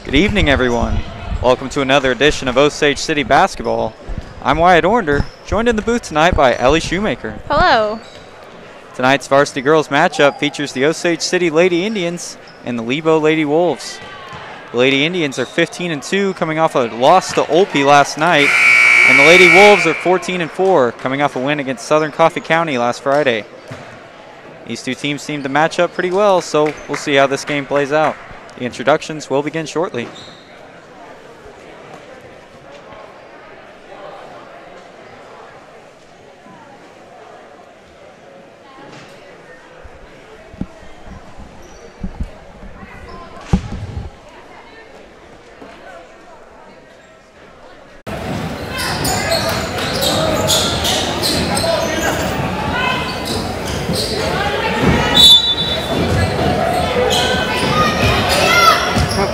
Good evening, everyone. Welcome to another edition of Osage City Basketball. I'm Wyatt Ornder, joined in the booth tonight by Ellie Shoemaker. Hello. Tonight's varsity girls matchup features the Osage City Lady Indians and the Lebo Lady Wolves. The Lady Indians are 15-2, coming off a loss to Olpe last night, and the Lady Wolves are 14-4, coming off a win against Southern Coffee County last Friday. These two teams seem to match up pretty well, so we'll see how this game plays out. The introductions will begin shortly.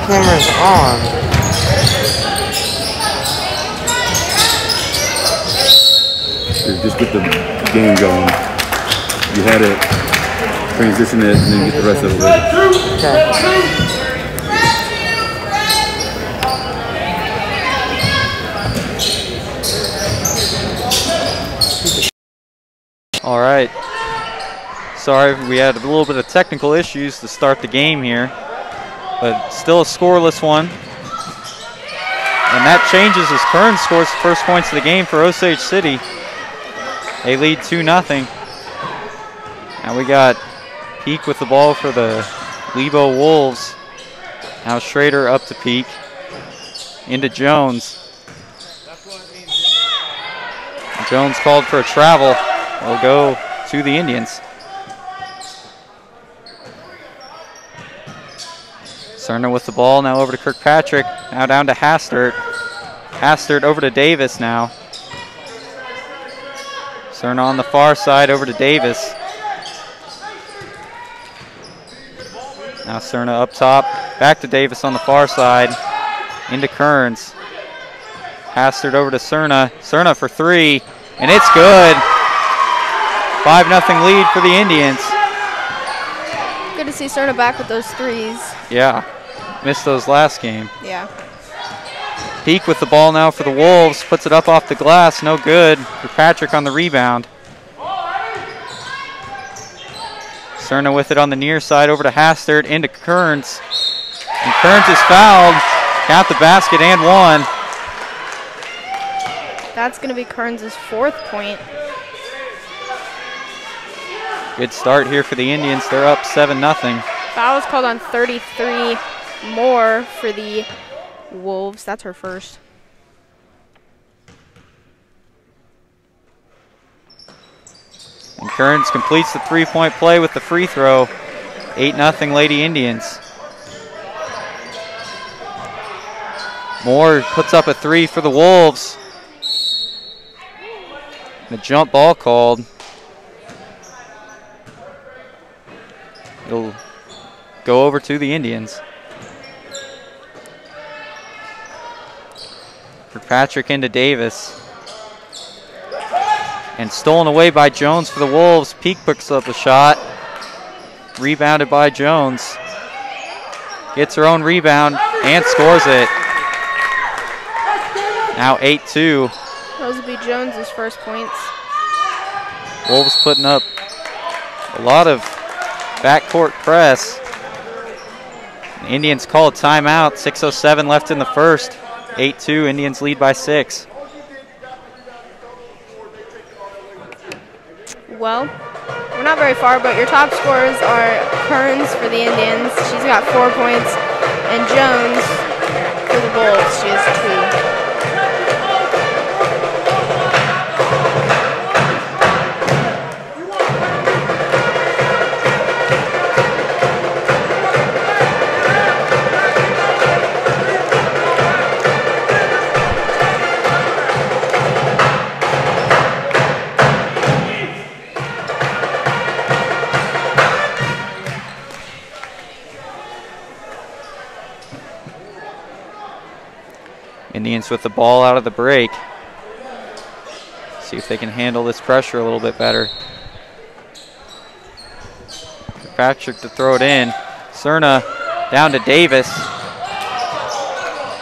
Camera's on. Just get the game going. You had it, transition it, and then get the rest of it later. Okay. All right. Sorry, we had a little bit of technical issues to start the game here, but still a scoreless one. And that changes as Kern scores the first points of the game for Osage City. They lead 2-0. Now we got Peak with the ball for the Lebo Wolves. Now Schrader up to Peak. Into Jones. Jones called for a travel. Will go to the Indians. Cerna with the ball, now over to Kirkpatrick, now down to Hastert. Hastert over to Davis now. Cerna on the far side, over to Davis. Now Cerna up top, back to Davis on the far side, into Kearns. Hastert over to Cerna. Cerna for three, and it's good. 5-0 lead for the Indians. Good to see Cerna back with those threes. Yeah. Missed those last game. Yeah. Peak with the ball now for the Wolves. Puts it up off the glass. No good. For Patrick on the rebound. Cerna with it on the near side over to Hastert. Into Kearns. And Kearns is fouled. Count the basket and one. That's going to be Kearns' fourth point. Good start here for the Indians. They're up 7-0. Foul was called on 33 more for the Wolves. That's her first. And Kearns completes the three-point play with the free throw. 8-0 Lady Indians. Moore puts up a three for the Wolves. The jump ball called. It'll go over to the Indians. For Patrick into Davis. And stolen away by Jones for the Wolves. Peak picks up a shot. Rebounded by Jones. Gets her own rebound and scores it. Now 8-2. Those will be Jones' first points. Wolves putting up a lot of backcourt press. The Indians call a timeout. 6:07 left in the first. 8-2, Indians lead by 6. Well, we're not very far, but your top scorers are Kearns for the Indians. She's got 4 points. And Jones for the Wolves. She has 2. Indians with the ball out of the break. See if they can handle this pressure a little bit better. Patrick to throw it in. Cerna down to Davis.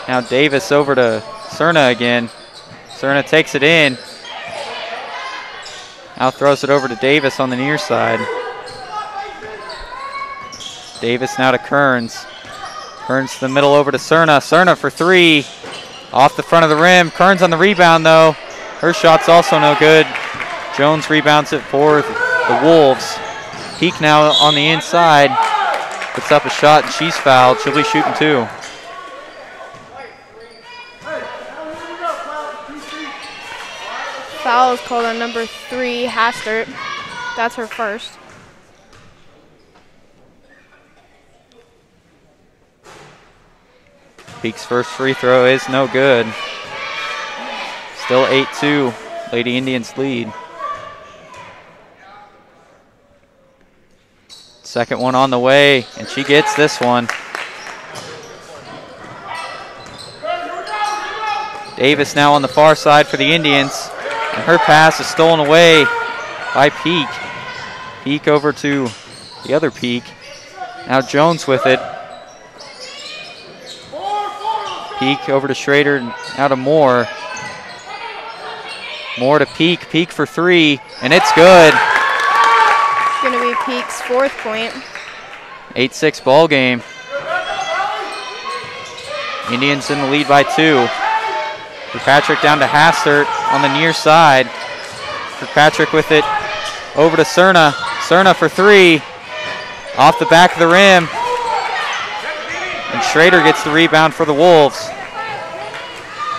Now Davis over to Cerna again. Cerna takes it in. Now throws it over to Davis on the near side. Davis now to Kearns. Kearns to the middle over to Cerna. Cerna for three. Off the front of the rim. Kearns on the rebound though. Her shot's also no good. Jones rebounds it for the Wolves. Peak now on the inside. Puts up a shot and she's fouled. She'll be shooting two. Foul is called on number 3, Hastert. That's her first. Peak's first free throw is no good. Still 8-2. Lady Indians lead. Second one on the way, and she gets this one. Davis now on the far side for the Indians. And her pass is stolen away by Peak. Peak over to the other Peak. Now Jones with it. Peak over to Schrader, now to Moore. Moore to Peak. Peak for three, and it's good. It's going to be Peak's 4th point. 8-6 ball game. Indians in the lead by 2. Kirkpatrick down to Hastert on the near side. Kirkpatrick with it over to Cerna. Cerna for three. Off the back of the rim. And Schrader gets the rebound for the Wolves.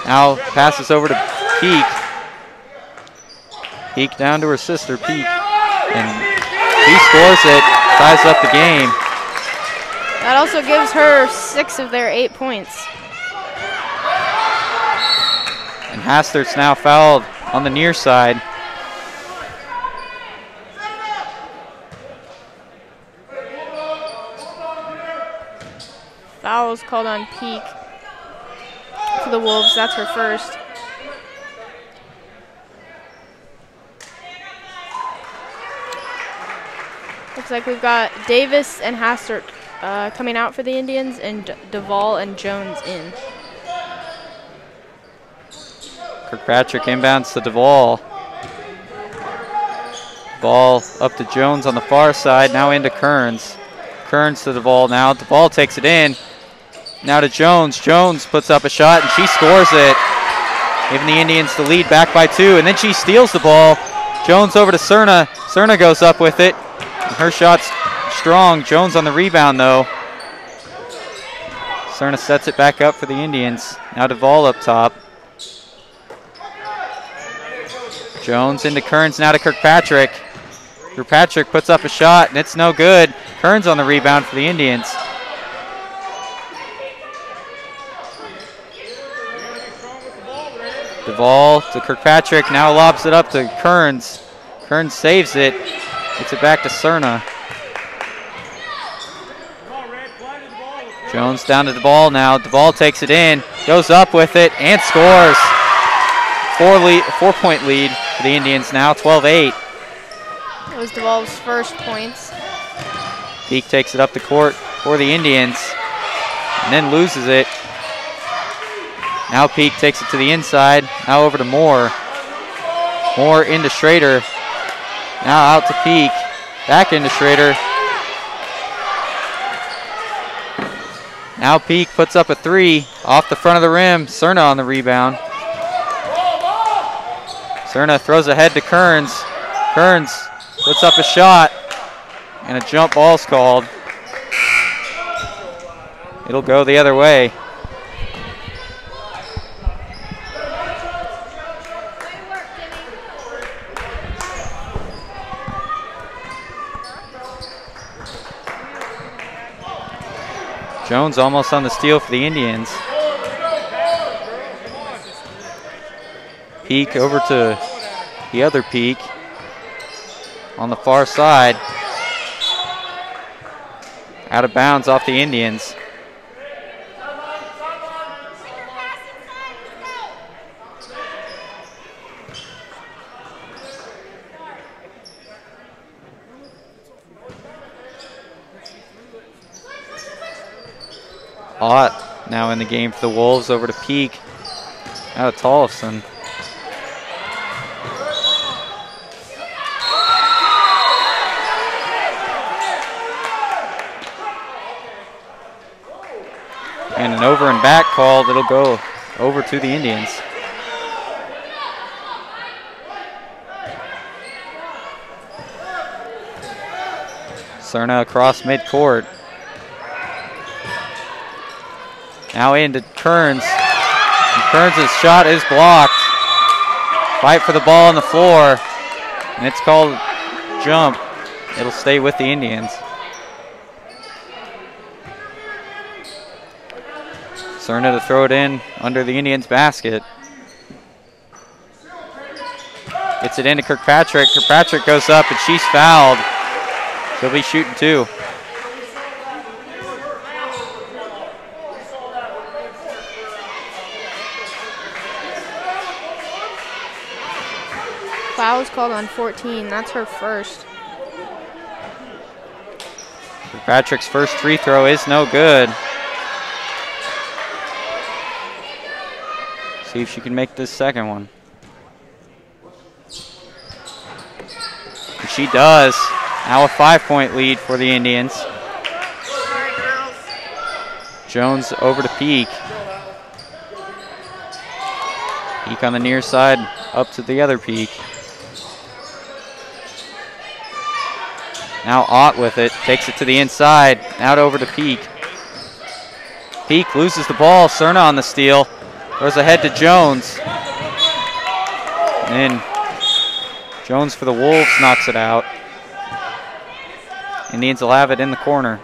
Now passes over to Peak. Peak down to her sister, Peak. And he scores it, ties up the game. That also gives her 6 of their 8 points. And Hastert's now fouled on the near side. Foul is called on Peak for the Wolves. That's her first. Looks like we've got Davis and Hastert coming out for the Indians, and Duvall and Jones in. Kirkpatrick inbounds to Duvall. Ball up to Jones on the far side, now into Kearns. Kearns to Duvall now. Duvall takes it in. Now to Jones. Jones puts up a shot and she scores it, giving the Indians the lead back by 2. And then she steals the ball. Jones over to Cerna. Cerna goes up with it. Her shot's strong. Jones on the rebound though. Cerna sets it back up for the Indians. Now Duvall up top. Jones into Kearns, now to Kirkpatrick. Kirkpatrick puts up a shot, and it's no good. Kearns on the rebound for the Indians. Duvall to Kirkpatrick, now lobs it up to Kearns. Kearns saves it, gets it back to Cerna. Jones down to Duvall now. Duvall takes it in, goes up with it, and scores. 4-point lead for the Indians now, 12-8. That was Duvall's first points. Peak takes it up the court for the Indians and then loses it. Now Peak takes it to the inside, now over to Moore. Moore into Schrader. Now out to Peak, back into Schrader. Now Peak puts up a three off the front of the rim. Cerna on the rebound. Cerna throws ahead to Kearns. Kearns puts up a shot, and a jump ball's called. It'll go the other way. Jones almost on the steal for the Indians. Peak over to the other Peak on the far side. Out of bounds off the Indians. Ott Now in the game for the Wolves, over to Peak. Out of Tollefson. And an over and back call that'll go over to the Indians. Cerna across midcourt. Now into Kearns. And Kearns' shot is blocked. Fight for the ball on the floor. And it's called jump. It'll stay with the Indians. Cerna to throw it in under the Indians' basket. Gets it into Kirkpatrick. Kirkpatrick goes up and she's fouled. She'll be shooting 2. Foul was called on 14. That's her first. Kirkpatrick's first free throw is no good. See if she can make this second one. And she does. Now a 5-point lead for the Indians. Jones over to Peak. Peak on the near side, up to the other Peak. Now Ott with it, takes it to the inside, out over to Peak. Peak loses the ball, Cerna on the steal. Goes ahead to Jones. And then Jones for the Wolves knocks it out. Indians will have it in the corner.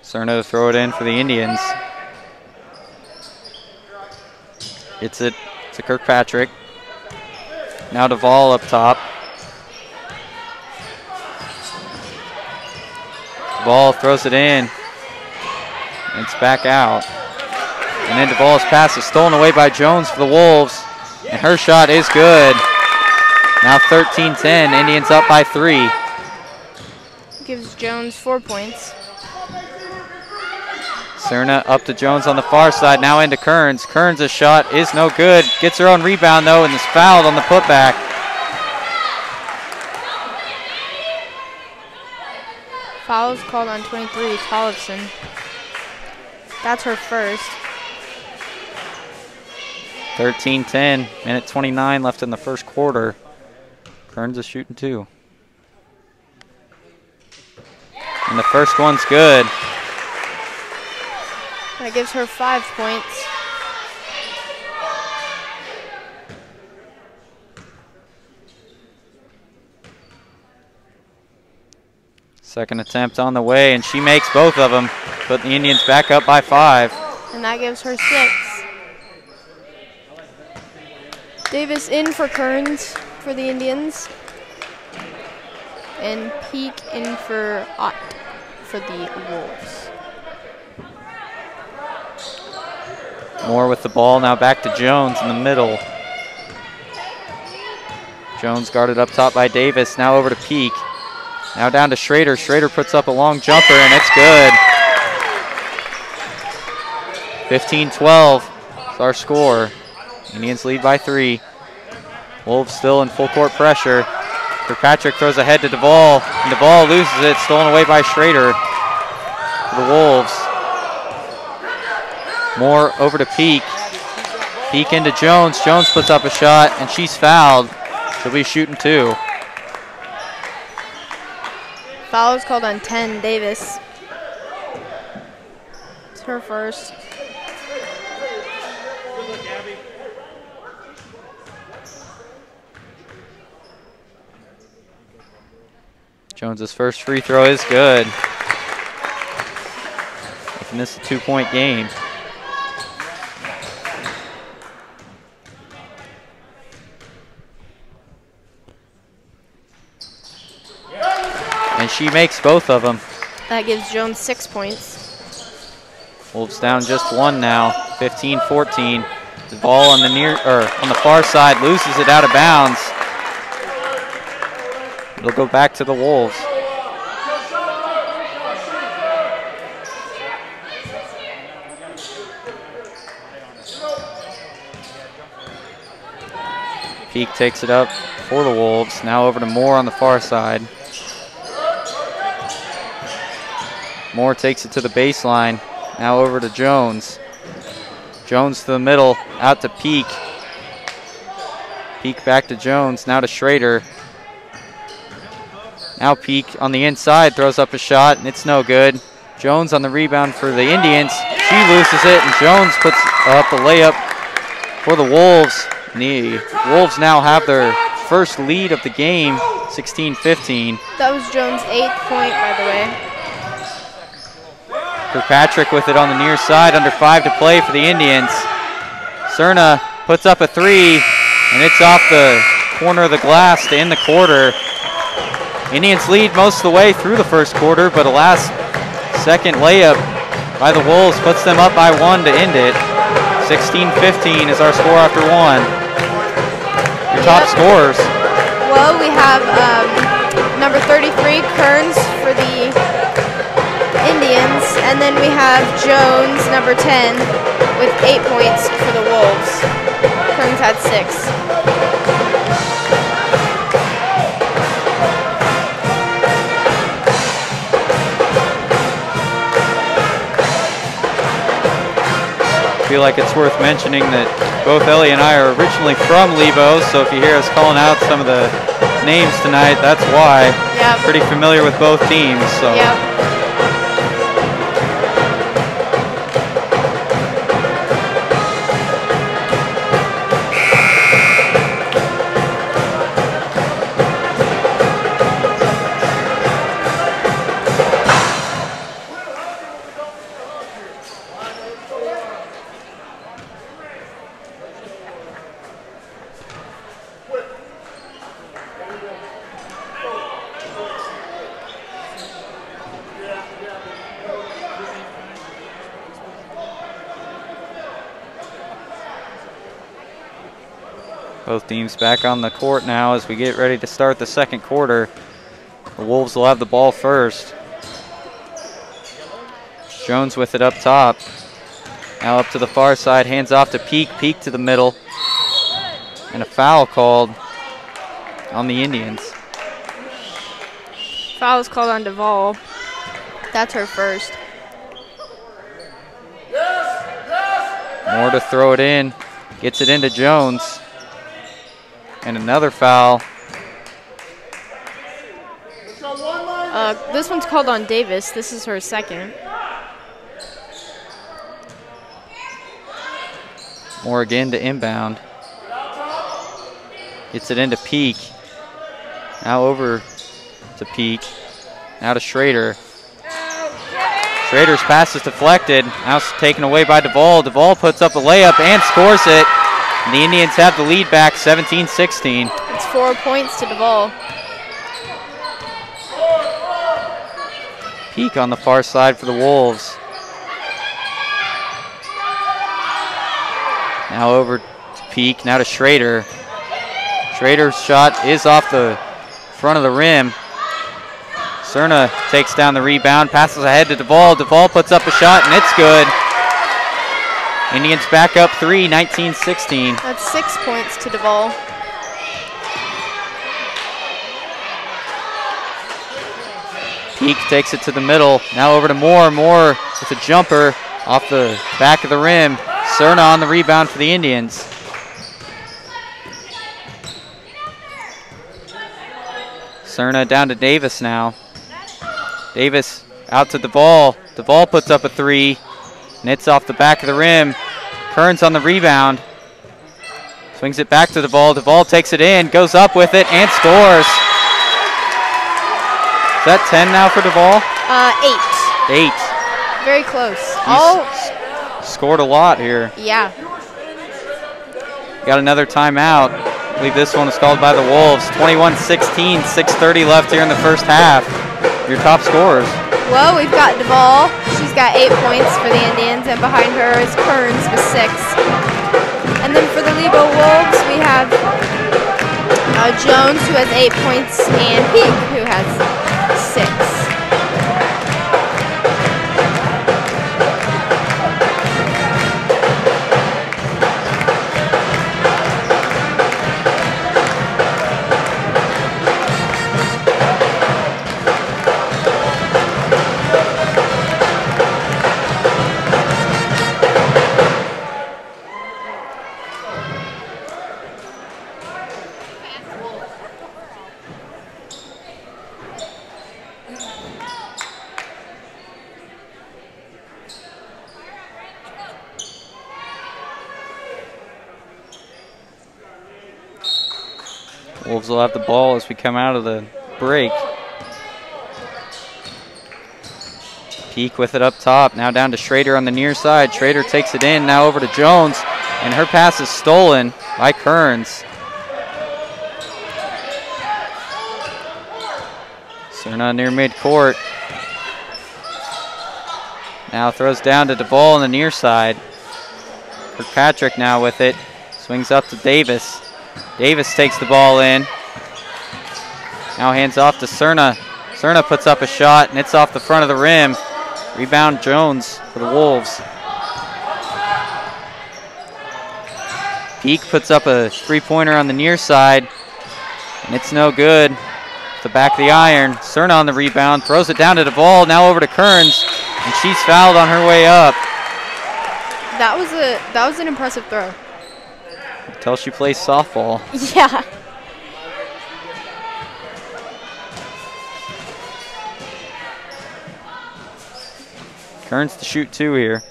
Cerna to throw it in for the Indians. It's it to Kirkpatrick. Now Duvall up top. Duvall throws it in. It's back out. And then Duvall's pass is stolen away by Jones for the Wolves. And her shot is good. Now 13-10. Indians up by 3. Gives Jones 4 points. Cerna up to Jones on the far side, now into Kearns. Kearns' shot is no good. Gets her own rebound though and is fouled on the putback. Foul is called on 23, Tollefson. That's her first. 13-10, minute 29 left in the first quarter. Kearns is shooting 2. And the first one's good. That gives her 5 points. Second attempt on the way, and she makes both of them. Put the Indians back up by 5. And that gives her 6. Davis in for Kearns for the Indians. And Peak in for Ott for the Wolves. Moore with the ball, now back to Jones in the middle. Jones guarded up top by Davis, now over to Peak. Now down to Schrader. Schrader puts up a long jumper and it's good. 15-12 is our score. Indians lead by 3. Wolves still in full court pressure. Kirkpatrick throws ahead to Duvall, and Duvall loses it, stolen away by Schrader for the Wolves. Moore over to Peak. Peak into Jones. Jones puts up a shot, and she's fouled. She'll be shooting 2. Foul is called on 10, Davis. It's her first. Jones's first free throw is good. Making this a 2-point game. And she makes both of them. That gives Jones 6 points. Wolves down just 1 now, 15-14. Duvall on the on the far side loses it out of bounds. It'll go back to the Wolves. Peak takes it up for the Wolves. Now over to Moore on the far side. Moore takes it to the baseline. Now over to Jones. Jones to the middle, out to Peak. Peak back to Jones, now to Schrader. Now Peak on the inside, throws up a shot, and it's no good. Jones on the rebound for the Indians. She loses it, and Jones puts up a layup for the Wolves. And the Wolves now have their first lead of the game, 16-15. That was Jones' 8th point, by the way. Kirkpatrick with it on the near side, under 5 to play for the Indians. Cerna puts up a 3, and it's off the corner of the glass to end the quarter. Indians lead most of the way through the first quarter, but a last-second layup by the Wolves puts them up by 1 to end it. 16-15 is our score after 1. Your top scorers. Well, we have number 33, Kearns, for the Indians, and then we have Jones, number 10, with 8 points for the Wolves. Kearns had 6. I feel like it's worth mentioning that both Ellie and I are originally from Lebo, so if you hear us calling out some of the names tonight, that's why. Yep. Pretty familiar with both teams. So. Yep. Both teams back on the court now as we get ready to start the second quarter. The Wolves will have the ball first. Jones with it up top. Now up to the far side, hands off to Peak. Peak to the middle. And a foul called on the Indians. Foul is called on Duvall. That's her first. Moore to throw it in. Gets it into Jones. And another foul. This one's called on Davis. This is her second. Moore again to inbound. Gets it into Peak. Now over to Peak. Now to Schrader. Schrader's pass is deflected. Now it's taken away by Duvall. Duvall puts up a layup and scores it. And the Indians have the lead back, 17-16. It's 4 points to Duvall. Peak on the far side for the Wolves. Now over to Peak, now to Schrader. Schrader's shot is off the front of the rim. Cerna takes down the rebound, passes ahead to Duvall. Duvall puts up a shot, and it's good. Indians back up 3, 19-16. That's 6 points to Duvall. Peak takes it to the middle. Now over to Moore. Moore with a jumper off the back of the rim. Cerna on the rebound for the Indians. Cerna down to Davis now. Davis out to Duvall. Duvall puts up a 3. And it's off the back of the rim. Kearns on the rebound. Swings it back to Duvall. Duvall takes it in, goes up with it, and scores. Is that 10 now for Duvall? 8. 8. Very close. Scored a lot here. Yeah. Got another timeout. I believe this one was called by the Wolves. 21-16, 6:30 left here in the first half. Your top scorers. Well, we've got Duvall. She's got 8 points for the Indians, and behind her is Kearns with 6. And then for the Lebo Wolves, we have Jones, who has 8 points, and Peak, who has 6. Wolves will have the ball as we come out of the break. Peak with it up top. Now down to Schrader on the near side. Schrader takes it in. Now over to Jones. And her pass is stolen by Kearns. Cerna near midcourt. Now throws down to DeVol on the near side. Kirkpatrick now with it. Swings up to Davis. Davis takes the ball in. Now hands off to Cerna. Cerna puts up a shot, and it's off the front of the rim. Rebound Jones for the Wolves. Peak puts up a three-pointer on the near side, and it's no good. The back of the iron. Cerna on the rebound, throws it down to DeVol. Now over to Kearns, and she's fouled on her way up. That was an impressive throw. Until she plays softball. Yeah. Kearns to shoot 2 here.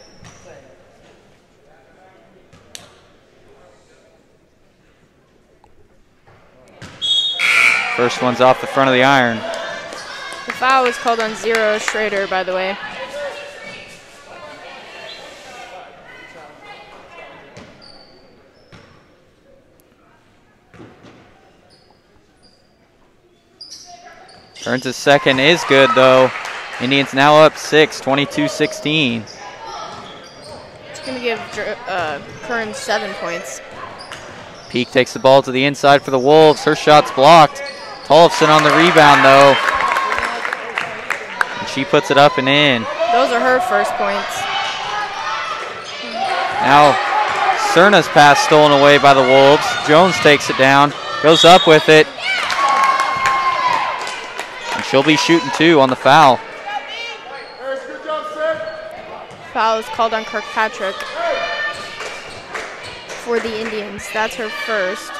First one's off the front of the iron. The foul was called on 0 Schrader, by the way. Kearns' second is good, though. Indians now up 6, 22-16. It's going to give Kearns 7 points. Peak takes the ball to the inside for the Wolves. Her shot's blocked. Tollefson on the rebound, though. And she puts it up and in. Those are her first points. Now, Cerna's pass stolen away by the Wolves. Jones takes it down, goes up with it. And she'll be shooting 2 on the foul. Foul is called on Kirkpatrick for the Indians. That's her first.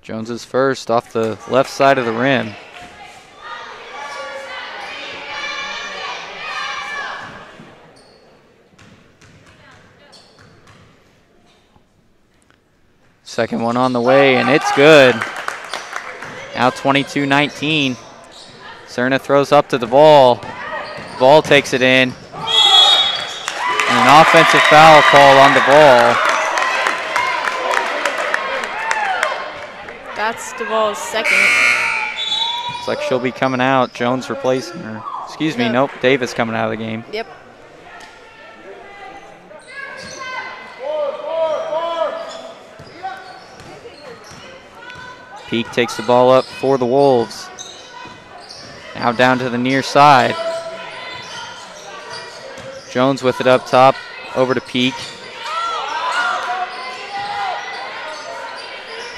Jones is first off the left side of the rim. Second one on the way, and it's good. Now 22-19. Cerna throws up to DeVol. DeVol takes it in. And an offensive foul call on DeVol. That's DeVol's second. Looks like she'll be coming out. Jones replacing her. Excuse me, nope. Davis coming out of the game. Yep. Peak takes the ball up for the Wolves. Now down to the near side. Jones with it up top, over to Peak.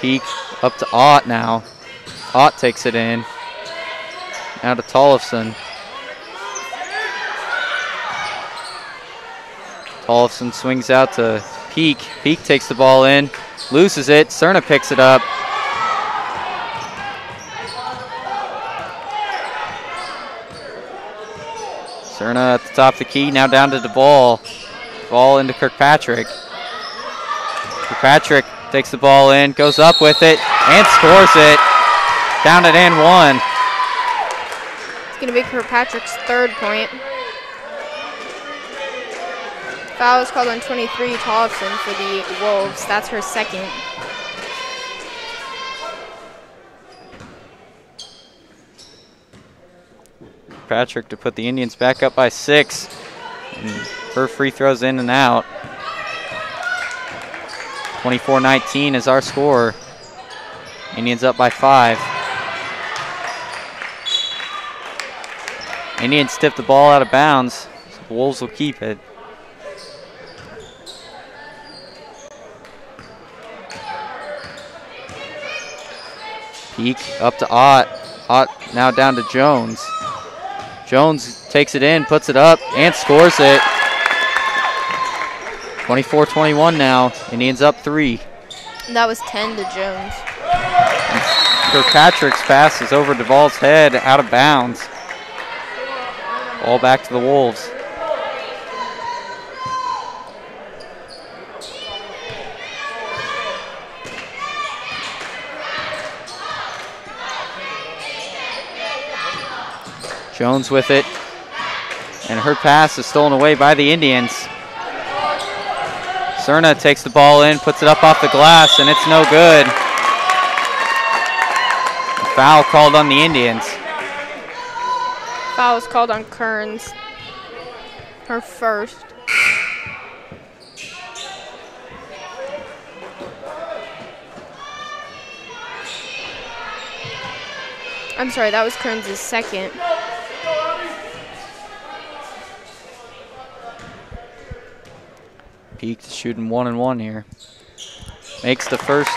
Peak up to Ott now. Ott takes it in. Now to Tollefson. Tollefson swings out to Peak. Peak takes the ball in, loses it. Cerna picks it up. Cerna at the top of the key, now down to DeVol. Ball into Kirkpatrick. Kirkpatrick takes the ball in, goes up with it, and scores it. Down at and 1. It's going to be Kirkpatrick's third point. Foul is called on 23, Tollefson for the Wolves. That's her second. Kirkpatrick to put the Indians back up by 6. And her free throws in and out. 24-19 is our score. Indians up by 5. Indians tip the ball out of bounds. So the Wolves will keep it. Peak up to Ott. Ott now down to Jones. Jones takes it in, puts it up, and scores it. 24-21 now. Indians up 3. And that was 10 to Jones. Kirkpatrick's pass is over Duvall's head, out of bounds. Ball back to the Wolves. Jones with it, and her pass is stolen away by the Indians. Cerna takes the ball in, puts it up off the glass, and it's no good. A foul called on the Indians. Foul was called on Kearns. Her first. I'm sorry, that was Kearns' second. Peak shooting 1-1 here. Makes the first.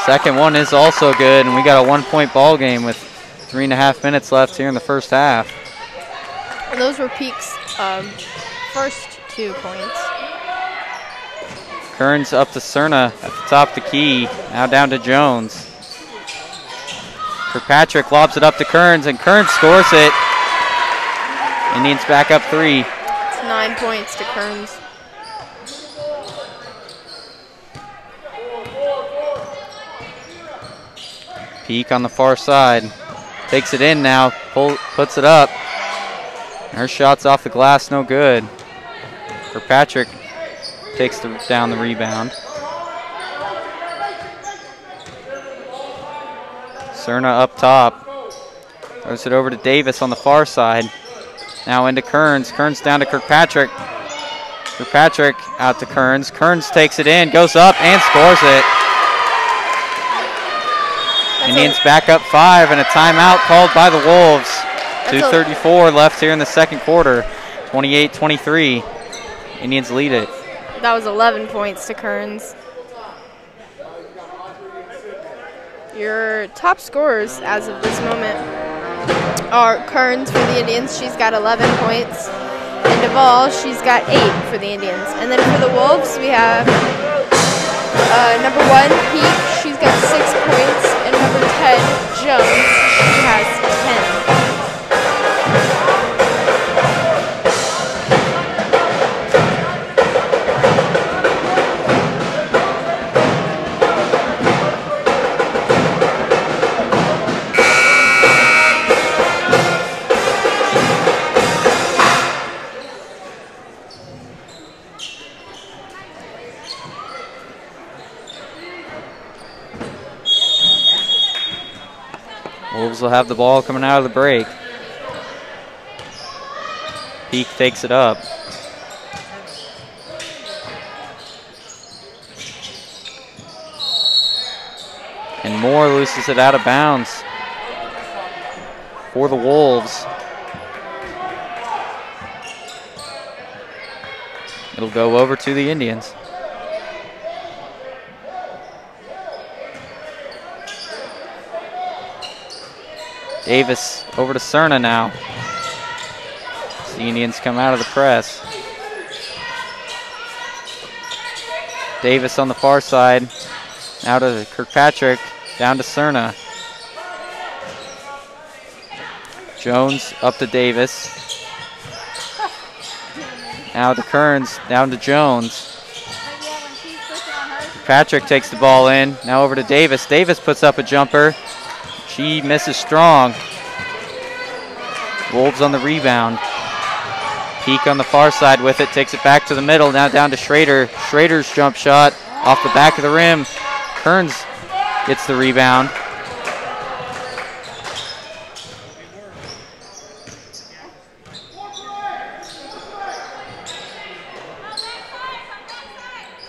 Second one is also good, and we got a 1-point ball game with 3.5 minutes left here in the first half. And those were Peak's first 2 points. Kearns up to Cerna at the top of the key. Now down to Jones. Kirkpatrick lobs it up to Kearns, and Kearns scores it. Indians back up 3. It's 9 points to Kearns. Peak on the far side. Takes it in now, puts it up. Her shot's off the glass, no good. Kirkpatrick takes down the rebound. Cerna up top. Throws it over to Davis on the far side. Now into Kearns. Kearns down to Kirkpatrick. Kirkpatrick out to Kearns. Kearns takes it in, goes up, and scores it. Indians back up 5, and a timeout called by the Wolves. 2:34 left here in the second quarter. 28-23. Indians lead it. That was 11 points to Kearns. Your top scorers as of this moment are Kearns for the Indians. She's got 11 points. And Duvall, she's got 8 for the Indians. And then for the Wolves, we have number 1, Peak. She's got 6 points. And number 10, Jones. She has 10. Wolves will have the ball coming out of the break. Peak takes it up. And Moore loses it out of bounds for the Wolves. It'll go over to the Indians. Davis over to Cerna now. The Indians come out of the press. Davis on the far side. Now to Kirkpatrick. Down to Cerna. Jones up to Davis. Now to Kearns. Down to Jones. Kirkpatrick takes the ball in. Now over to Davis. Davis puts up a jumper. She misses strong. Wolves on the rebound. Peak on the far side with it, takes it back to the middle, now down to Schrader. Schrader's jump shot off the back of the rim. Kearns gets the rebound.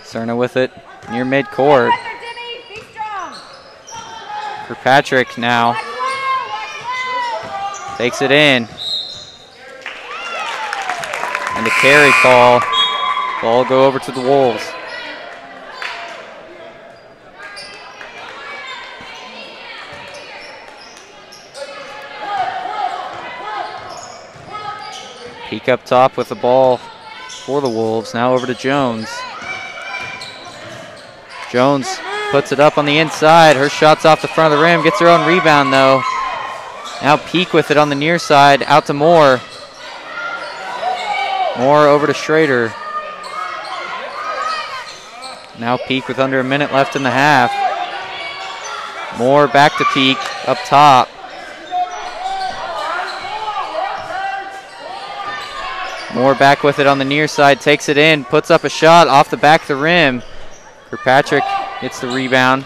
Cerna with it near midcourt. Kirkpatrick now takes it in. And a carry call. Ball will go over to the Wolves. Peak up top with the ball for the Wolves. Now over to Jones. Jones puts it up on the inside. Her shot's off the front of the rim. Gets her own rebound, though. Now Peak with it on the near side. Out to Moore. Moore over to Schrader. Now Peak with under a minute left in the half. Moore back to Peak up top. Moore back with it on the near side. Takes it in. Puts up a shot off the back of the rim. Kirkpatrick gets the rebound.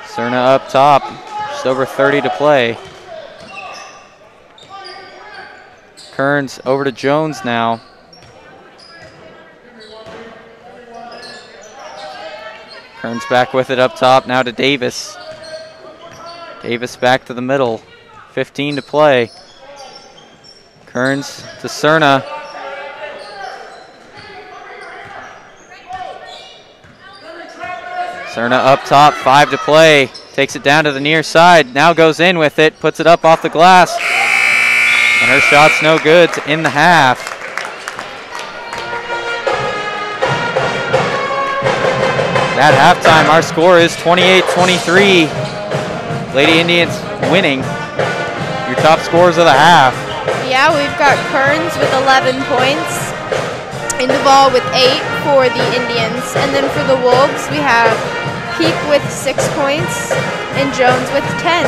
Cerna up top. Just over 30 to play. Kearns over to Jones now. Kearns back with it up top. Now to Davis. Davis back to the middle. 15 to play. Kearns to Cerna. Cerna up top, 5 to play. Takes it down to the near side. Now goes in with it. Puts it up off the glass. And her shot's no good to end the half. At halftime, our score is 28-23. Lady Indians winning. Your top scores of the half. Yeah, we've got Kearns with 11 points, Indoval with 8 for the Indians, and then for the Wolves we have Peak with 6 points and Jones with 10.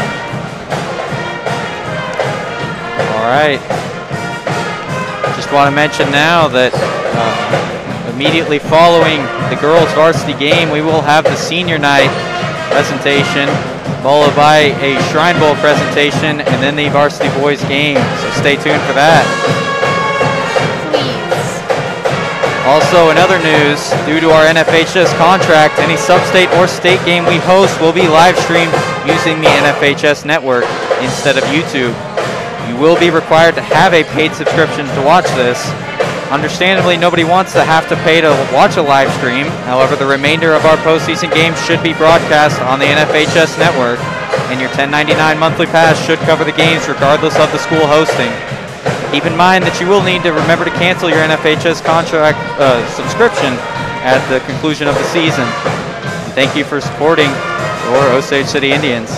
All right. Just want to mention now that immediately following the girls varsity game, we will have the senior night presentation, followed by a Shrine Bowl presentation, and then the varsity boys game. So stay tuned for that. Please. Also, in other news, due to our NFHS contract, any sub-state or state game we host will be live streamed using the NFHS network instead of YouTube. You will be required to have a paid subscription to watch this. Understandably, nobody wants to have to pay to watch a live stream. However, the remainder of our postseason games should be broadcast on the NFHS network, and your $10.99 monthly pass should cover the games regardless of the school hosting. Keep in mind that you will need to remember to cancel your NFHS contract subscription at the conclusion of the season. And thank you for supporting your Osage City Indians.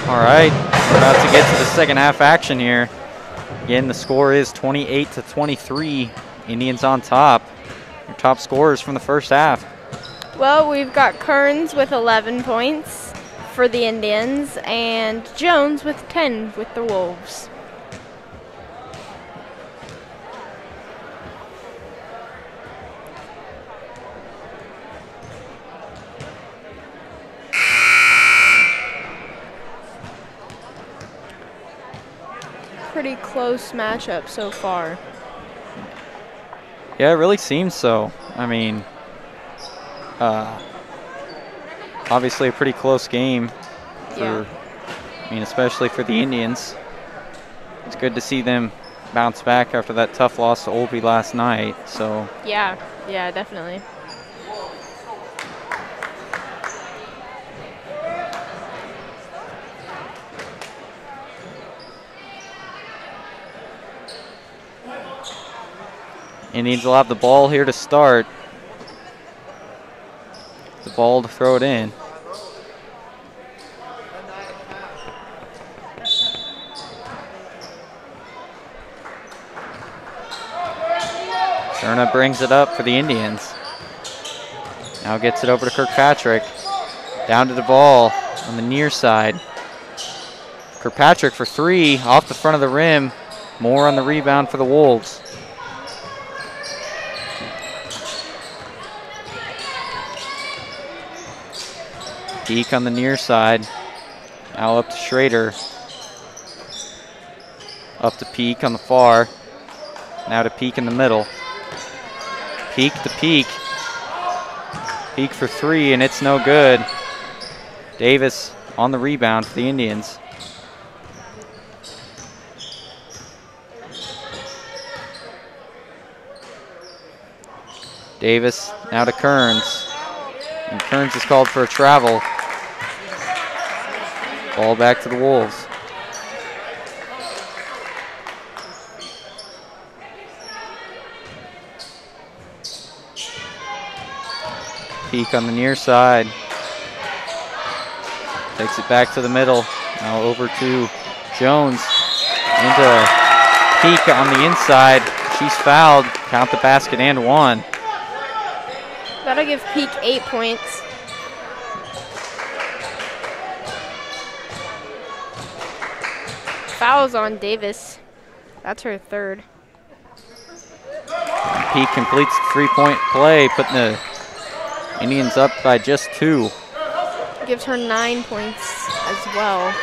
All right, we're about to get to the second half action here. Again, the score is 28-23. Indians on top. Your top scorers from the first half. Well, we've got Kearns with 11 points for the Indians and Jones with 10 with the Wolves. Pretty close matchup so far. Yeah, it really seems so. I mean, obviously a pretty close game. I mean, especially for the Indians. It's good to see them bounce back after that tough loss to Olby last night. So Yeah, definitely. Indians will have the ball here to start. The ball to throw it in. Cerna brings it up for the Indians. Now gets it over to Kirkpatrick. Down to the ball on the near side. Kirkpatrick for three, off the front of the rim. More on the rebound for the Wolves. Peak on the near side. Now up to Schrader. Up to Peak on the far. Now to Peak in the middle. Peak to Peak. Peak for three, and it's no good. Davis on the rebound for the Indians. Davis now to Kearns. And Kearns is called for a travel. Ball back to the Wolves. Peak on the near side. Takes it back to the middle. Now over to Jones. Into Peak on the inside. She's fouled. Count the basket and one. That'll give Peak 8 points. Fouls on Davis. That's her third. Peak completes the three-point play, putting the Indians up by just two. Gives her 9 points as well.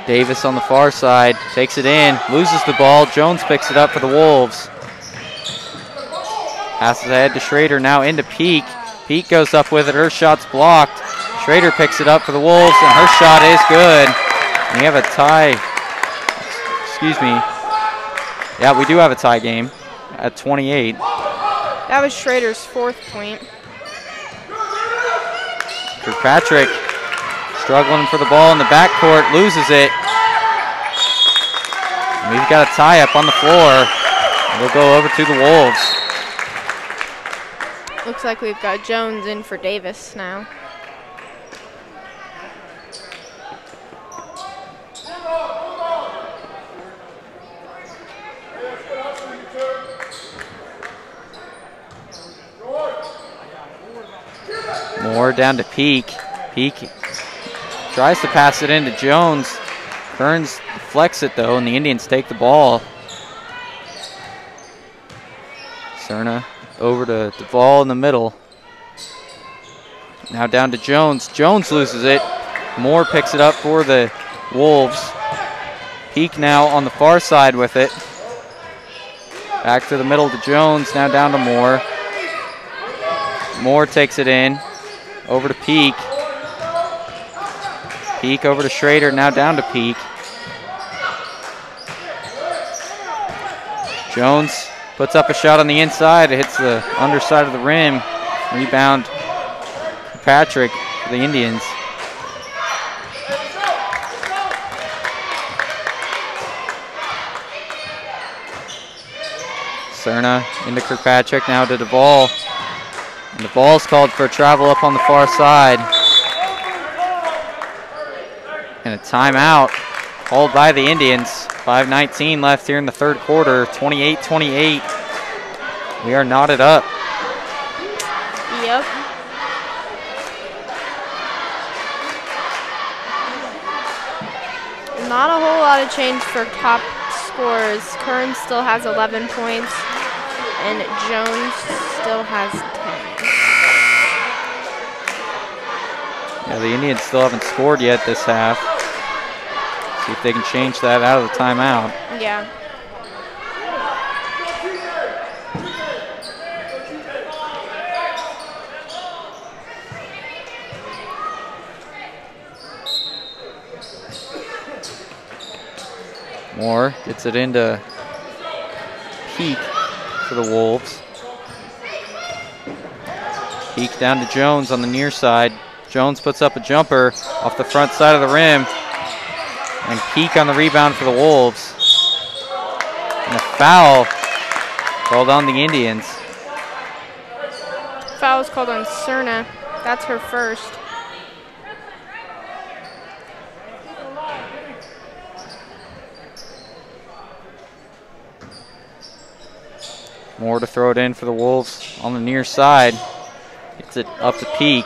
Davis on the far side, takes it in, loses the ball. Jones picks it up for the Wolves. Passes ahead to Schrader, now into Peak. Peak goes up with it, her shot's blocked. Schrader picks it up for the Wolves, and her shot is good. We have a tie. Excuse me. Yeah, we do have a tie game at 28. That was Schrader's 4th point. Kirkpatrick struggling for the ball in the backcourt, loses it. And we've got a tie up on the floor. We'll go over to the Wolves. Looks like we've got Jones in for Davis now. Moore down to Peak. Peak tries to pass it into Jones. Kearns deflects it though, and the Indians take the ball. Cerna over to Duvall in the middle. Now down to Jones. Jones loses it. Moore picks it up for the Wolves. Peak now on the far side with it. Back to the middle to Jones. Now down to Moore. Moore takes it in. Over to Peak. Peak over to Schrader. Now down to Peak. Jones puts up a shot on the inside. It hits the underside of the rim. Rebound Patrick for the Indians. Cerna into Kirkpatrick, now to Duvall. And the ball's called for a travel up on the far side. And a timeout called by the Indians. 5:19 left here in the third quarter. 28-28. We are knotted up. Yep. Not a whole lot of change for top scorers. Kearns still has 11 points, and Jones still has 10. Yeah, the Indians still haven't scored yet this half. See if they can change that out of the timeout. Yeah. Moore gets it into Peak for the Wolves. Peak down to Jones on the near side. Jones puts up a jumper off the front side of the rim. And Peak on the rebound for the Wolves. And a foul called on the Indians. Foul is called on Cerna. That's her first. Moore to throw it in for the Wolves on the near side. Gets it up to Peak.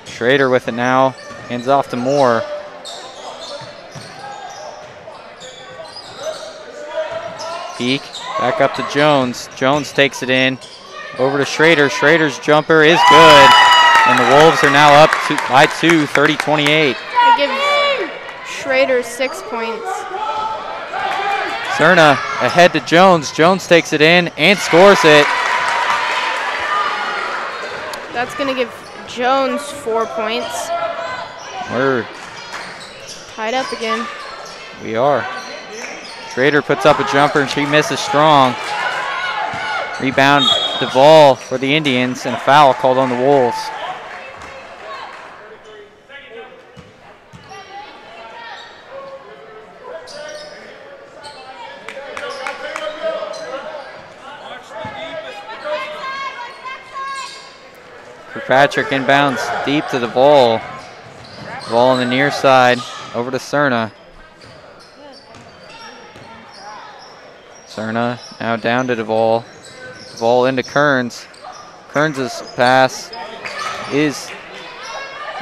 Schrader with it now. Hands off to Moore. Peak back up to Jones. Jones takes it in. Over to Schrader. Schrader's jumper is good. And the Wolves are now up by 2, 30-28. I give Schrader 6 points. Cerna ahead to Jones. Jones takes it in and scores it. That's going to give Jones 4 points. We're tied up again. We are. Schrader puts up a jumper and she misses strong. Rebound Duvall for the Indians and a foul called on the Wolves. Kirkpatrick inbounds deep to Duvall. Duvall on the near side, over to Cerna. Cerna now down to Duvall. Duvall into Kearns. Kearns' pass is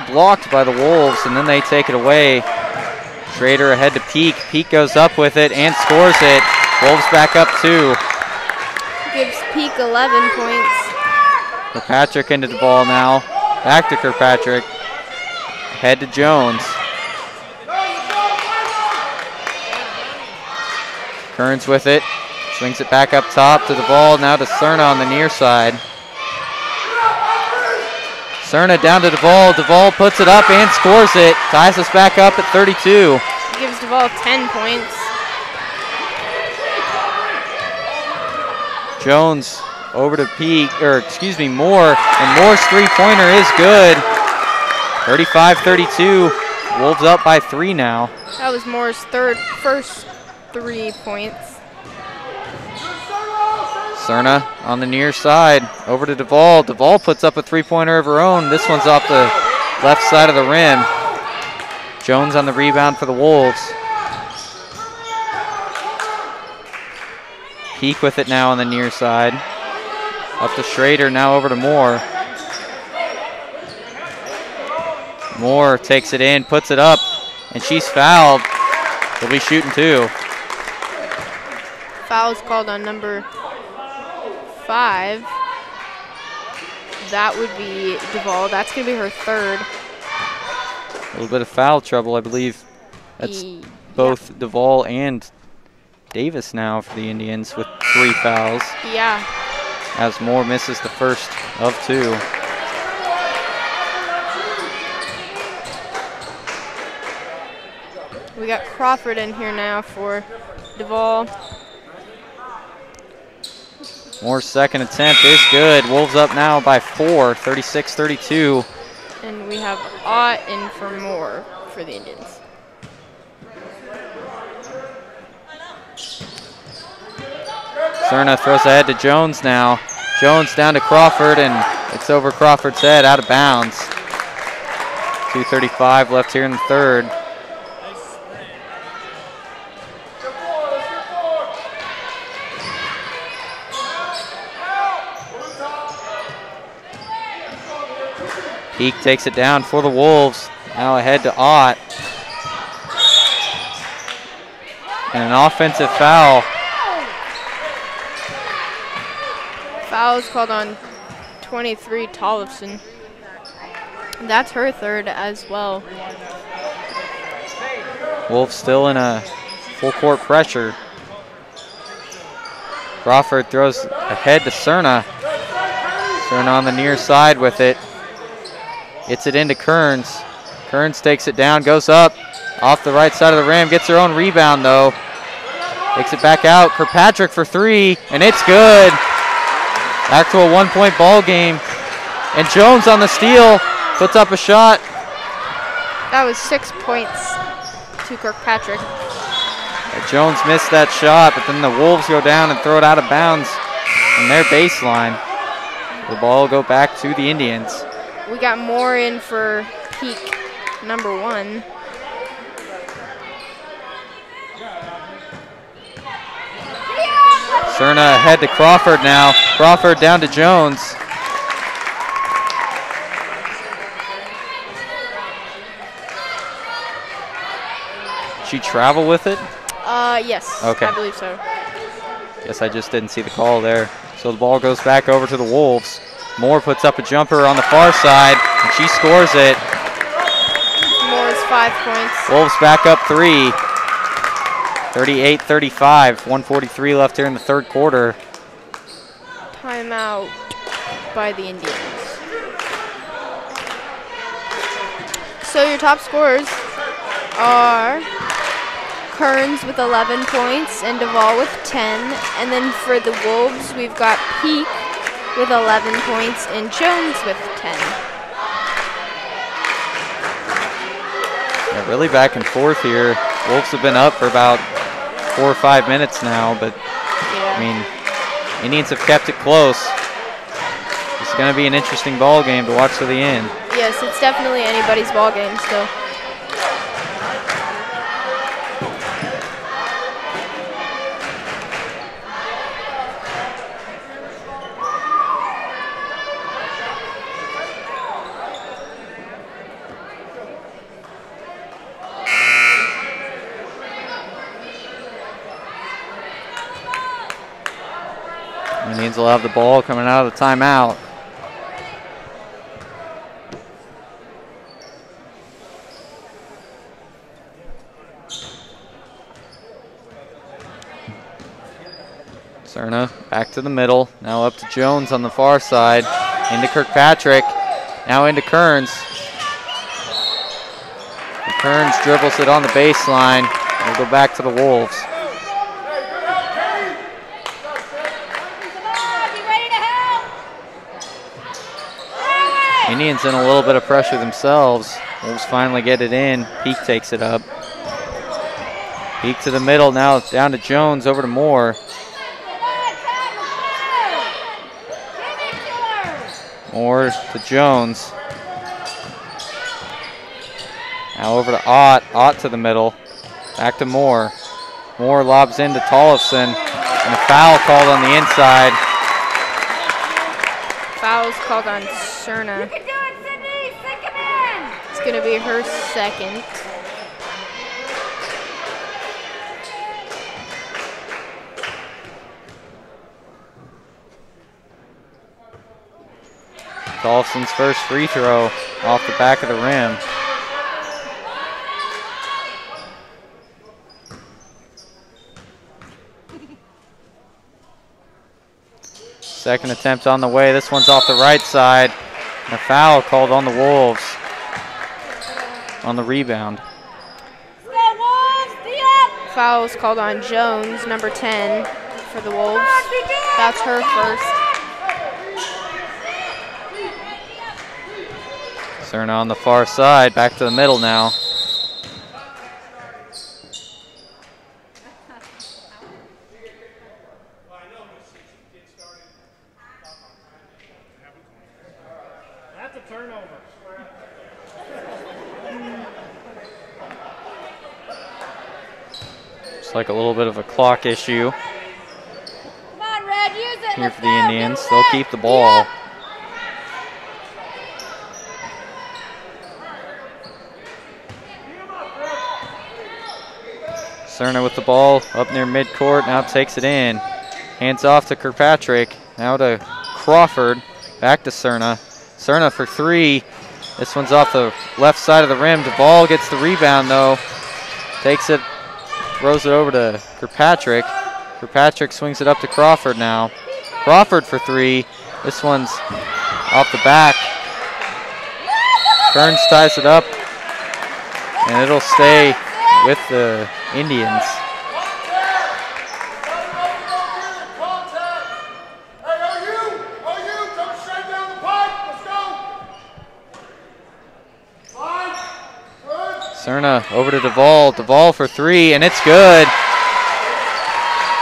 blocked by the Wolves, and then they take it away. Schrader ahead to Peak. Peak goes up with it and scores it. Wolves back up 2. Gives Peak 11 points. Kirkpatrick into the ball now. Back to Kirkpatrick. Head to Jones. Kearns with it. Swings it back up top to the ball. Now to Cerna on the near side. Cerna down to Duvall. Duvall puts it up and scores it. Ties us back up at 32. He gives Duvall 10 points. Jones over to Moore, and Moore's three-pointer is good. 35-32. Wolves up by 3 now. That was Moore's first 3 points. Cerna on the near side, over to Duvall. Duvall puts up a three-pointer of her own. This one's off the left side of the rim. Jones on the rebound for the Wolves. Peak with it now on the near side. Up to Schrader, now over to Moore. Moore takes it in, puts it up, and she's fouled. They'll be shooting 2. Foul's called on number 5. That would be Duvall. That's going to be her 3rd. A little bit of foul trouble, I believe. That's both Duvall and Davis now for the Indians with 3 fouls. Yeah. As Moore misses the first of 2. We got Crawford in here now for Duvall. Moore's second attempt is good. Wolves up now by 4, 36-32. And we have Ott in for Moore for the Indians. Cerna throws ahead to Jones now. Jones down to Crawford, and it's over Crawford's head, out of bounds. 2:35 left here in the third. Peak takes it down for the Wolves. Now ahead to Ott. And an offensive foul. Foul is called on 23, Tollefson. That's her third as well. Wolves still in a full court pressure. Crawford throws ahead to Cerna. Cerna on the near side with it. Gets it into Kearns. Kearns takes it down, goes up, off the right side of the rim, gets her own rebound though. Takes it back out, Kirkpatrick for three, and it's good. Back to a 1-point ball game. And Jones on the steal, puts up a shot. That was 6 points to Kirkpatrick. Jones missed that shot, but then the Wolves go down and throw it out of bounds from their baseline. The ball will go back to the Indians. We got more in for Peak, number 1. Cerna ahead to Crawford now. Crawford down to Jones. She travel with it? Yes. Okay. I believe so. Guess I just didn't see the call there. So the ball goes back over to the Wolves. Moore puts up a jumper on the far side, and she scores it. Moore's 5 points. Wolves back up 3. 38-35, 1:43 left here in the third quarter. Timeout by the Indians. So your top scorers are Kearns with 11 points and Duvall with 10. And then for the Wolves, we've got Peak with 11 points and Jones with 10. Yeah, really back and forth here. Wolves have been up for about 4 or 5 minutes now, but Yeah. I mean, Indians have kept it close. It's going to be an interesting ball game to watch to the end. Yes, it's definitely anybody's ball game still. Indians will have the ball coming out of the timeout. Cerna back to the middle. Now up to Jones on the far side. Into Kirkpatrick. Now into Kearns. And Kearns dribbles it on the baseline. We'll go back to the Wolves. Indians in a little bit of pressure themselves. Wolves finally get it in. Peak takes it up. Peak to the middle, now down to Jones, over to Moore. Moore to Jones. Now over to Ott. Ott to the middle. Back to Moore. Moore lobs into Tollefson. And a foul called on the inside. Foul's called on Cerna. You can do it, Sydney! Stick him in! It's going to be her second. Tollefson's first free throw off the back of the rim. Second attempt on the way. This one's off the right side. And a foul called on the Wolves on the rebound. Go Wolves! Be up! Foul's called on Jones, number 10, for the Wolves. That's her first. Cerna on the far side. Back to the middle now. That's a turnover. like a little bit of a clock issue Come on, Red, use it. here Let's for the go. Indians. Get They'll Red. keep the ball. Yep. Cerna with the ball up near midcourt, now takes it in. Hands off to Kirkpatrick, now to Crawford, back to Cerna. Cerna for three. This one's off the left side of the rim. Duvall gets the rebound though. Takes it, throws it over to Kirkpatrick. Kirkpatrick swings it up to Crawford now. Crawford for three. This one's off the back. Kearns ties it up, and it'll stay with the Indians. Cerna over to Duvall. Duvall for three, and it's good.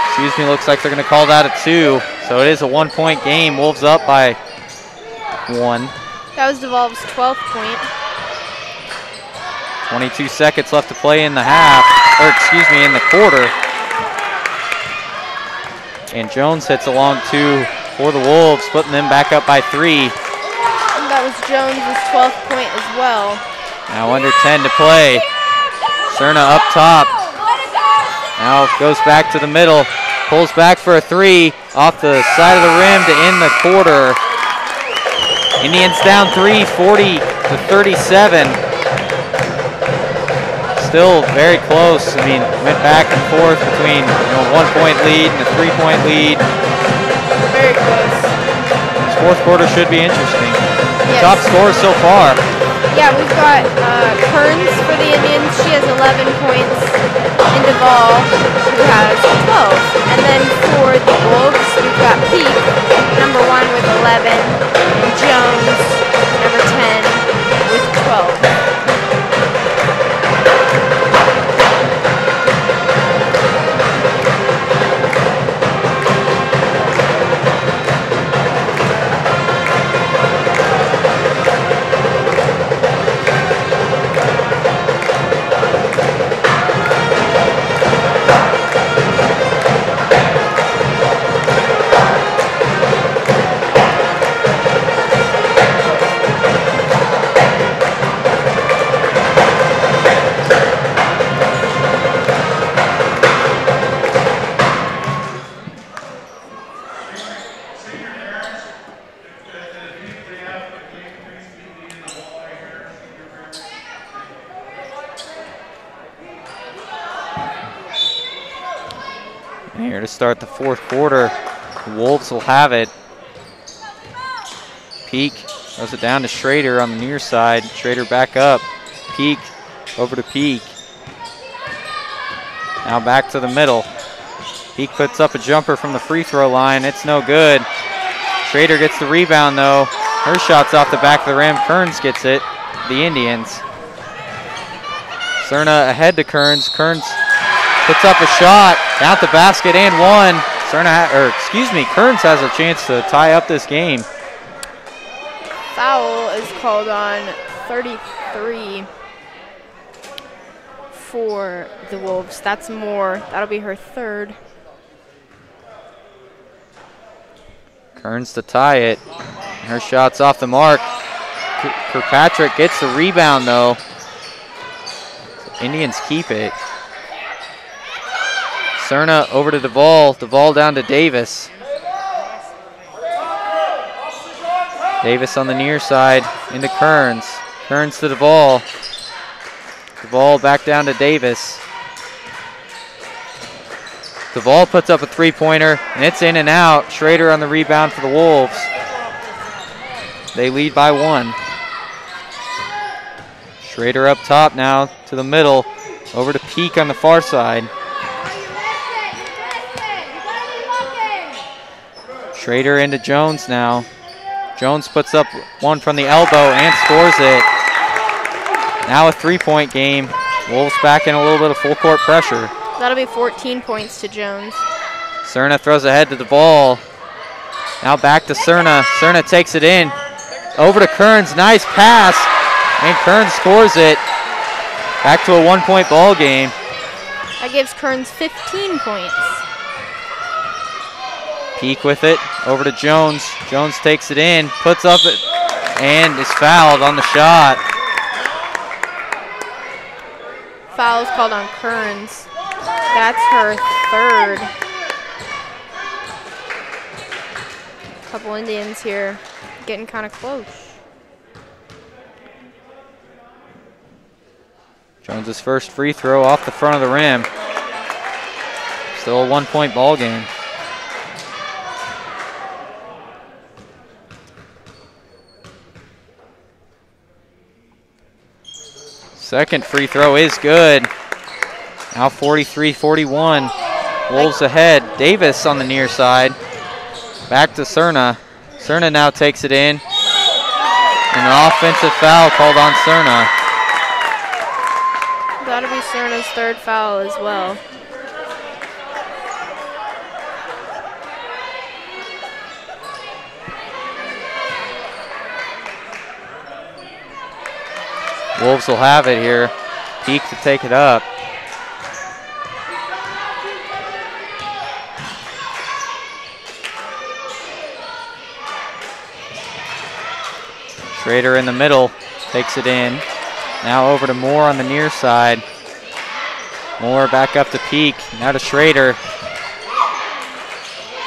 Excuse me, looks like they're going to call that a 2. So it is a 1-point game. Wolves up by 1. That was Duvall's 12th point. 22 seconds left to play in the half, or excuse me, in the quarter. And Jones hits a long 2 for the Wolves, putting them back up by 3. And that was Jones's 12th point as well. Now under 10 to play. Cerna up top. Now goes back to the middle. Pulls back for a 3 off the side of the rim to end the quarter. Indians down 3, 40 to 37. Still very close. I mean, went back and forth between 1-point lead and a 3-point lead. Very close. This fourth quarter should be interesting. Yes. Top scores so far. Yeah, we've got Kearns for the Indians. She has 11 points. And Duvall, who has 12. And then for the Wolves, we've got Peak, number 1 with 11. And Jones, number 10, with 12. Here to start the fourth quarter. The Wolves will have it. Peak throws it down to Schrader on the near side. Schrader back up. Peak over to Peak. Now back to the middle. Peak puts up a jumper from the free throw line. It's no good. Schrader gets the rebound though. Her shot's off the back of the rim. Kearns gets it. The Indians. Cerna ahead to Kearns. Kearns puts up a shot, count the basket and one. Kearns has a chance to tie up this game. Foul is called on 33 for the Wolves. That's more. That'll be her 3rd. Kearns to tie it. Her shot's off the mark. Kirkpatrick gets the rebound though. Indians keep it. Cerna over to Duvall. Duvall down to Davis. Davis on the near side into Kearns. Kearns to Duvall. Duvall back down to Davis. Duvall puts up a 3-pointer, and it's in and out. Schrader on the rebound for the Wolves. They lead by 1. Schrader up top now to the middle. Over to Peak on the far side. Schrader into Jones now. Jones puts up one from the elbow and scores it. Now a 3-point game. Wolves back in a little bit of full court pressure. That'll be 14 points to Jones. Cerna throws ahead to the ball. Now back to Cerna. Cerna takes it in. Over to Kearns. Nice pass. And Kearns scores it. Back to a 1-point ball game. That gives Kearns 15 points. Peak with it, over to Jones. Jones takes it in, puts up it, and is fouled on the shot. Foul is called on Kearns. That's her third. Couple Indians here getting kind of close. Jones's first free throw off the front of the rim. Still a 1-point ball game. Second free throw is good. Now 43-41. Wolves ahead. Davis on the near side. Back to Cerna. Cerna now takes it in. An offensive foul called on Cerna. That'll be Cerna's third foul as well. Wolves will have it here. Peak to take it up. Schrader in the middle, takes it in. Now over to Moore on the near side. Moore back up to Peak, now to Schrader.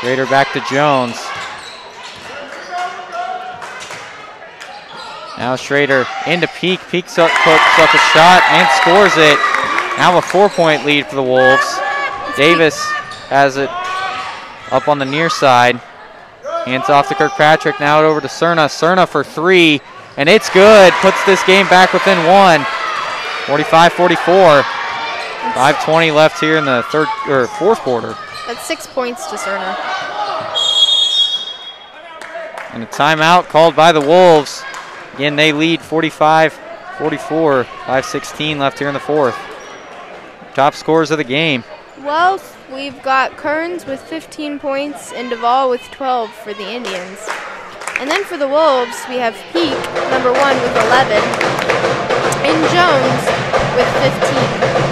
Schrader back to Jones. Now Schrader into Peak. Peak puts up a shot and scores it. Now a 4-point lead for the Wolves. Davis has it up on the near side. Hands off to Kirkpatrick. Now over to Cerna. Cerna for three, and it's good. Puts this game back within one. 45-44. 5:20 left here in the fourth quarter. That's 6 points to Cerna. And a timeout called by the Wolves. Again, they lead 45-44. 5:16 left here in the fourth. Top scorers of the game. Well, we've got Kearns with 15 points and Duvall with 12 for the Indians. And then for the Wolves, we have Peak, number 1 with 11, and Jones with 15.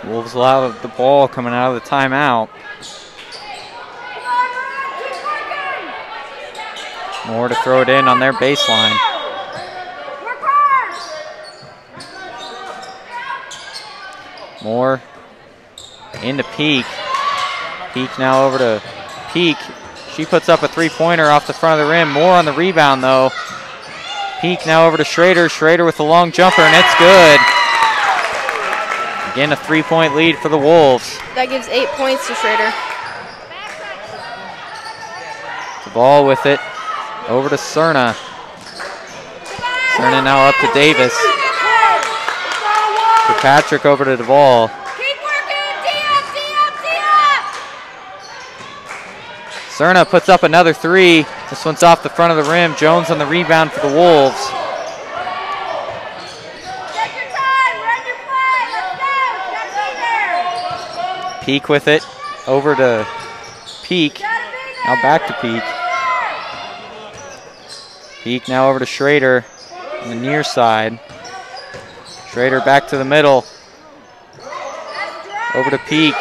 Wolves will have the ball coming out of the timeout. More to throw it in on their baseline. More into Peak. Peak now over to Peak. She puts up a three-pointer off the front of the rim. More on the rebound, though. Peak now over to Schrader. Schrader with the long jumper, and it's good. Again, a 3-point lead for the Wolves. That gives 8 points to Schrader. The ball with it. Over to Cerna. Cerna now up to Davis. For Patrick over to Duvall. Cerna puts up another three. This one's off the front of the rim. Jones on the rebound for the Wolves. Peak with it. Over to Peak. Now back to Peak. Peak now over to Schrader on the near side. Schrader back to the middle. Over to Peak.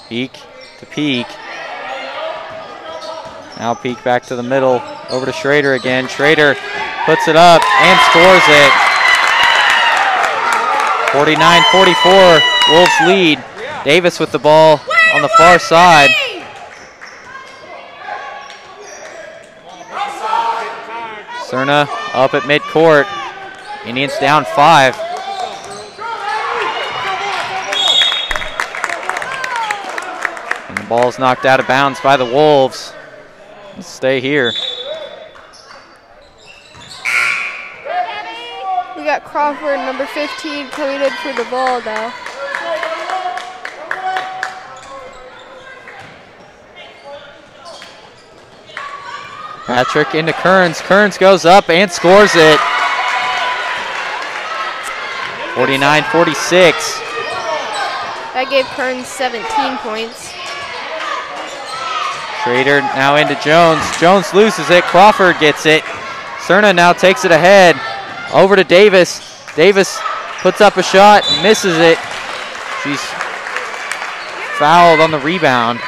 Peak to Peak. Now Peak back to the middle. Over to Schrader again. Schrader puts it up and scores it. 49-44, Wolves lead. Davis with the ball on the far side. Cerna up at midcourt. Indians down 5. And the ball's knocked out of bounds by the Wolves. Let's stay here. We got Crawford, number 15, coming in for the ball now. Patrick into Kearns. Kearns goes up and scores it. 49-46. That gave Kearns 17 points. Schrader now into Jones. Jones loses it. Crawford gets it. Cerna now takes it ahead. Over to Davis. Davis puts up a shot, misses it. She's fouled on the rebound.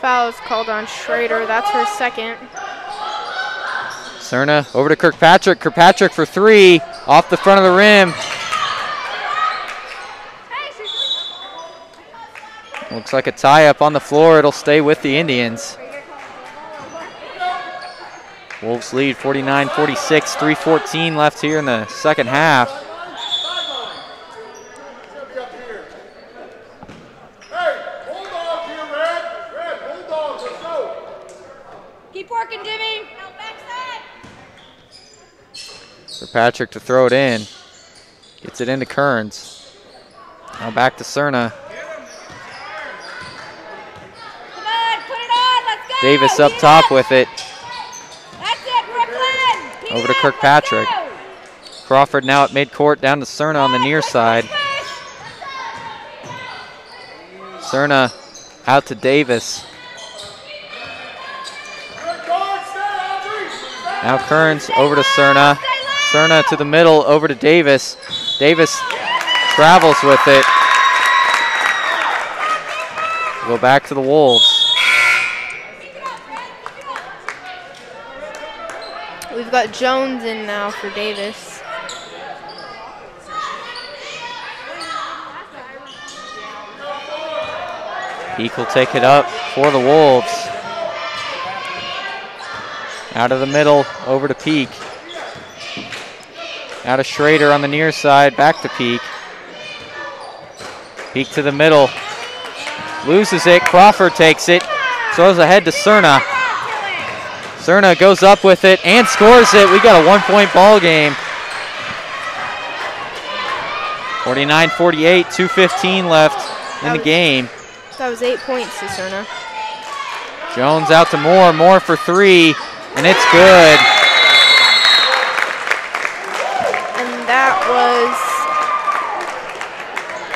Foul is called on Schrader. That's her second. Cerna over to Kirkpatrick. Kirkpatrick for 3. Off the front of the rim. Looks like a tie-up on the floor. It'll stay with the Indians. Wolves lead 49-46. 3:14 left here in the second half. Keep working, Jimmy. For Patrick to throw it in. Gets it into Kearns. Now back to Cerna. Come on, put it on. Let's go. Davis up top with it. That's it, Brooklyn. Keep Over to up, Kirkpatrick. let's go. Crawford now at midcourt, down to Cerna on the near side. Cerna out to Davis. Now Kearns over to Cerna. Cerna to the middle, over to Davis. Davis travels with it. Go back to the Wolves. We've got Jones in now for Davis. Peak will take it up for the Wolves. Out of the middle, over to Peak. Out of Schrader on the near side, back to Peak. Peak to the middle. Loses it, Crawford takes it. Throws ahead to Cerna. Cerna goes up with it and scores it. We got a 1-point ball game. 49-48, 2:15 left in the game. That was 8 points to Cerna. Jones out to Moore. Moore for 3, and it's good. And that was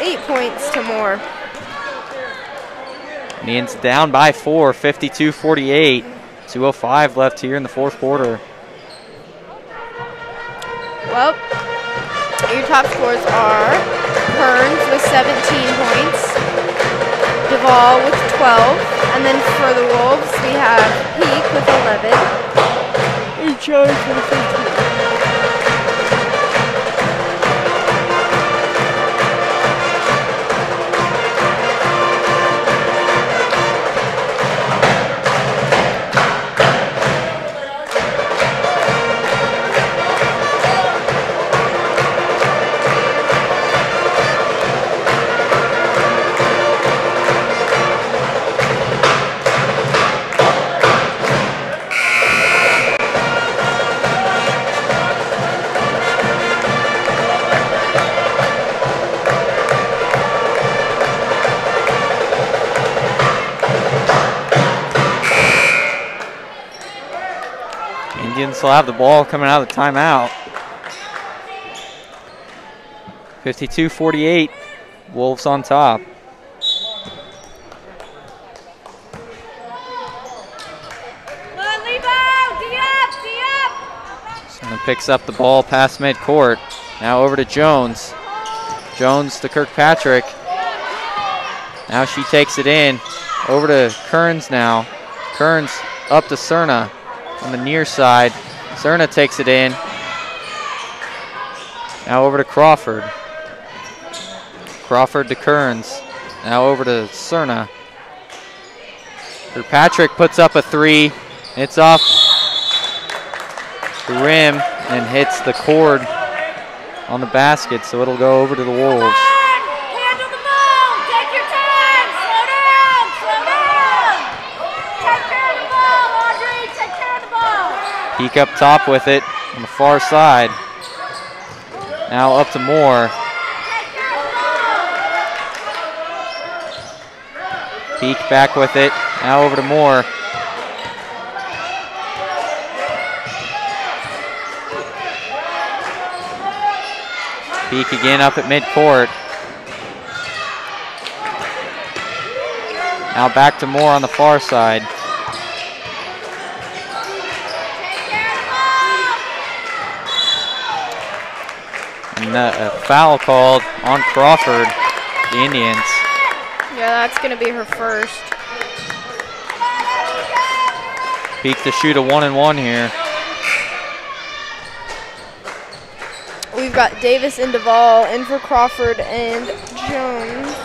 8 points to Moore. Indians down by 4, 52-48. 2:05 left here in the fourth quarter. Well, your top scores are Kearns with 17 points, Duvall with 12, and then for the Wolves we have Peak with 11, and Jones with 15. Indians will have the ball coming out of the timeout. 52-48, Wolves on top. Come on, Lebo. D up. Cerna picks up the ball past midcourt. Now over to Jones. Jones to Kirkpatrick. Now she takes it in. Over to Kearns now. Kearns up to Cerna on the near side. Cerna takes it in. Now over to Crawford. Crawford to Kearns. Now over to Cerna. Kirkpatrick puts up a three. It's off the rim and hits the cord on the basket, so it'll go over to the Wolves. Handle the ball. Take your time. Slow down. Slow down. Take care of the ball, Audrey. Take care of the ball. Peak up top with it on the far side. Now up to Moore. Peak back with it. Now over to Moore. Peak again up at midcourt. Now back to Moore on the far side. And a foul called on Crawford, the Indians. Yeah, that's going to be her first. Peak to shoot a 1-and-1 here. We've got Davis and Duvall in for Crawford and Jones.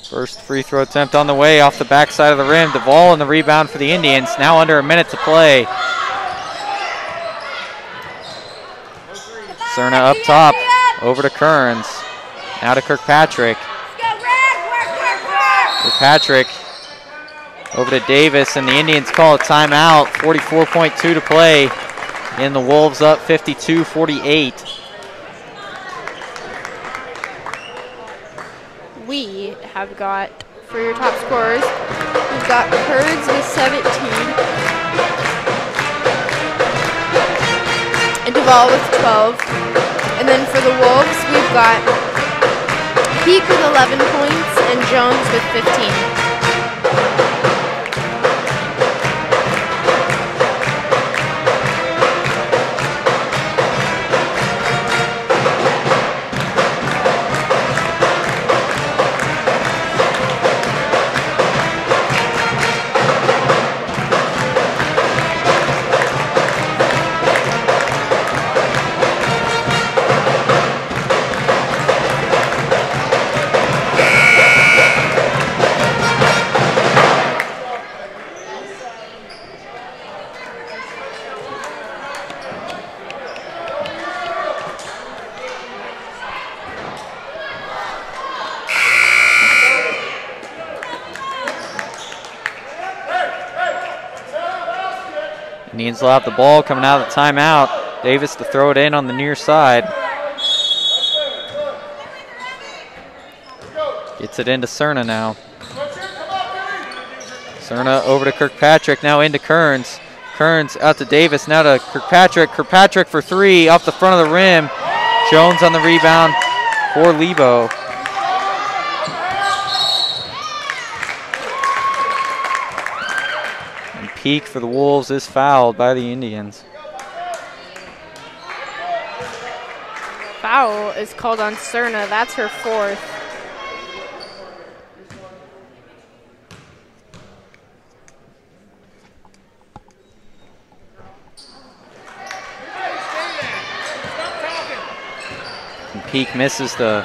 First free throw attempt on the way off the backside of the rim. Duvall in the rebound for the Indians. Now under a minute to play. Cerna up top, over to Kearns. Now to Kirkpatrick. Kirkpatrick over to Davis, and the Indians call a timeout. 44.2 to play, and the Wolves up 52-48. We have got, for your top scorers, we've got Kearns with 17. And Duvall with 12. And then for the Wolves, we've got Peak with 11 points and Jones with 15. Indians will have the ball coming out of the timeout. Davis to throw it in on the near side. Gets it into Cerna now. Cerna over to Kirkpatrick, now into Kearns. Kearns out to Davis, now to Kirkpatrick. Kirkpatrick for three, off the front of the rim. Jones on the rebound for Lebo. And Peak for the Wolves is fouled by the Indians. Foul is called on Cerna. That's her fourth. Peak misses the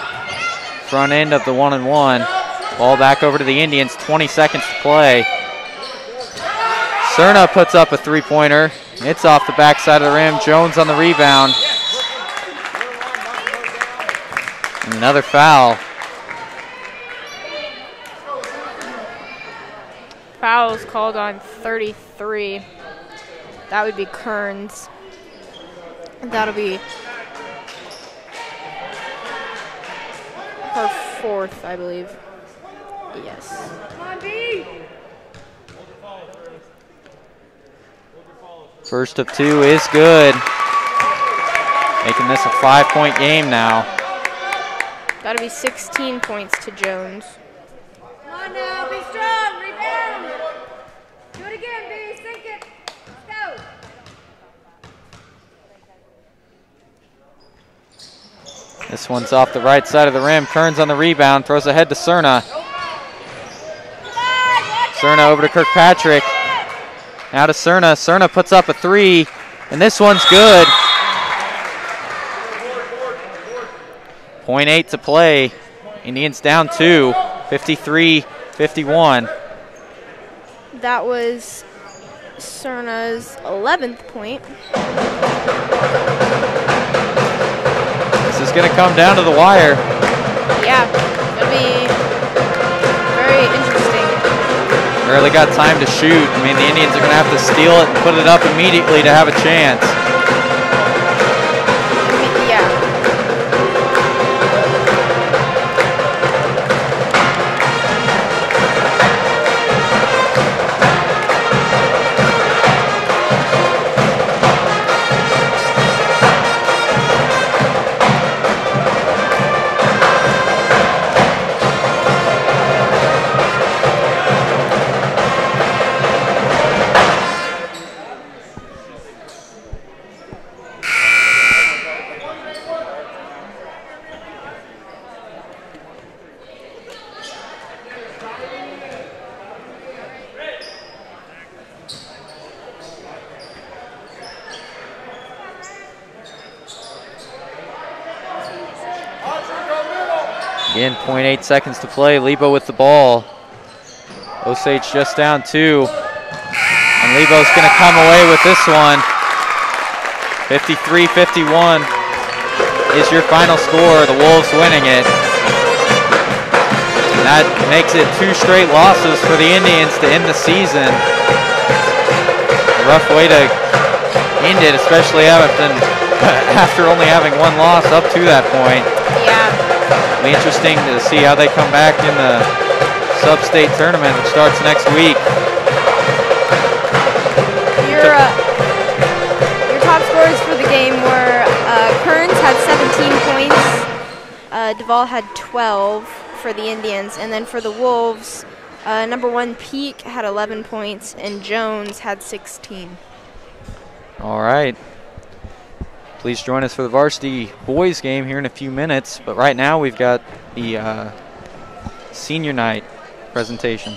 front end of the 1-and-1. Ball back over to the Indians, 20 seconds to play. Cerna puts up a three-pointer. It's off the backside of the rim. Jones on the rebound. And another foul. Foul is called on 33. That would be Kearns. That'll be her fourth, I believe. Yes. First of two is good. Making this a 5-point game now. That'll be 16 points to Jones. Come on now, be strong, rebound. Do it again, B, sink it. Let's go. This one's off the right side of the rim. Kearns on the rebound, throws ahead to Cerna. Cerna over to Kirkpatrick. Now to Cerna. Cerna puts up a three, and this one's good. .8 to play. Indians down 2, 53-51. That was Cerna's 11th point. This is going to come down to the wire. Yeah, it'll be very interesting. Barely got time to shoot. I mean, the Indians are going to have to steal it and put it up immediately to have a chance. Yeah. Again, .8 seconds to play. Lebo with the ball. Osage just down 2. And Lebo's going to come away with this one. 53-51 is your final score. The Wolves winning it. And that makes it 2 straight losses for the Indians to end the season. A rough way to end it, especially after only having 1 loss up to that point. Yeah. It'll be interesting to see how they come back in the sub-state tournament, which starts next week. Your top scorers for the game were Kearns had 17 points, Duvall had 12 for the Indians, and then for the Wolves, number 1 Peak had 11 points, and Jones had 16. All right. Please join us for the varsity boys game here in a few minutes, but right now we've got the senior night presentation.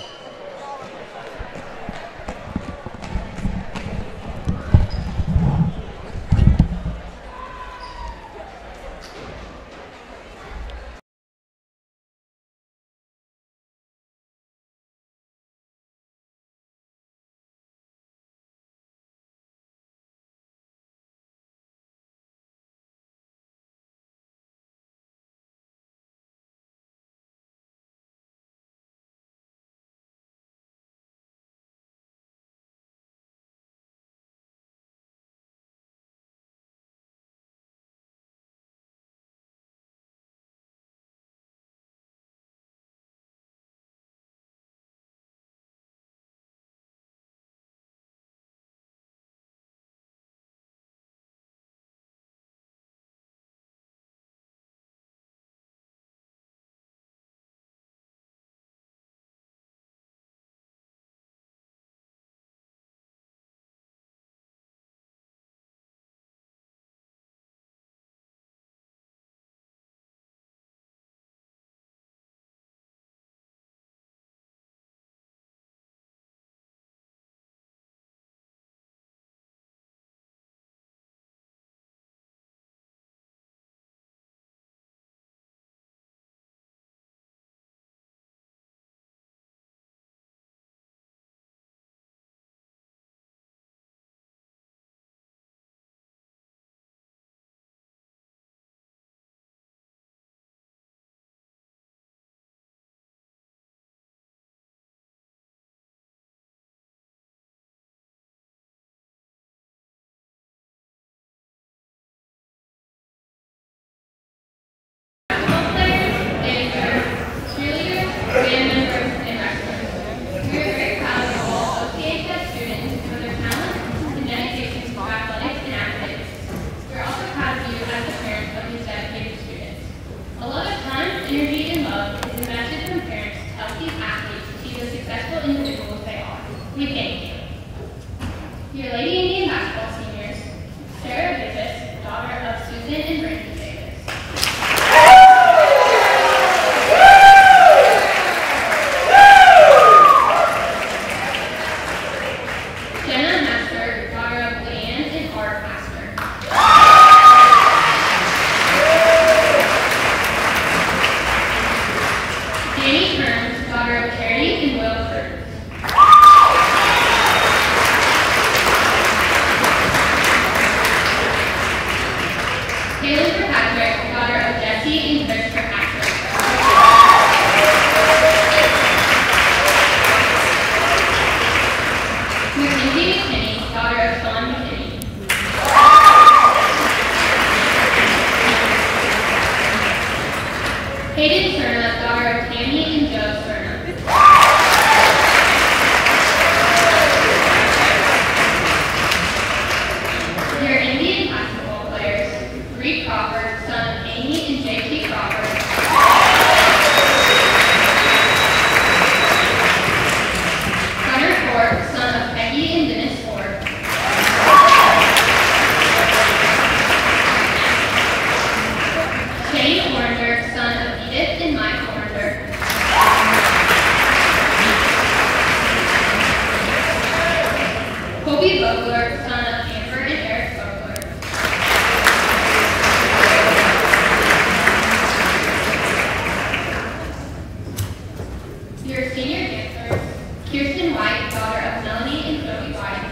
Kirsten White, daughter of Melanie and Zoe White.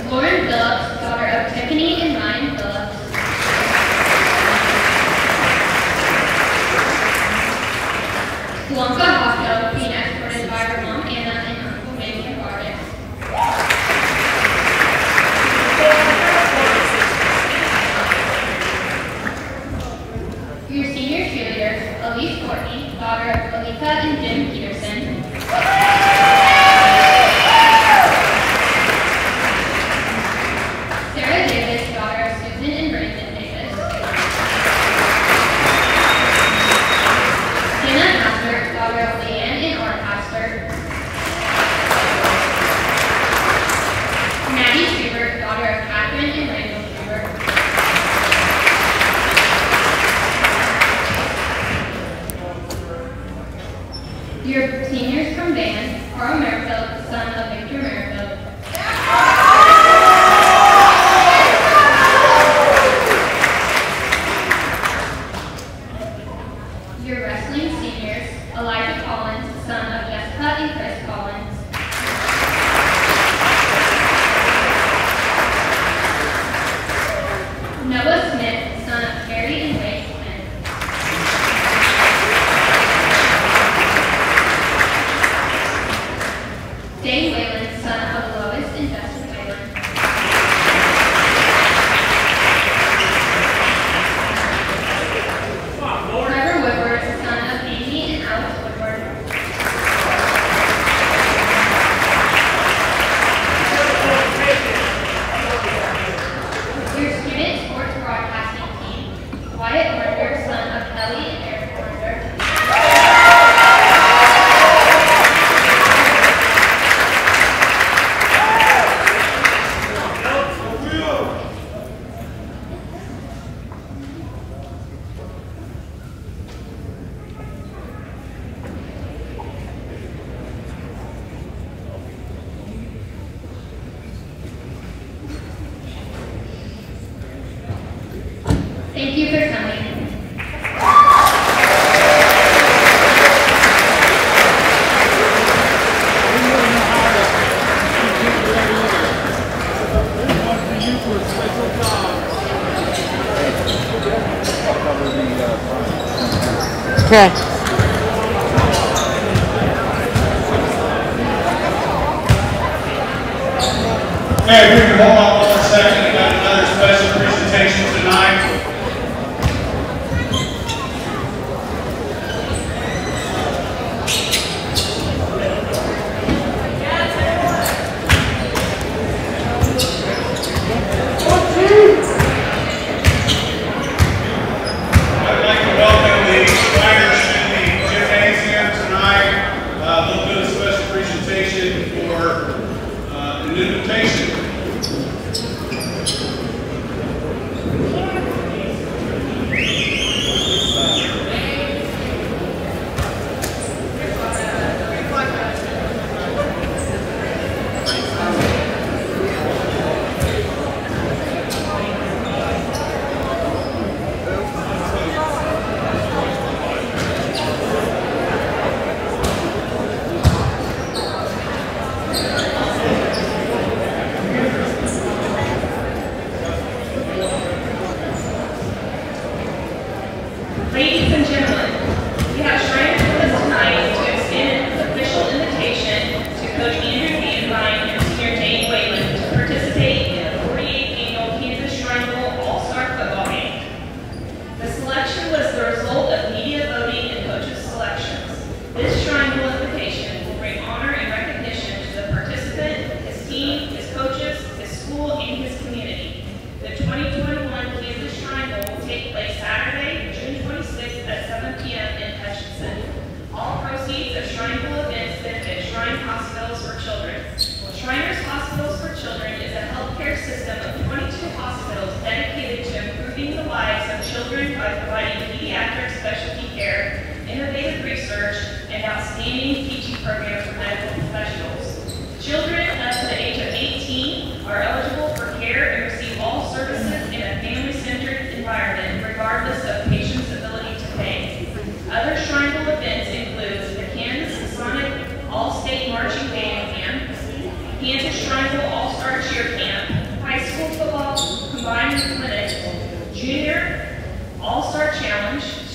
Lauren Phillips, daughter of Tiffany and Ryan Phillips. Blanca Hofko, being escorted by her mom Anna and Uncle Matthew Vargas. Your senior cheerleaders, Elise Courtney, daughter of Alika and Jim Peterson. Sarah Davis, daughter of Susan and Brandon Davis. Hannah Pastor, daughter of Leanne and Art Pastor. Maddie Schubert, daughter of Catherine and Randall Schubert. Your seniors from band, Carl Merrifield, son of Victor Merrifield. Your wrestling seniors, Elijah Collins, son of Jessica and Chris Collins. Noah Smith, son of Carrie and Ray Smith. Dane Whalen, son of Lois and Justin Whalen. Trevor Woodward, son of Amy and Alex Woodward. Your student sports broadcasting team, Wyatt Warner, son of Kelly and Eric Warner. Thank you for coming. Okay. Hey, we can hold on 1 second. I got another special presentation tonight. I'd like to welcome the Shriners and the Gymnasium tonight. They'll do a special presentation for an invitation. Ladies and gentlemen, we have Shriners with us tonight to extend an official invitation to Coach Andrew Van and Senior Jane Whalen to participate in the 48th Annual Kansas Shrine Bowl All-Star Football Game. The selection was the result of media voting and coaches' selections. This Shrine Bowl invitation will bring honor and recognition to the participant, his team, his coaches, his school, and his community. The 2021 Kansas Shrine Bowl will take place Saturday, June 26th at 7 p.m. in Hutchinson. All proceeds of Shrine Bowl events benefit Shrine Hospitals for Children. Shriners Hospitals for Children is a healthcare system of 22 hospitals dedicated to improving the lives of children by providing pediatric specialty care, innovative research, and outstanding teaching programs for medical professionals. Children up to the age of 18 are eligible for care and receive all services in a family-centered environment, regardless of patient's ability to pay.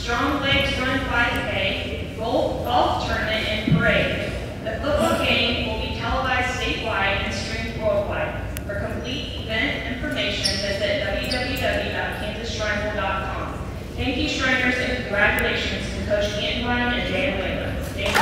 Strong Legs Run 5K, golf tournament, and parade. The football game will be televised statewide and streamed worldwide. For complete event information, visit www.kansasshrinebowl.com. Thank you, Shriners, and congratulations to Coach Canton Ryan and Dan Whalen. Thank you.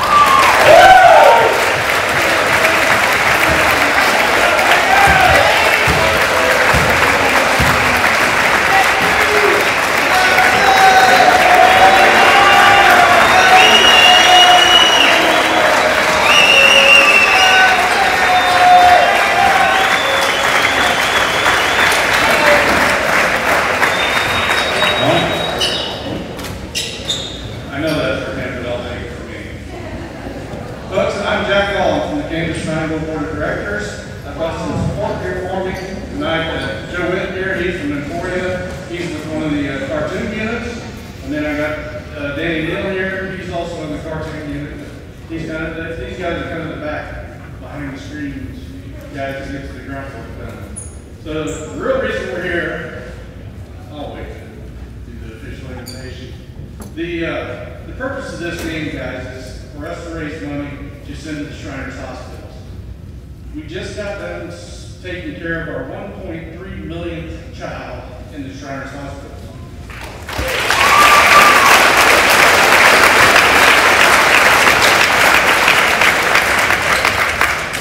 Board of Directors. I've got some support here for me tonight. Joe Witt here, he's from Emporia. He's with one of the cartoon units. And then I got Danny Neal here, he's also in the cartoon unit. These guys are kind of the back, behind the screens, guys to get to the ground work done. So the real reason we're here, I'll wait to do the official invitation. The purpose of this meeting, guys, is for us to raise money to send to the Shriners Hospitals. We just got done taking care of our 1.3 millionth child in the Shriners Hospital.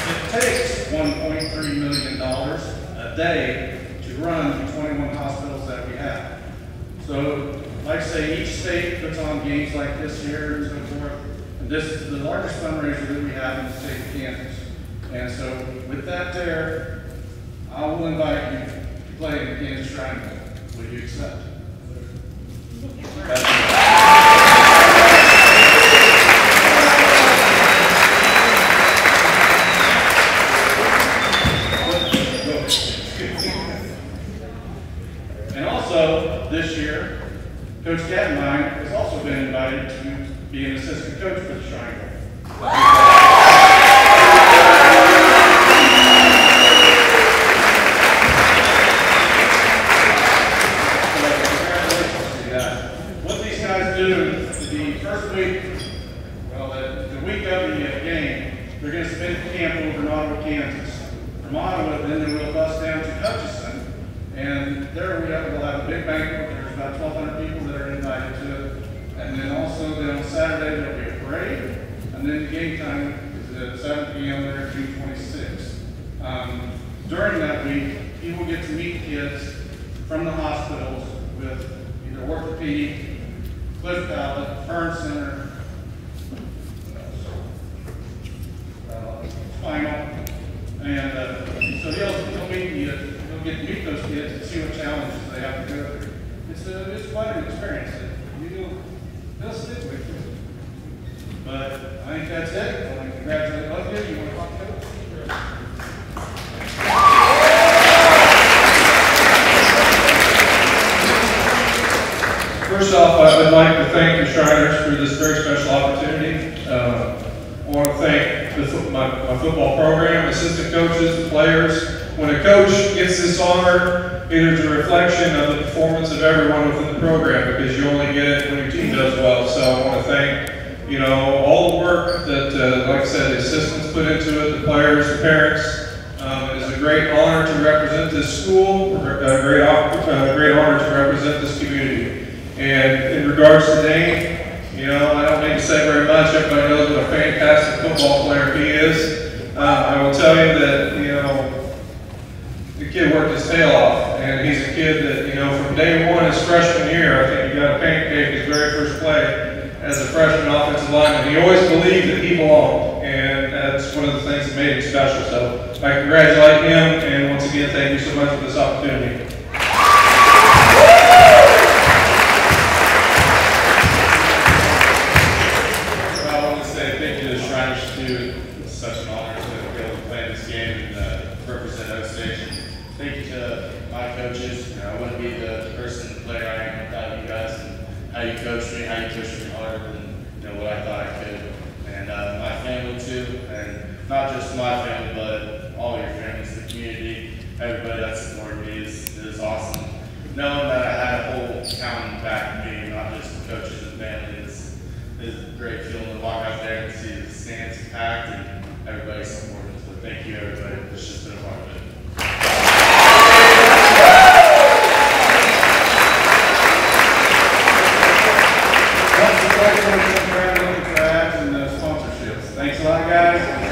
It takes $1.3 million a day to run the 21 hospitals that we have. So, like I say, each state puts on games like this here and so forth. And this is the largest fundraiser that we have in the state of Kansas. And so, with that there, I will invite you to play in the Kansas Shrine Bowl. Will you accept? And also, this year, Coach Kattenbein has also been invited to be an assistant coach for the Shrine Bowl. They're going to spend camp over in Ottawa, Kansas. From Ottawa, then they will bus down to Hutchinson, and there we'll have a big banquet. There's about 1,200 people that are invited to it. And then also, then on Saturday, there'll be a parade, and then the game time is at 7 p.m. there, June 26th. During that week, you will get to meet kids from the hospitals with either orthopedic, Cliff Pallet, Burn Center, final, and so he'll get to meet those kids and see what challenges they have to go through. It's quite an experience that they'll stick with you. But I think that's it. I want to congratulate both of you. You want to talk to them? First off, I'd like to thank the Shriners for this very special opportunity. I want to thank my football program, assistant coaches, the players. When a coach gets this honor, it is a reflection of the performance of everyone within the program, because you only get it when your team does well. So I want to thank, all the work that, like I said, the assistants put into it, the players, the parents. It is a great honor to represent this school, a great honor to represent this community. And in regards to Dane, I don't need to say very much. Everybody knows what a fantastic football player he is. I will tell you that, the kid worked his tail off, and he's a kid that, from day one, his freshman year, I think he got a pancake his very first play as a freshman offensive lineman. He always believed that he belonged, and that's one of the things that made him special. So I congratulate him, and once again, thank you so much for this opportunity. How you coached me harder than what I thought I could. And my family too, and not just my family, but all your families, the community, everybody that supported me is awesome. Knowing that I had a whole town back me, not just the coaches and packed and everybody supported us. But thank you, everybody. It's just been a part of it. That's the great thing about looking for ads and sponsorships. Thanks a lot, guys.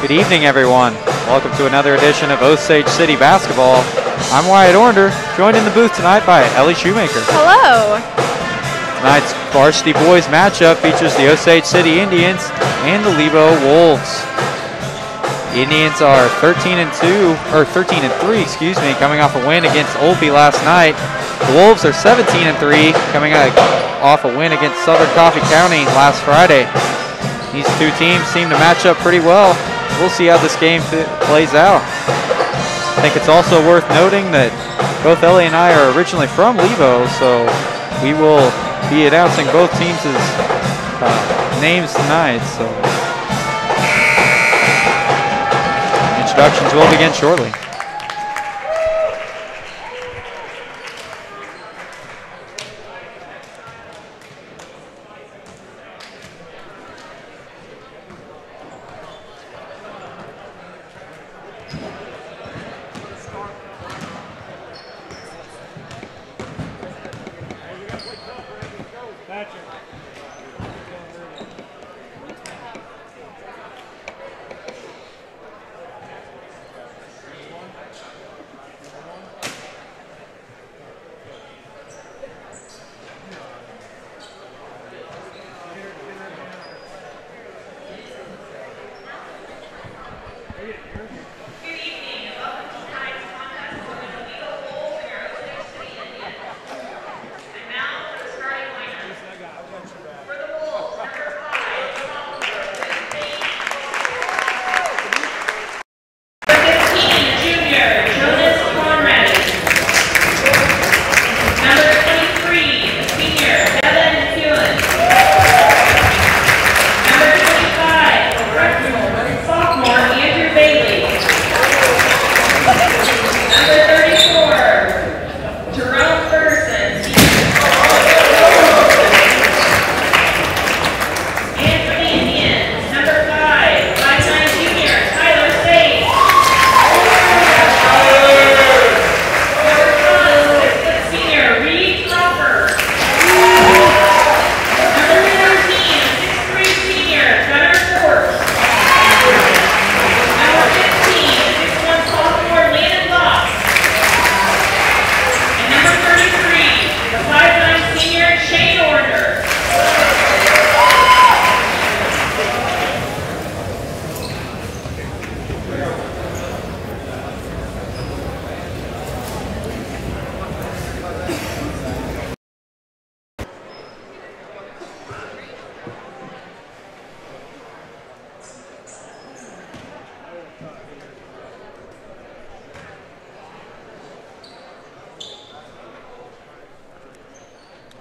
Good evening, everyone. Welcome to another edition of Osage City Basketball. I'm Wyatt Ornder, joined in the booth tonight by Ellie Shoemaker. Hello. Tonight's varsity boys matchup features the Osage City Indians and the Lebo Wolves. The Indians are 13-3, coming off a win against Olpe last night. The Wolves are 17-3, coming off a win against Southern Coffee County last Friday. These two teams seem to match up pretty well. We'll see how this game plays out. I think it's also worth noting that both Ellie and I are originally from Lebo, so we will be announcing both teams' names tonight. So introductions will begin shortly.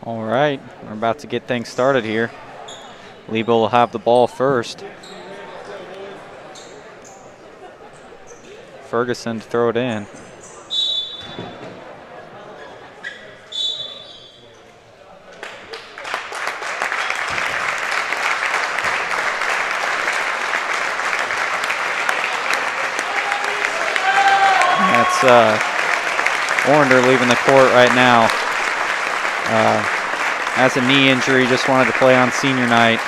All right, we're about to get things started here. Lebo will have the ball first. Ferguson to throw it in. That's Ornder leaving the court right now. Has a knee injury, just wanted to play on senior night.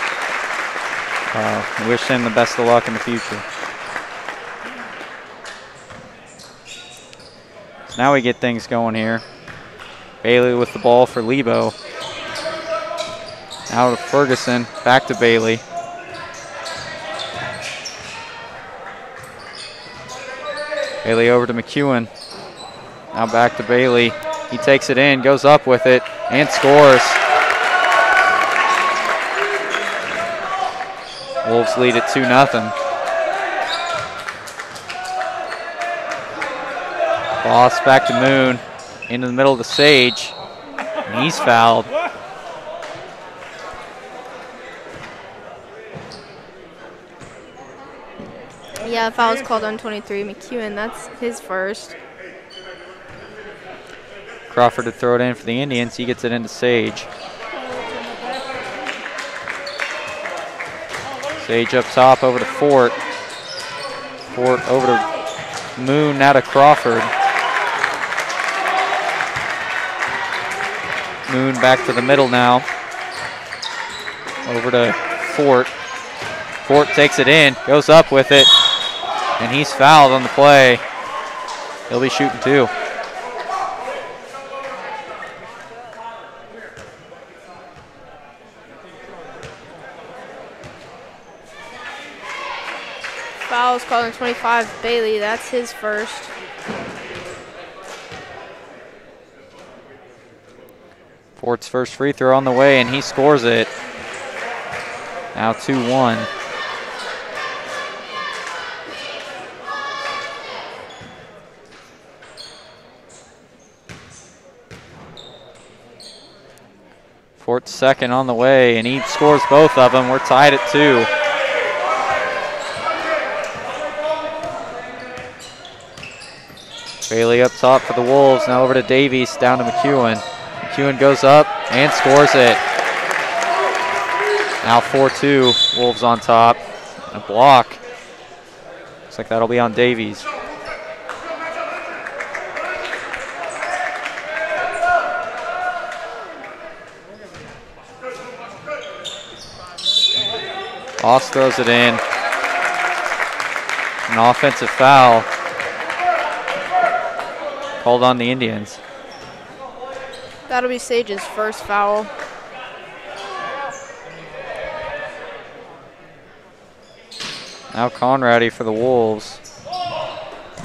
Wish him the best of luck in the future. So now we get things going here. Bailey with the ball for Lebo. Now to Ferguson, back to Bailey. Bailey over to McEwen. Now back to Bailey. He takes it in, goes up with it, and scores. Wolves lead it 2-0. Boss back to Moon, into the middle of the Sage, and he's fouled. Yeah, the foul was called on 23. McEwen, that's his first. Crawford to throw it in for the Indians. He gets it into Sage. Sage up top over to Fort. Fort over to Moon, now to Crawford. Moon back to the middle now. Over to Fort. Fort takes it in, goes up with it, And he's fouled on the play. He'll be shooting 2. Foul's called on 25, Bailey. That's his first. Fort's first free throw on the way, and he scores it. Now 2-1. Fort's second on the way, and he scores both of them. We're tied at 2. Bailey up top for the Wolves. Now over to Davies, down to McEwen. McEwen goes up and scores it. Now 4-2, Wolves on top. A block. Looks like that'll be on Davies. Boss throws it in. An offensive foul called on the Indians. That'll be Sage's first foul. Now Conrady for the Wolves.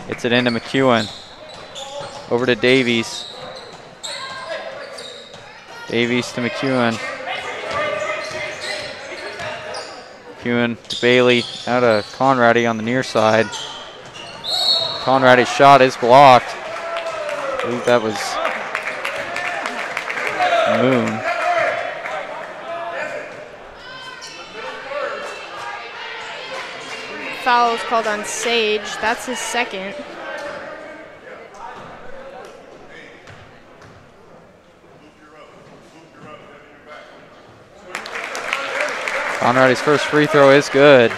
Gets it into McEwen. Over to Davies. Davies to McEwen. McEwen to Bailey. Out to Conrady on the near side. Conrady's shot is blocked. I believe that was Moon. Foul is called on Sage. That's his second. Conrady's first free throw is good.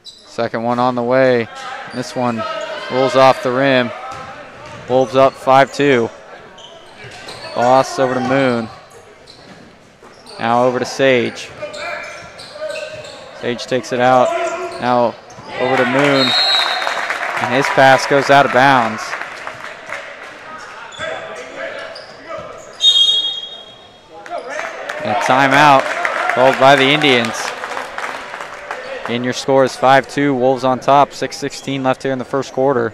Second one on the way. This one rolls off the rim. Wolves up 5-2. Boss over to Moon. Now over to Sage. Sage takes it out. Now over to Moon. And his pass goes out of bounds. And a timeout called by the Indians. And your score is 5-2. Wolves on top. 6:16 left here in the first quarter.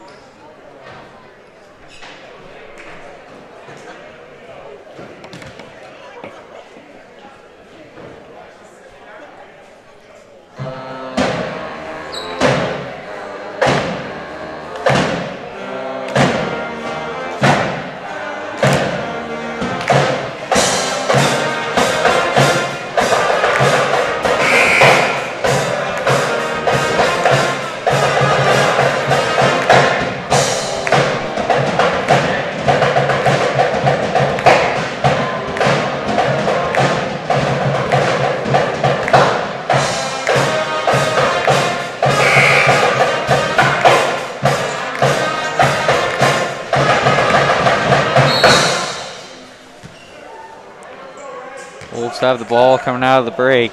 Wolves have the ball coming out of the break.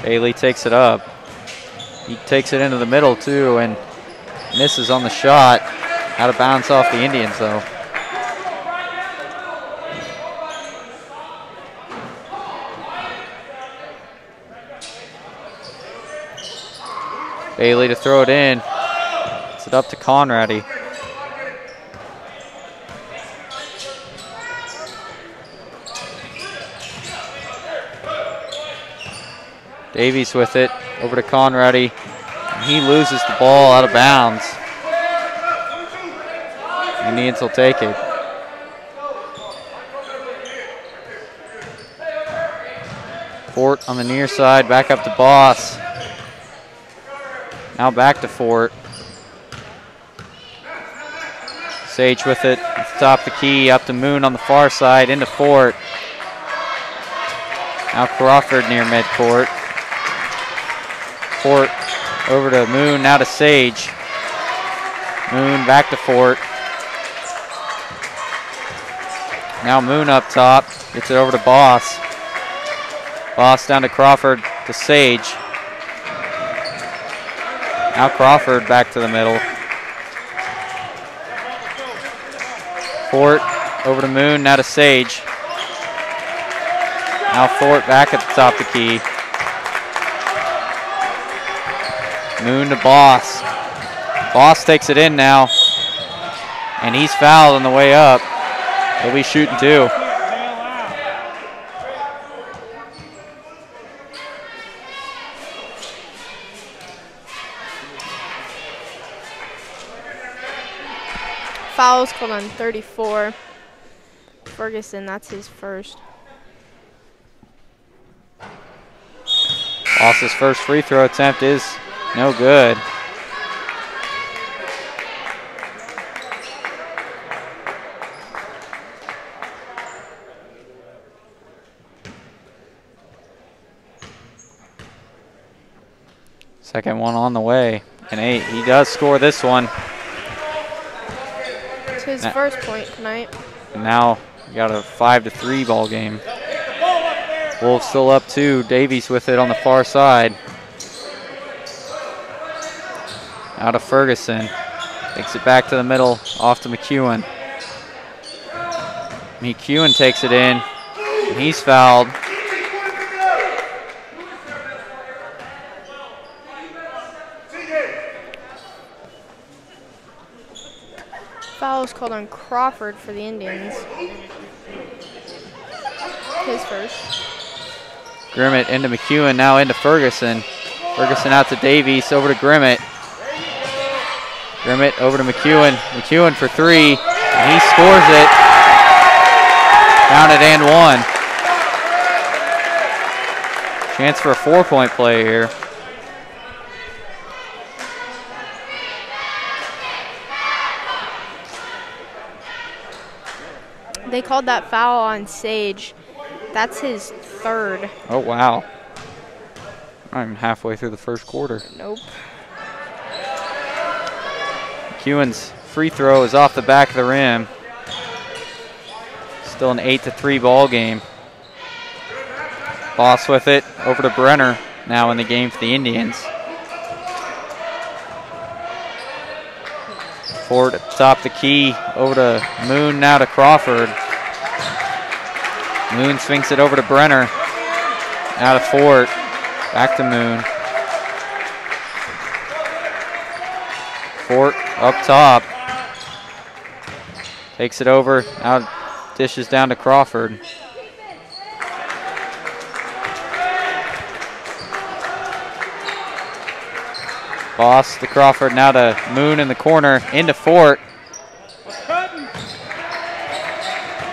Bailey takes it up. He takes it into the middle too and misses on the shot. Out of bounds off the Indians though. Bailey to throw it in. It's it up to Conrady. Davies with it, over to Conrady, and he loses the ball out of bounds. Indians will take it. Fort on the near side, back up to Boss. Now back to Fort. Sage with it, at the top of the key, up to Moon on the far side, into Fort. Now Crawford near midcourt. Fort over to Moon, now to Sage. Moon back to Fort. Now Moon up top. Gets it over to Boss. Boss down to Crawford to Sage. Now Crawford back to the middle. Fort over to Moon, now to Sage. Now Fort back at the top of the key. Moon to Boss. Boss takes it in now. And he's fouled on the way up. He'll be shooting 2. Fouls called on 34. Ferguson, that's his first. Boss's first free throw attempt is no good. Second one on the way. And 8. He does score this one. It's his first point tonight. And now we got a 5-3 ball game. Wolves still up 2. Davies with it on the far side. Out of Ferguson. Takes it back to the middle, off to McEwen. McEwen takes it in, and he's fouled. Foul is called on Crawford for the Indians. His first. Grimmett into McEwen, now into Ferguson. Ferguson out to Davies, over to Grimmett. Grimmett over to McEwen. McEwen for 3, and he scores it. Counted and 1. Chance for a 4-point play here. They called that foul on Sage. That's his third. Oh, wow. I'm halfway through the first quarter. Nope. McEwen's free throw is off the back of the rim. Still an 8-3 ball game. Boss with it, over to Brenner, now in the game for the Indians. Ford at the top of the key, over to Moon, now to Crawford. Moon swings it over to Brenner. Now to Ford, back to Moon. Fort up top. Takes it over, now dishes down to Crawford. Boss to Crawford, now to Moon in the corner, into Fort.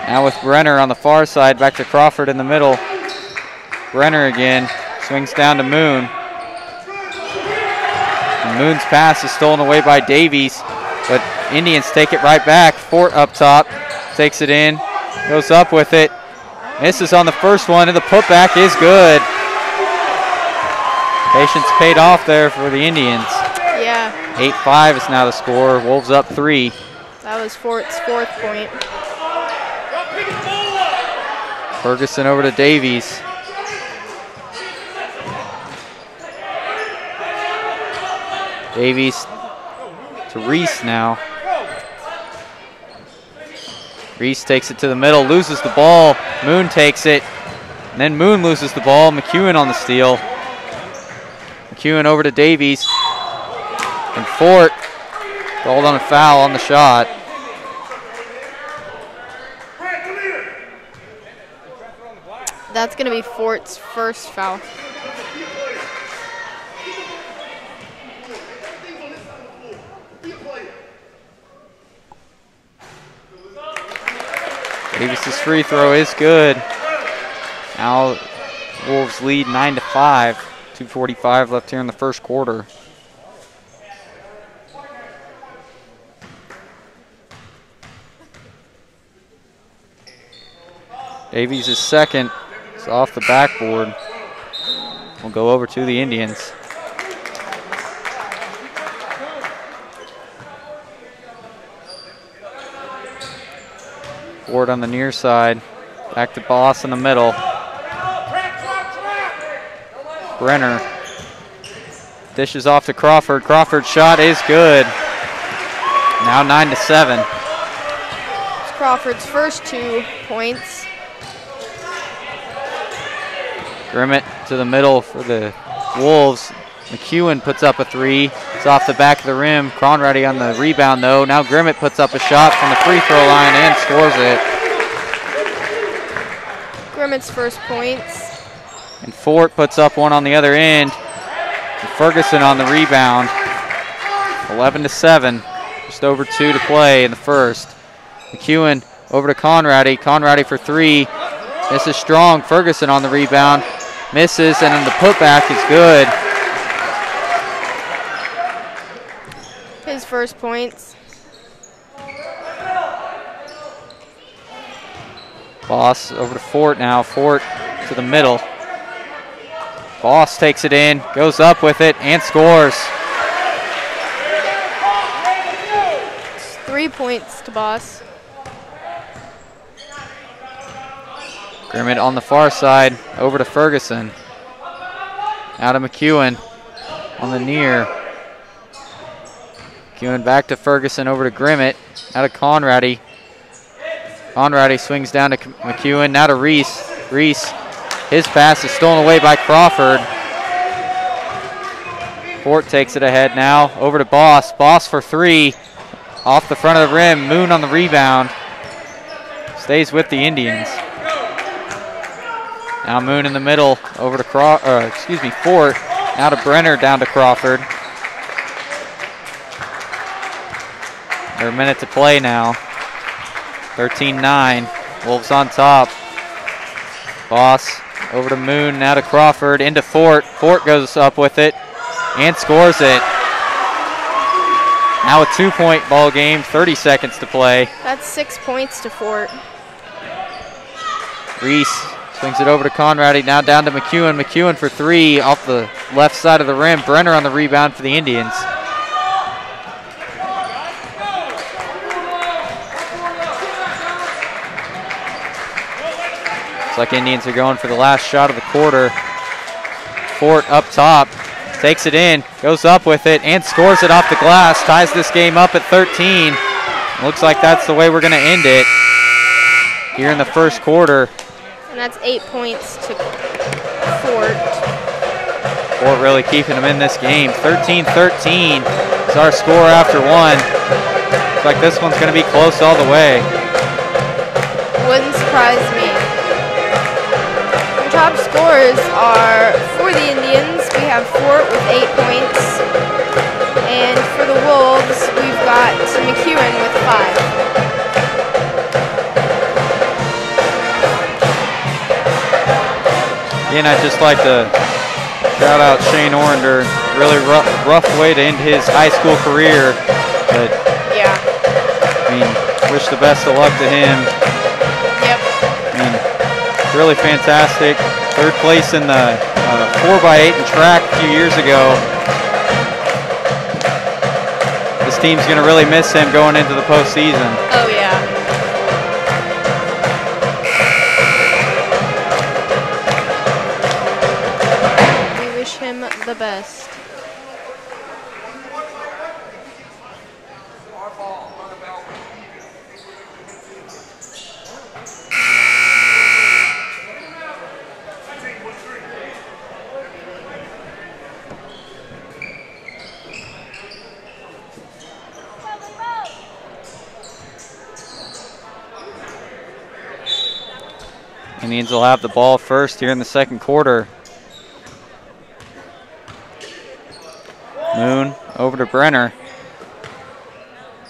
Now with Brenner on the far side, back to Crawford in the middle. Brenner again, swings down to Moon. And Moon's pass is stolen away by Davies, but Indians take it right back. Fort up top, takes it in, goes up with it. Misses on the first one, and the putback is good. Patience paid off there for the Indians. Yeah. 8-5 is now the score. Wolves up 3. That was Fort's 4th point. Ferguson over to Davies. Davies to Reese now. Reese takes it to the middle, loses the ball. Moon takes it, and then Moon loses the ball. McEwen on the steal. McEwen over to Davies. And Fort called on a foul on the shot. That's going to be Fort's first foul. Davis's free throw is good. Now Wolves lead 9-5. 2:45 left here in the first quarter. Davies is second. It's off the backboard. We'll go over to the Indians. Ford on the near side. Back to Boss in the middle. Brenner dishes off to Crawford. Crawford's shot is good. Now 9-7. It's Crawford's first 2 points. Grimmett to the middle for the Wolves. McEwen puts up a 3. It's off the back of the rim. Conrady on the rebound though. Now Grimmett puts up a shot from the free throw line and scores it. Grimmett's first points. And Fort puts up one on the other end. And Ferguson on the rebound. 11-7. Just over 2 to play in the first. McEwen over to Conrady. Conrady for 3. This is strong. Ferguson on the rebound. Misses, and then the putback is good. His first points. Boss over to Fort now. Fort to the middle. Boss takes it in, goes up with it, and scores. It's 3 points to Boss. Grimmett on the far side, over to Ferguson. Out of McEwen on the near. McEwen back to Ferguson, over to Grimmett. Out of Conrady. Conrady swings down to McEwen, now to Reese. Reese, his pass is stolen away by Crawford. Fort takes it ahead now, over to Boss. Boss for 3, off the front of the rim. Moon on the rebound. Stays with the Indians. Now Moon in the middle, over to Fort. Now to Brenner, down to Crawford. They're a minute to play now. 13-9. Wolves on top. Boss over to Moon, now to Crawford, into Fort. Fort goes up with it and scores it. Now a 2-point ball game, 30 seconds to play. That's 6 points to Fort. Reese swings it over to Conrady, now down to McEwen. McEwen for 3 off the left side of the rim. Brenner on the rebound for the Indians. Looks like Indians are going for the last shot of the quarter. Fort up top, takes it in, goes up with it, and scores it off the glass. Ties this game up at 13. Looks like that's the way we're going to end it here in the first quarter. And that's 8 points to Fort. Fort really keeping them in this game. 13-13 is our score after 1. Looks like this one's going to be close all the way. Wouldn't surprise me. Our top scores are for the Indians, we have Fort with 8 points. And for the Wolves, we've got McEwen with 5. Again, I'd just like to shout out Shane Orender. Really rough way to end his high school career. But yeah, I mean, wish the best of luck to him. Yep. I mean, really fantastic. 3rd place in the 4x8 in track a few years ago. This team's going to really miss him going into the postseason. Oh yeah. Him the best. Indians will have the ball first here in the second quarter. Moon over to Brenner.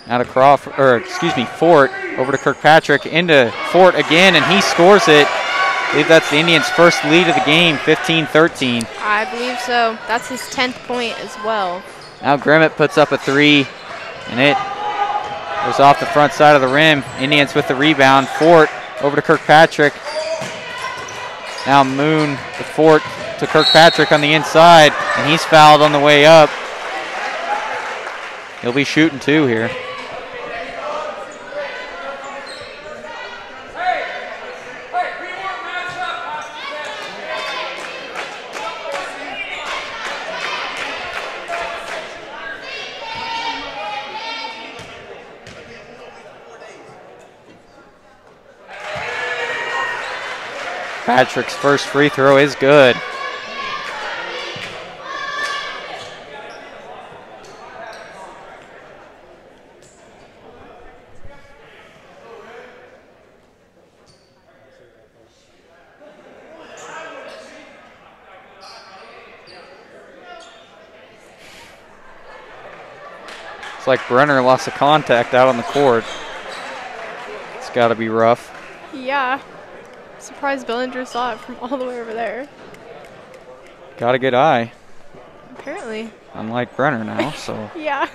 Out of Fort, over to Kirkpatrick, into Fort again, and he scores it. I believe that's the Indians' first lead of the game, 15-13. I believe so. That's his 10th point as well. Now Grimmett puts up a 3, and it goes off the front side of the rim. Indians with the rebound. Fort over to Kirkpatrick. Now Moon with Fort to Kirkpatrick on the inside, and he's fouled on the way up. He'll be shooting 2 here. Kirkpatrick's first free throw is good. It's like Brenner lost the contact out on the court. It's got to be rough. Yeah. Surprised Bellinger saw it from all the way over there. Got a good eye. Apparently. Unlike Brenner now, so. Yeah.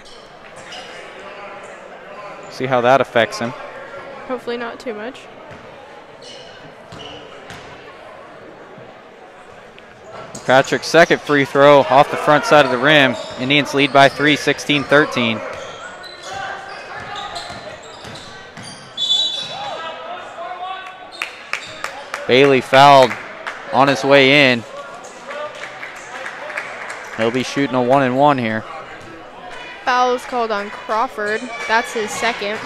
See how that affects him. Hopefully not too much. Patrick's second free throw off the front side of the rim. Indians lead by 3, 16-13. Bailey fouled on his way in. He'll be shooting a 1-and-1 here. Foul is called on Crawford. That's his second.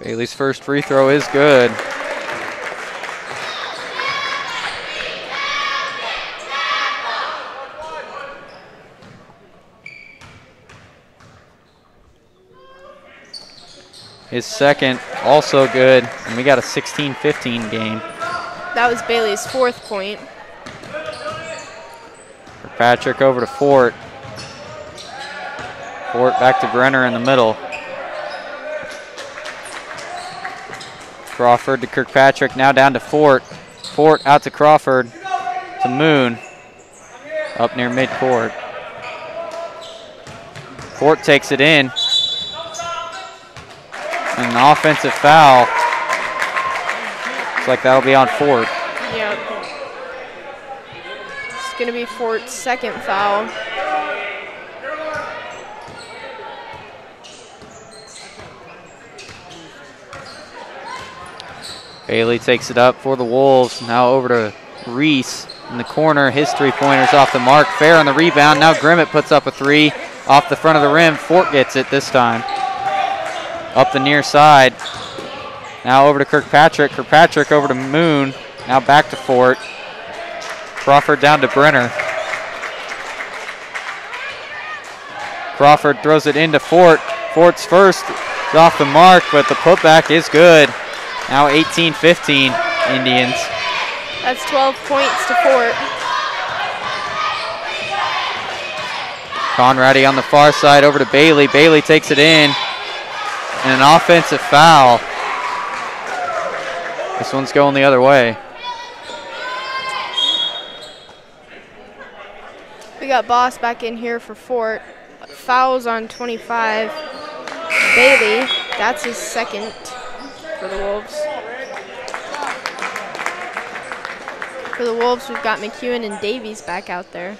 Bailey's first free throw is good. His second, also good, and we got a 16-15 game. That was Bailey's fourth point. Patrick over to Fort. Fort back to Brenner in the middle. Crawford to Kirkpatrick, now down to Fort. Fort out to Crawford, to Moon, up near midcourt. Fort takes it in. And an offensive foul. Looks like that'll be on Fort. Yep. It's going to be Fort's second foul. Bailey takes it up for the Wolves. Now over to Reese in the corner. His three-pointer's off the mark. Fair on the rebound. Now Grimmett puts up a three off the front of the rim. Fort gets it this time. Up the near side. Now over to Kirkpatrick. Kirkpatrick over to Moon. Now back to Fort. Crawford down to Brenner. Crawford throws it into Fort. Fort's first is off the mark, but the putback is good. Now 18-15 Indians. That's 12 points to Fort. Conradi on the far side over to Bailey. Bailey takes it in. And an offensive foul. This one's going the other way. We got Boss back in here for Fort. Fouls on 25. Bailey, that's his second for the Wolves. For the Wolves, we've got McEwen and Davies back out there.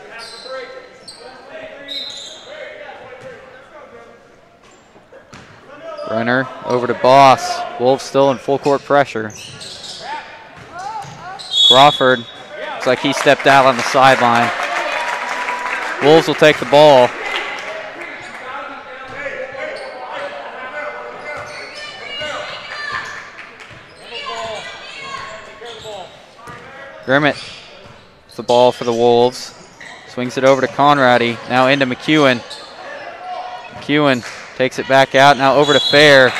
Brenner over to Boss. Wolves still in full court pressure. Crawford, looks like he stepped out on the sideline. Wolves will take the ball. Grimmett, it's the ball for the Wolves. Swings it over to Conradi, now into McEwen. McEwen takes it back out, now over to Fair.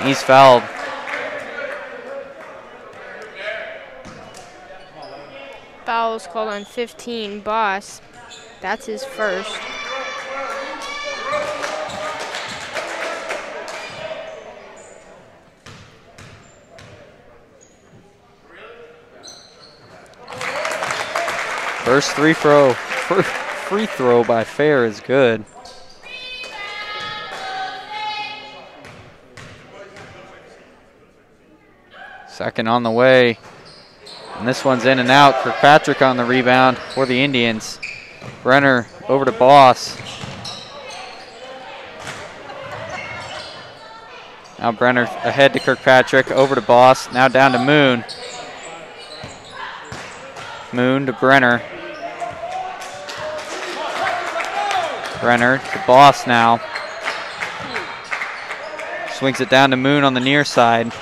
He's fouled. Foul is called on 15, Boss. That's his first. First free throw by Fair is good. Second on the way. And this one's in and out. Kirkpatrick on the rebound for the Indians. Brenner over to Boss. Now Brenner ahead to Kirkpatrick, over to Boss, now down to Moon. Moon to Brenner. Brenner, the boss now. Swings it down to Moon on the near side.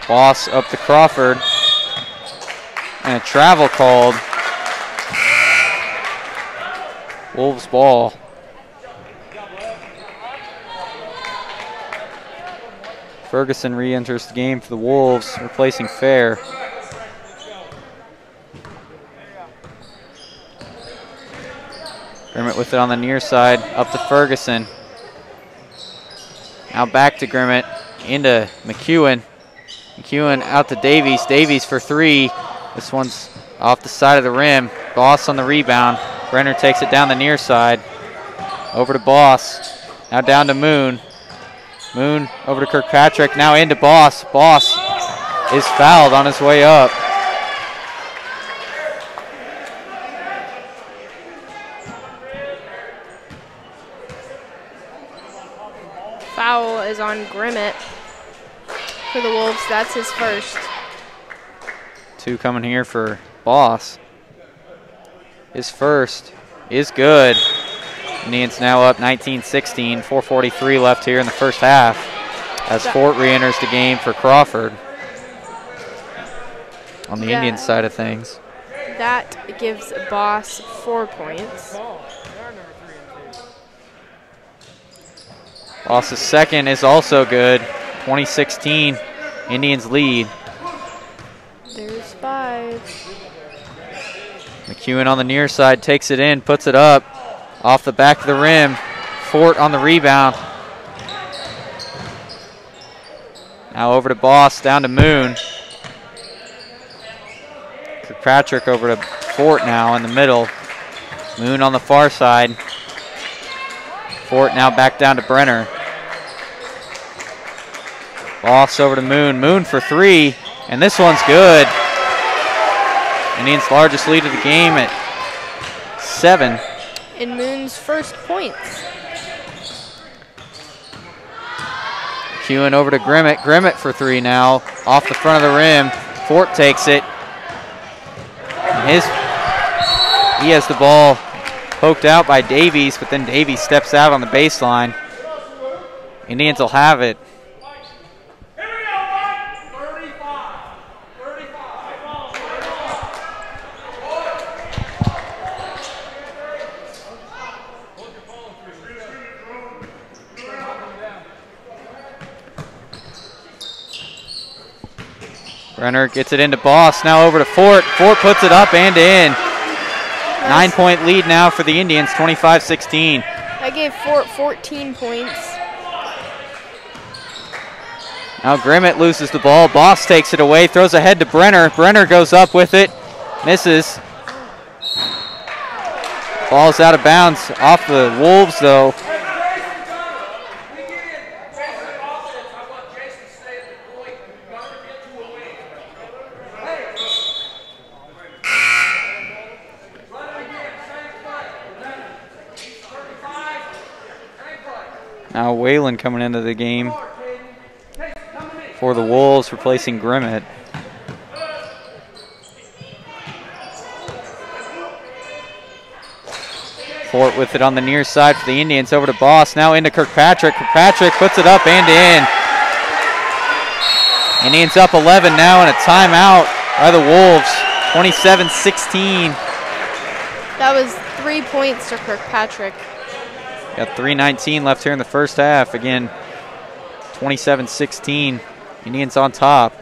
Boss up to Crawford. And a travel called. Wolves ball. Ferguson re-enters the game for the Wolves, replacing Fair. Grimmett with it on the near side, up to Ferguson. Now back to Grimmett, into McEwen. McEwen out to Davies. Davies for three. This one's off the side of the rim. Boss on the rebound. Brenner takes it down the near side. Over to Boss. Now down to Moon. Moon over to Kirkpatrick. Now into Boss. Boss is fouled on his way up. Foul is on Grimmett for the Wolves. That's his first. Two coming here for Boss. His first is good. Indians now up 19-16. 4:43 left here in the first half as Fort re-enters the game for Crawford on the Indian side of things. That gives Boss 4 points. Boss's second is also good. 2016, Indians lead. There's 5. McEwen on the near side takes it in, puts it up. Off the back of the rim. Fort on the rebound. Now over to Boss, down to Moon. Kirkpatrick over to Fort now in the middle. Moon on the far side. Fort now back down to Brenner. Boss over to Moon. Moon for three, and this one's good. Indians' largest lead of the game at 7. And Moon's first points. McEwen over to Grimmett. Grimmett for three now. Off the front of the rim. Fort takes it. He has the ball poked out by Davies, but then Davies steps out on the baseline. Indians will have it. Brenner gets it into Boss, now over to Fort. Fort puts it up and in. 9-point lead now for the Indians, 25-16. I gave Fort 14 points. Now Grimmett loses the ball. Boss takes it away, throws ahead to Brenner. Brenner goes up with it, misses. Ball's out of bounds off the Wolves though. Now Whalen coming into the game for the Wolves, replacing Grimmett. Fort with it on the near side for the Indians, over to Boss, now into Kirkpatrick. Kirkpatrick puts it up and in. Indians up 11 now, and a timeout by the Wolves, 27-16. That was 3 points to Kirkpatrick. Got 3:19 left here in the first half. Again, 27-16. Indians on top.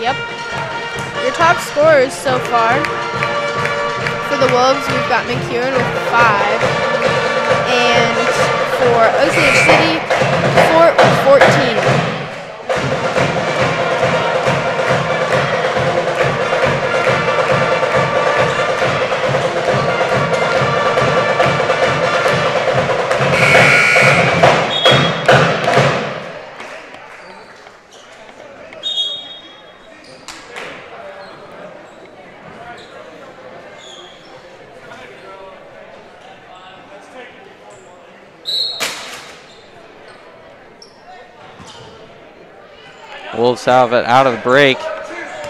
Yep. Your top scorers so far. For the Wolves, we've got McEwen with 5. And for Osage City, Fort with 14. Wolves have it out of the break.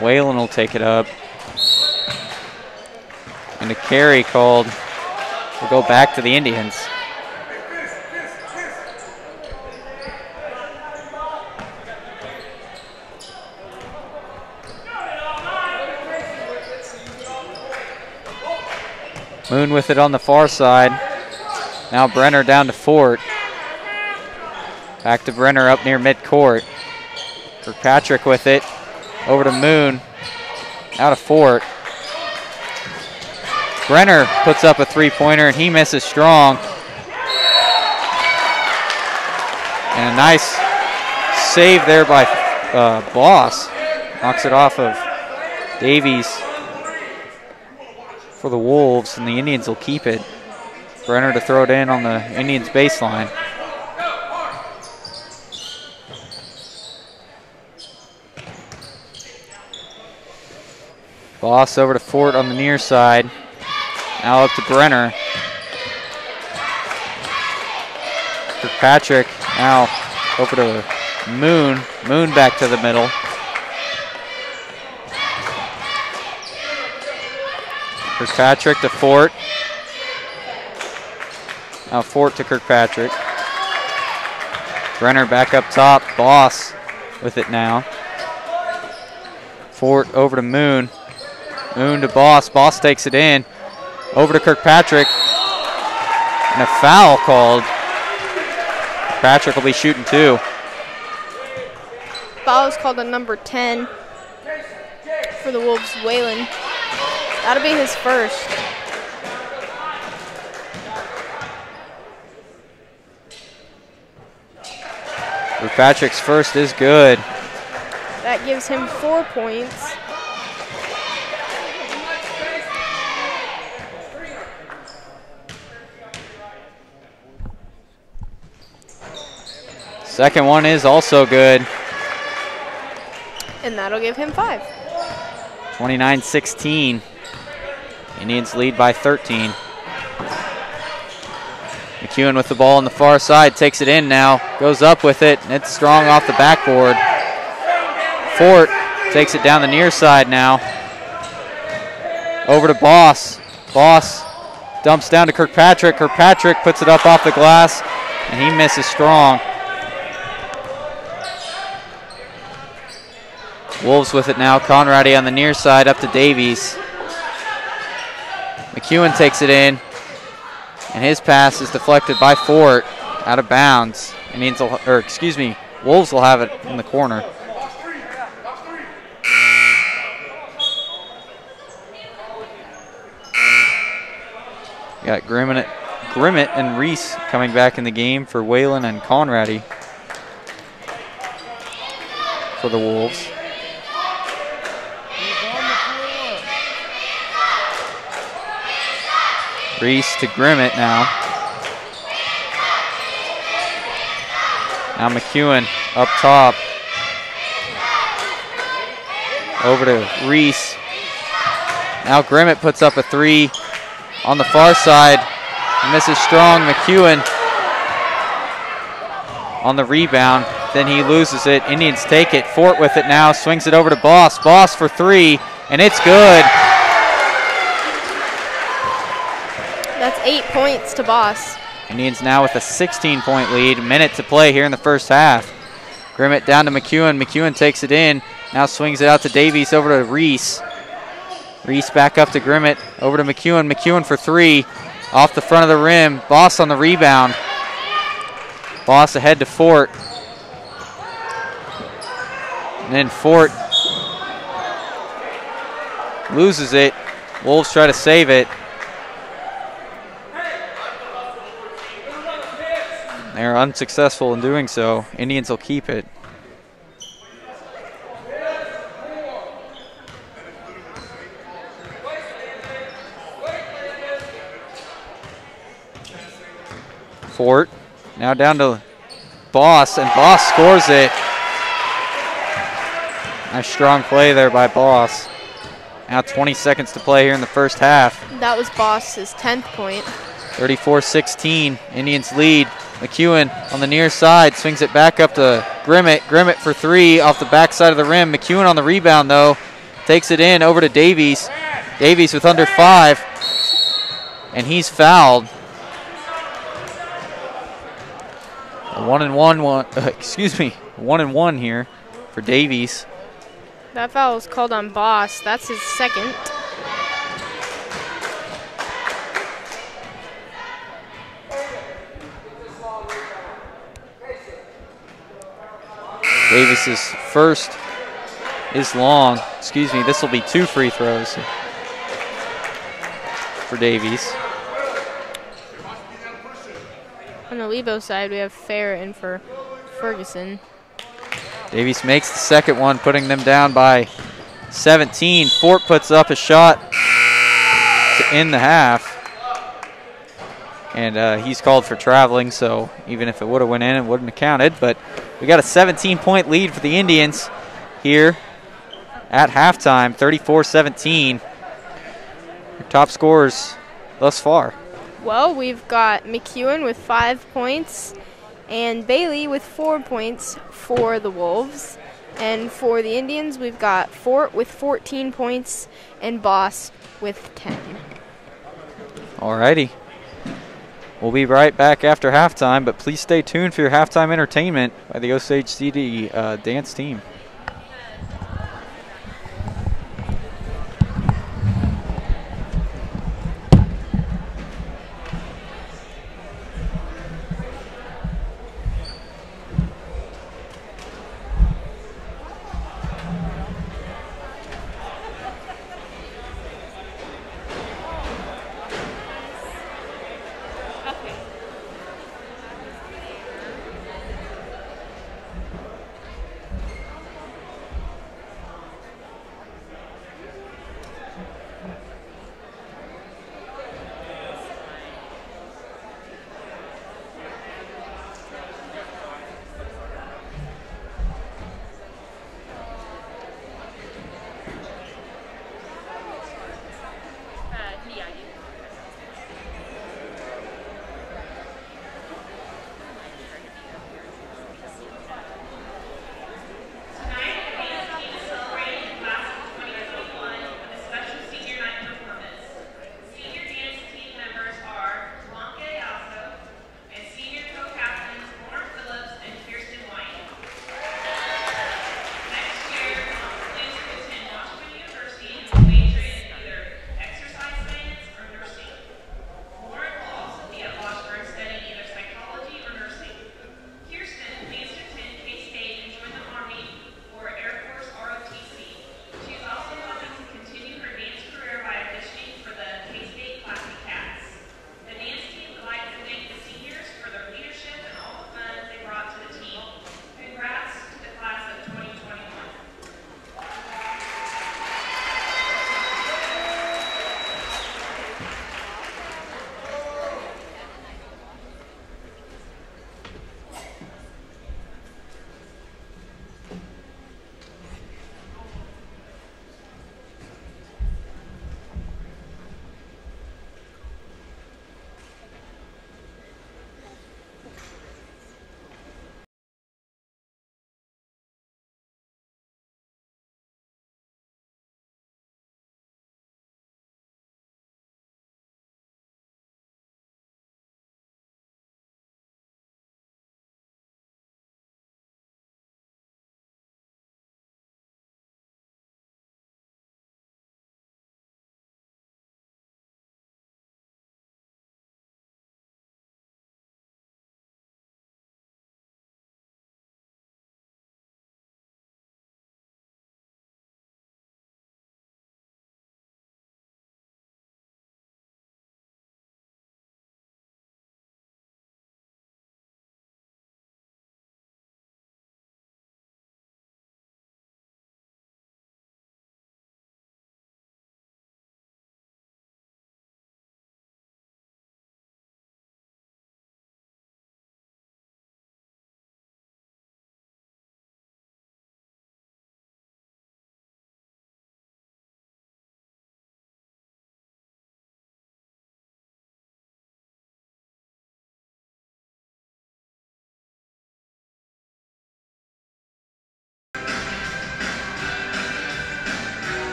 Whalen will take it up. And a carry called will go back to the Indians. Moon with it on the far side. Now Brenner down to Fort. Back to Brenner up near midcourt. Kirkpatrick with it. Over to Moon. Out to Fort. Brenner puts up a three-pointer and he misses strong. And a nice save there by Boss. Knocks it off of Davies for the Wolves, and the Indians will keep it. Brenner to throw it in on the Indians baseline. Boss over to Fort on the near side. Now up to Brenner. Kirkpatrick now over to Moon. Moon back to the middle. Kirkpatrick to Fort. Now Fort to Kirkpatrick. Brenner back up top. Boss with it now. Fort over to Moon. Moon to Boss. Boss takes it in. Over to Kirkpatrick. And a foul called. Kirkpatrick will be shooting two. Foul is called on number 10 for the Wolves, Waylon. That'll be his first. Kirkpatrick's first is good. That gives him 4 points. Second one is also good. And that'll give him 5. 29-16. Indians lead by 13. McEwen with the ball on the far side, takes it in now, goes up with it, and it's strong off the backboard. Fort takes it down the near side now. Over to Boss. Boss dumps down to Kirkpatrick. Kirkpatrick puts it up off the glass, and he misses strong. Wolves with it now. Conradi on the near side up to Davies. McEwen takes it in, and his pass is deflected by Fort out of bounds. Wolves will have it in the corner. You got Grimmett and Reese coming back in the game for Waylon and Conradi for the Wolves. Reese to Grimmett now. Now McEwen up top. Over to Reese. Now Grimmett puts up a three on the far side. Misses strong. McEwen on the rebound. Then he loses it. Indians take it. Fort with it now. Swings it over to Boss. Boss for three. And it's good. That's 8 points to Boss. Indians now with a 16-point lead. A minute to play here in the first half. Grimmett down to McEwen. McEwen takes it in. Now swings it out to Davies over to Reese. Reese back up to Grimmett. Over to McEwen. McEwen for three. Off the front of the rim. Boss on the rebound. Boss ahead to Fort. And then Fort loses it. Wolves try to save it. They're unsuccessful in doing so. Indians will keep it. Fort now down to Boss, and Boss scores it. Nice strong play there by Boss. Now 20 seconds to play here in the first half. That was Boss's 10th point. 34-16, Indians lead. McEwen on the near side, swings it back up to Grimmett. Grimmett for three off the backside of the rim. McEwen on the rebound though, takes it in over to Davies. Davies with under 5, and he's fouled. A 1-and-1 here for Davies. That foul was called on Boss. That's his second. Davis's first is long. Excuse me, this will be 2 free throws for Davies. On the Lebo side, we have Fair in for Ferguson. Davies makes the second one, putting them down by 17. Fort puts up a shot to end the half. And he's called for traveling, so even if it would have went in, it wouldn't have counted. But we got a 17-point lead for the Indians here at halftime, 34-17. Your top scorers thus far. Well, we've got McEwen with 5 points and Bailey with 4 points for the Wolves. And for the Indians, we've got Fort with 14 points and Boss with 10. Alrighty. We'll be right back after halftime, but please stay tuned for your halftime entertainment by the Osage CD dance team.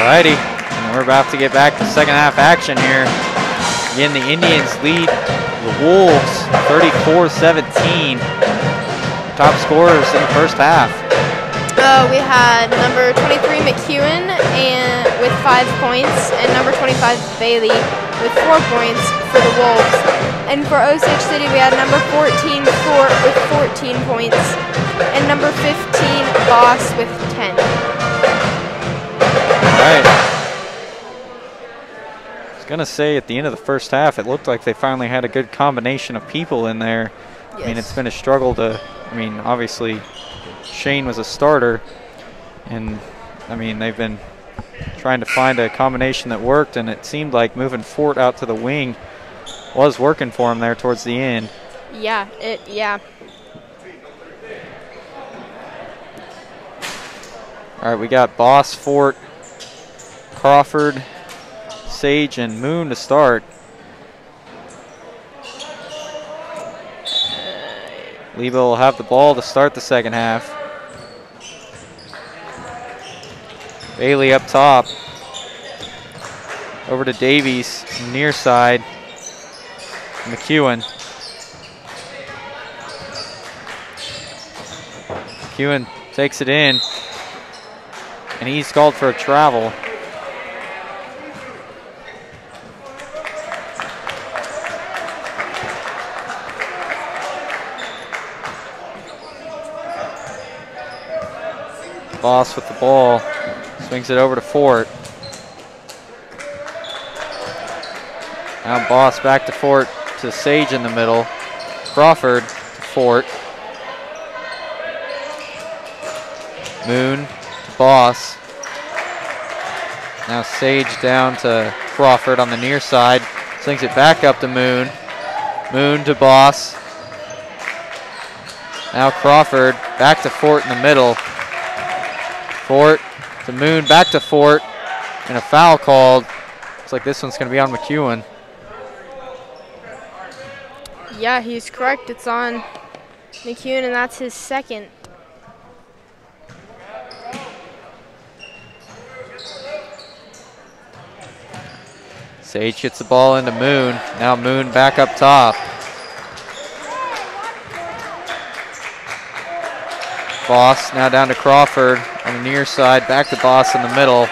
Alrighty, and we're about to get back to second half action here. Again, the Indians lead the Wolves 34-17. Top scorers in the first half. We had number 23 McEwen with 5 points, and number 25 Bailey with 4 points for the Wolves. And for Osage City, we had number 14 Fort with 14 points, and number 15 Boss with 10. All right. I was gonna say at the end of the first half, it looked like they finally had a good combination of people in there. Yes. I mean, it's been a struggle to. I mean, obviously, Shane was a starter, and I mean they've been trying to find a combination that worked, and it seemed like moving Fort out to the wing was working for him there towards the end. Yeah, yeah. All right, we got Boss, Fort, Crawford, Sage, and Moon to start. Lebo will have the ball to start the second half. Bailey up top. Over to Davies, near side. McEwen. McEwen takes it in, and he's called for a travel. Boss with the ball, swings it over to Fort. Now Boss back to Fort, to Sage in the middle. Crawford to Fort. Moon to Boss. Now Sage down to Crawford on the near side. Swings it back up to Moon. Moon to Boss. Now Crawford back to Fort in the middle. Fort to Moon, back to Fort, and a foul called. Looks like this one's going to be on McEwen. Yeah, he's correct. It's on McEwen, and that's his second. Sage gets the ball into Moon. Now Moon back up top. Boss now down to Crawford on the near side, back to Boss in the middle.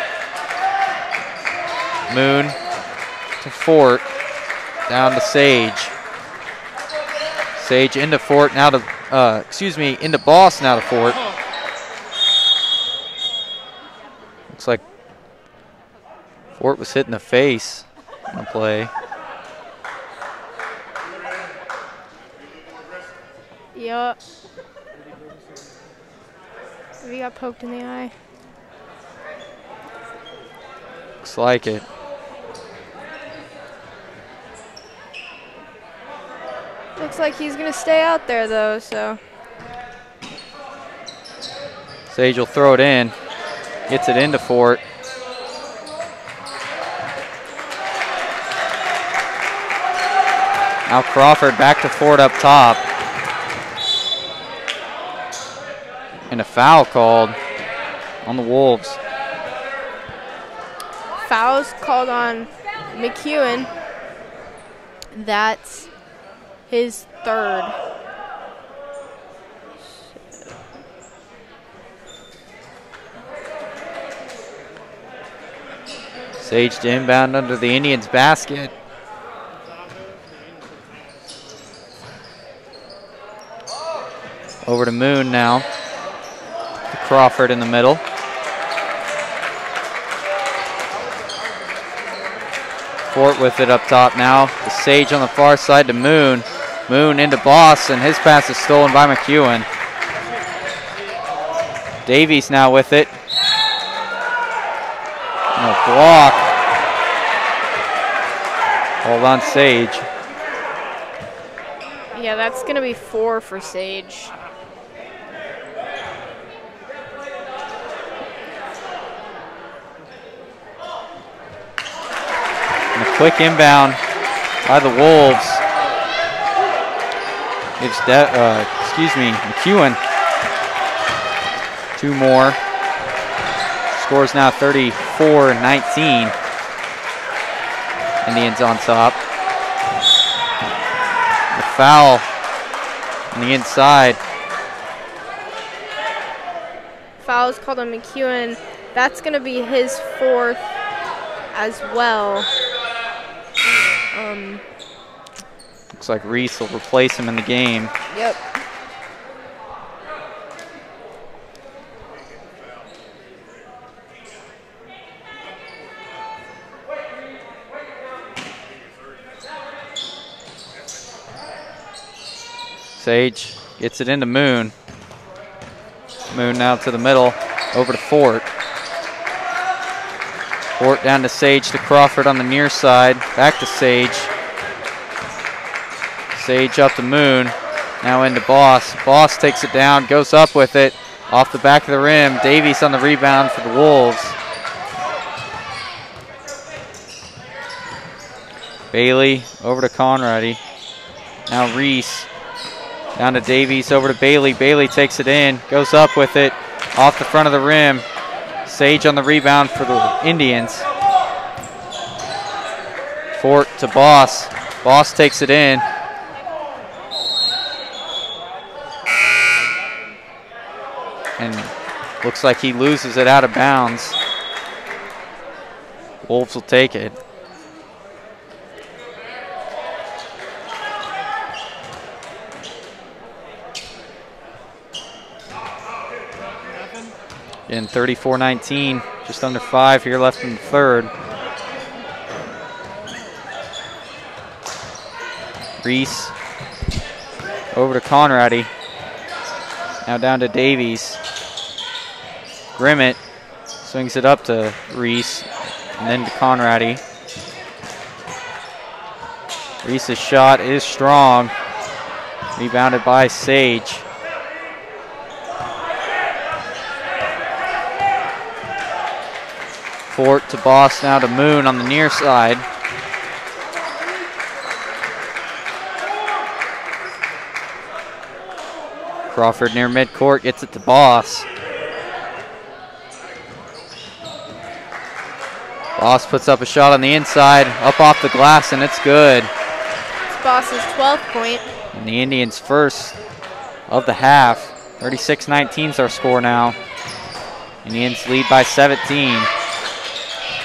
Moon to Fort, down to Sage. Sage into Fort, now to, into Boss, now to Fort. Looks like Fort was hit in the face on the play. Yup. He got poked in the eye. Looks like it. Looks like he's going to stay out there, though, so. Sage will throw it in. Gets it into Fort. Now Crawford back to Fort up top. And a foul called on the Wolves. Foul's called on McEwen. That's his third. Sage to inbound under the Indians' basket. Over to Moon now. To Crawford in the middle. Fort with it up top now. To Sage on the far side to Moon. Moon into Boss, and his pass is stolen by McEwen. Davies now with it. No block. Hold on, Sage. Yeah, that's going to be 4 for Sage. And a quick inbound by the Wolves. Gives McEwen 2 more. Score is now 34-19. Indians on top. The foul on the inside. Foul is called on McEwen. That's going to be his fourth as well. Looks like Reese will replace him in the game. Yep. Sage gets it into Moon. Moon now to the middle, over to Fort. Fort down to Sage to Crawford on the near side, back to Sage. Sage up to Moon, now into Boss. Boss takes it down, goes up with it, off the back of the rim. Davies on the rebound for the Wolves. Bailey over to Conrady. Now Reese. Down to Davies, over to Bailey. Bailey takes it in, goes up with it, off the front of the rim. Sage on the rebound for the Indians. Fort to Boss. Boss takes it in. And looks like he loses it out of bounds. Wolves will take it. Again, 34-19, just under 5 here left in the third. Reese over to Conrady. Now down to Davies. Grimmett swings it up to Reese and then to Conrady. Reese's shot is strong. Rebounded by Sage. Fort to Boss, now to Moon on the near side. Crawford near midcourt, gets it to Boss. Boss puts up a shot on the inside, up off the glass, and it's good. It's Boss's 12th point. And the Indians' first of the half. 36-19 is our score now. Indians lead by 17.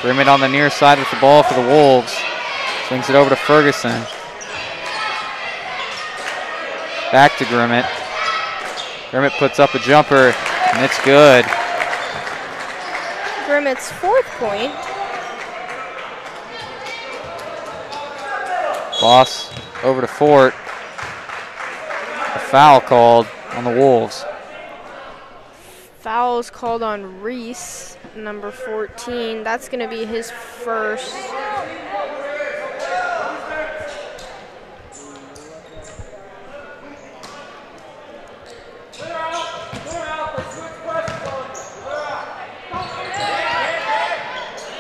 Grimmett on the near side with the ball for the Wolves. Swings it over to Ferguson. Back to Grimmett. Grimmett puts up a jumper, and it's good. Grimmett's 4th point. Boss over to Fort. A foul called on the Wolves. Foul is called on Reese, number 14. That's going to be his first.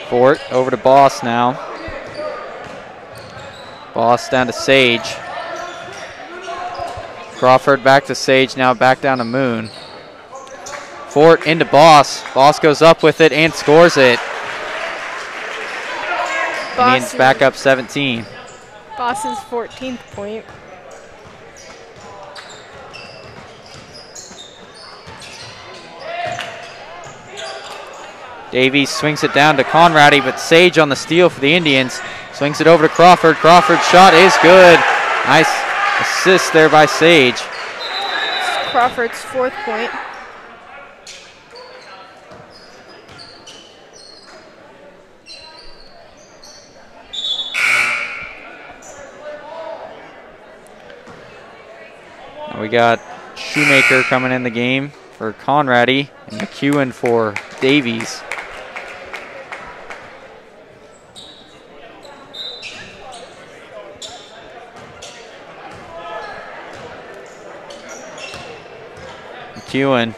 Fort over to Boss now. Boss down to Sage. Crawford back to Sage, now back down to Moon. Fort into Boss. Boss goes up with it and scores it. Indians back up 17. Boss's 14th point. Davies swings it down to Conrady, but Sage on the steal for the Indians. Swings it over to Crawford. Crawford's shot is good. Nice assist there by Sage. It's Crawford's 4th point. Now we got Shoemaker coming in the game for Conrady and McEwen for Davies. McEwen,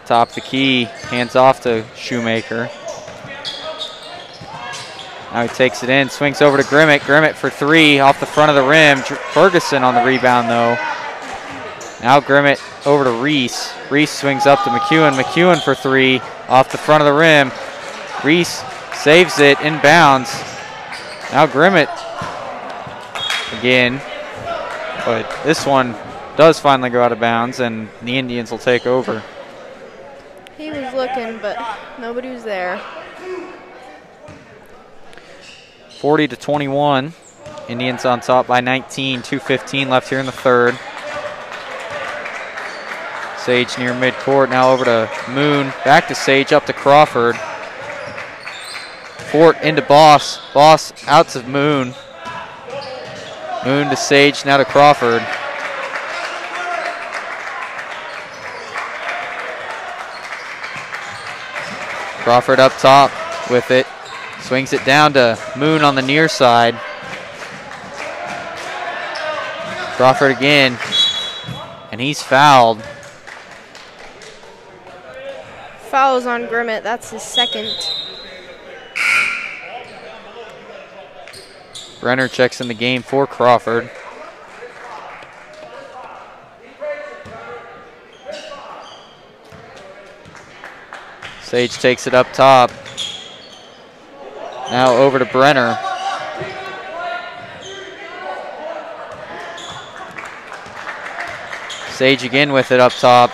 top of the key, hands off to Shoemaker. Now he takes it in, swings over to Grimmett. Grimmett for 3 off the front of the rim. Ferguson on the rebound though. Now Grimmett over to Reese. Reese swings up to McEwen. McEwen for three off the front of the rim. Reese saves it inbounds. Now Grimmett again, but this one does finally go out of bounds, and the Indians will take over. He was looking, but nobody was there. 40-21. Indians on top by 19. 2:15 left here in the third. Sage near midcourt. Now over to Moon. Back to Sage. Up to Crawford. Fort into Boss. Boss out to Moon. Moon to Sage. Now to Crawford. Crawford up top with it. Swings it down to Moon on the near side. Crawford again, and he's fouled. Fouls on Grimmett, that's his second. Brenner checks in the game for Crawford. Sage takes it up top. Now over to Brenner. Sage again with it up top.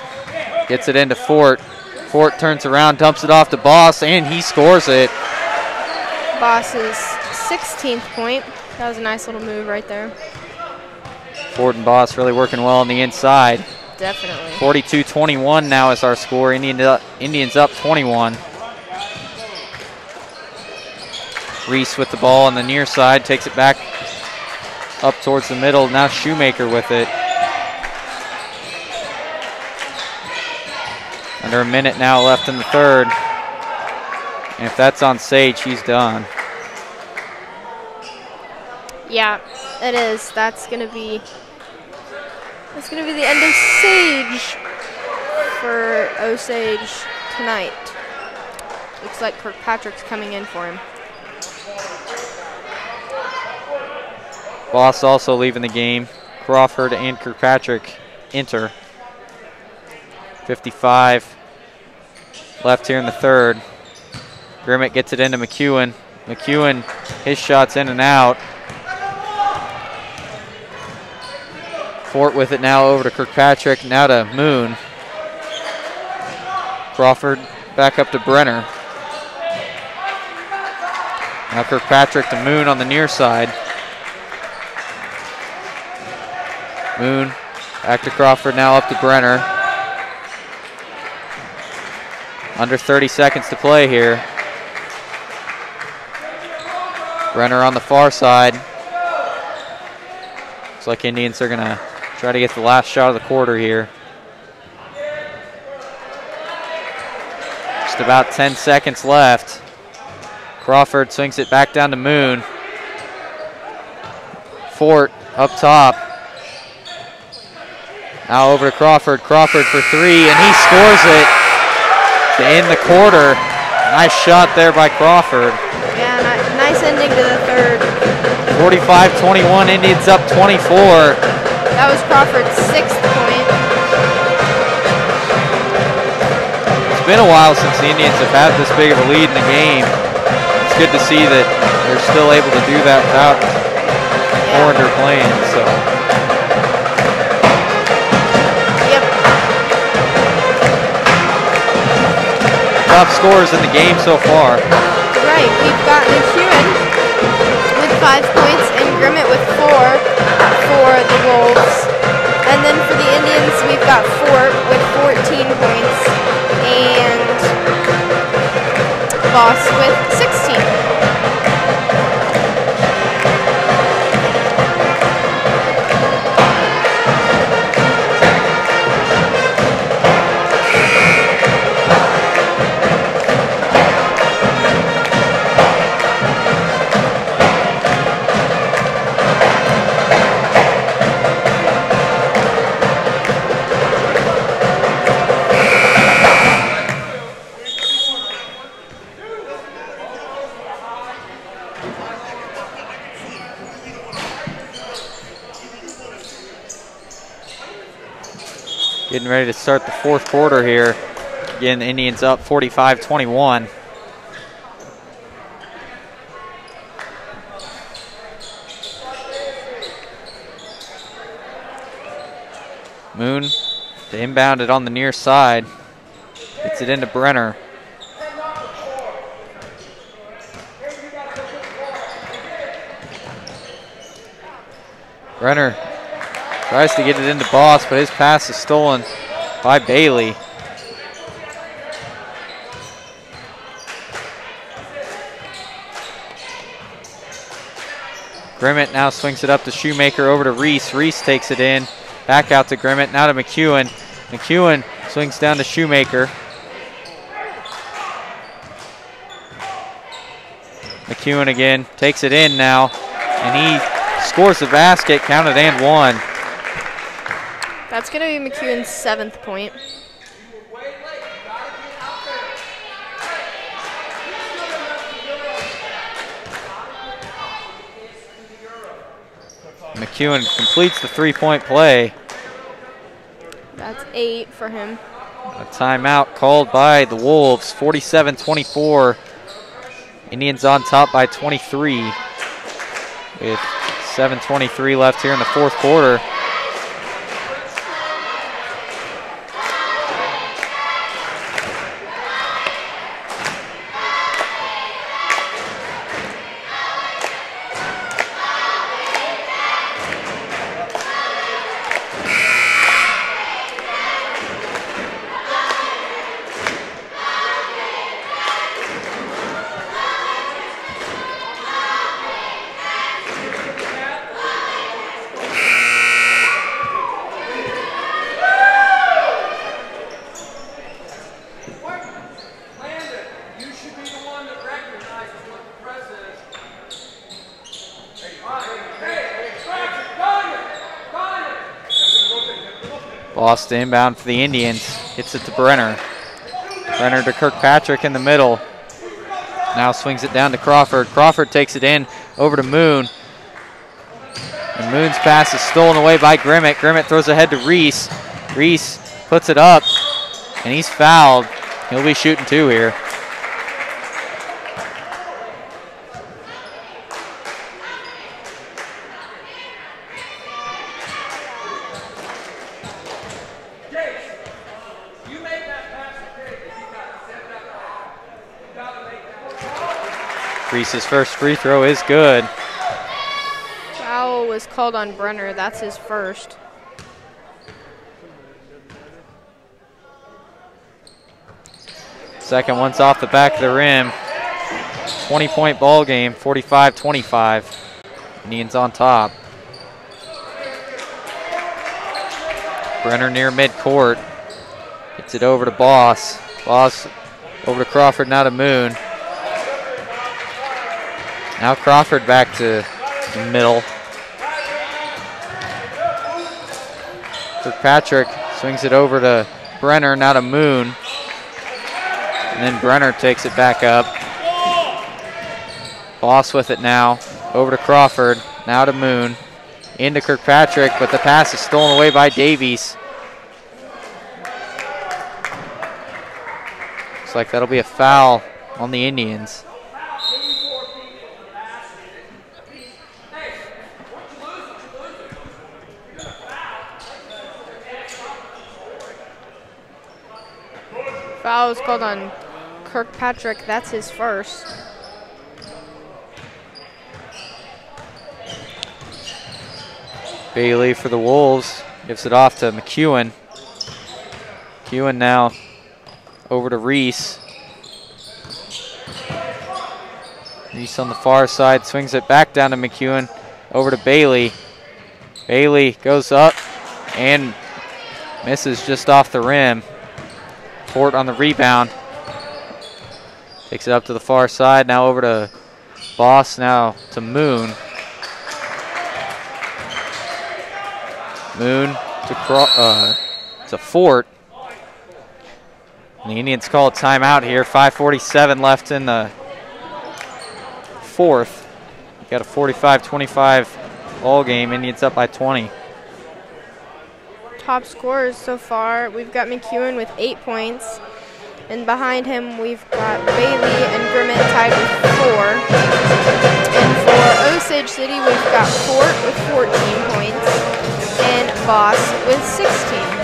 Gets it into Fort. Fort turns around, dumps it off to Boss, and he scores it. Boss's 16th point. That was a nice little move right there. Fort and Boss really working well on the inside. Definitely. 42-21 now is our score. Indians up 21. Reese with the ball on the near side, takes it back up towards the middle. Now Shoemaker with it. Under a minute now left in the third. And if that's on Sage, he's done. Yeah, it is. That's gonna be the end of Sage for Osage tonight. Looks like Kirkpatrick's coming in for him. Boss also leaving the game. Crawford and Kirkpatrick enter. 55 left here in the third. Grimmett gets it into McEwen. McEwen, his shot's in and out. Fort with it now over to Kirkpatrick, now to Moon. Crawford back up to Brenner. Now Kirkpatrick to Moon on the near side. Moon back to Crawford, now up to Brenner. Under 30 seconds to play here. Brenner on the far side. Looks like Indians are going to try to get the last shot of the quarter here. Just about 10 seconds left. Crawford swings it back down to Moon. Fort up top. Now over to Crawford. Crawford for three, and he scores it to end the quarter. Nice shot there by Crawford. Yeah, nice ending to the third. 45-21, Indians up 24. That was Crawford's 6th point. It's been a while since the Indians have had this big of a lead in the game. It's good to see that they're still able to do that without Orander playing. So. Yep. Top scorers in the game so far. Right, we've got McEwen with 5 points and Grimmett with 4 for the Wolves. And then for the Indians, we've got Fort with 14 points and Boss with 16. Getting ready to start the fourth quarter here. Again, the Indians up 45-21. Moon to inbound it on the near side. Gets it into Brenner. Brenner tries to get it into Boss, but his pass is stolen by Bailey. Grimmett now swings it up to Shoemaker, over to Reese. Reese takes it in. Back out to Grimmett, now to McEwen. McEwen swings down to Shoemaker. McEwen again, takes it in now, and he scores the basket, counted and one. That's going to be McEwen's 7th point. McEwen completes the three-point play. That's 8 for him. A timeout called by the Wolves, 47-24. Indians on top by 23 with 7:23 left here in the fourth quarter. Lost the inbound for the Indians. Gets it to Brenner. Brenner to Kirkpatrick in the middle. Now swings it down to Crawford. Crawford takes it in over to Moon. And Moon's pass is stolen away by Grimmett. Grimmett throws ahead to Reese. Reese puts it up, and he's fouled. He'll be shooting two here. Reese's first free throw is good. Foul was called on Brenner. That's his first. Second one's off the back of the rim. 20-point ball game, 45-25. Indians on top. Brenner near midcourt. Gets it over to Boss. Boss over to Crawford, now to Moon. Now Crawford back to the middle. Kirkpatrick swings it over to Brenner, now to Moon. And then Brenner takes it back up. Boss with it now. Over to Crawford, now to Moon. Into Kirkpatrick, but the pass is stolen away by Davies. Looks like that'll be a foul on the Indians. Foul was called on Kirkpatrick. That's his first. Bailey for the Wolves gives it off to McEwen. McEwen now over to Reese. Reese on the far side swings it back down to McEwen. Over to Bailey. Bailey goes up and misses just off the rim. Fort on the rebound. Takes it up to the far side. Now over to Boss. Now to Moon. Moon to Fort. And the Indians call a timeout here. 5:47 left in the fourth. Got a 45-25 ball game. Indians up by 20. top scorers so far. We've got McEwen with 8 points. And behind him, we've got Bailey and Grimmett tied with 4. And for Osage City, we've got Fort with 14 points and Boss with 16.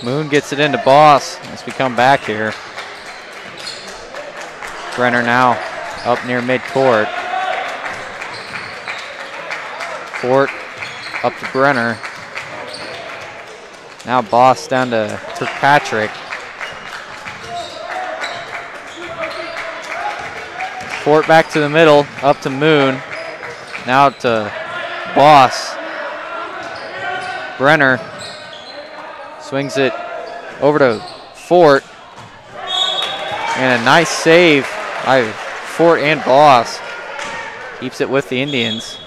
Moon gets it into Boss as we come back here. Brenner now up near midcourt. Fort up to Brenner. Now Boss down to Kirkpatrick. Fort back to the middle, up to Moon. Now to Boss. Brenner swings it over to Fort. And a nice save by Fort and Boss. Keeps it with the Indians.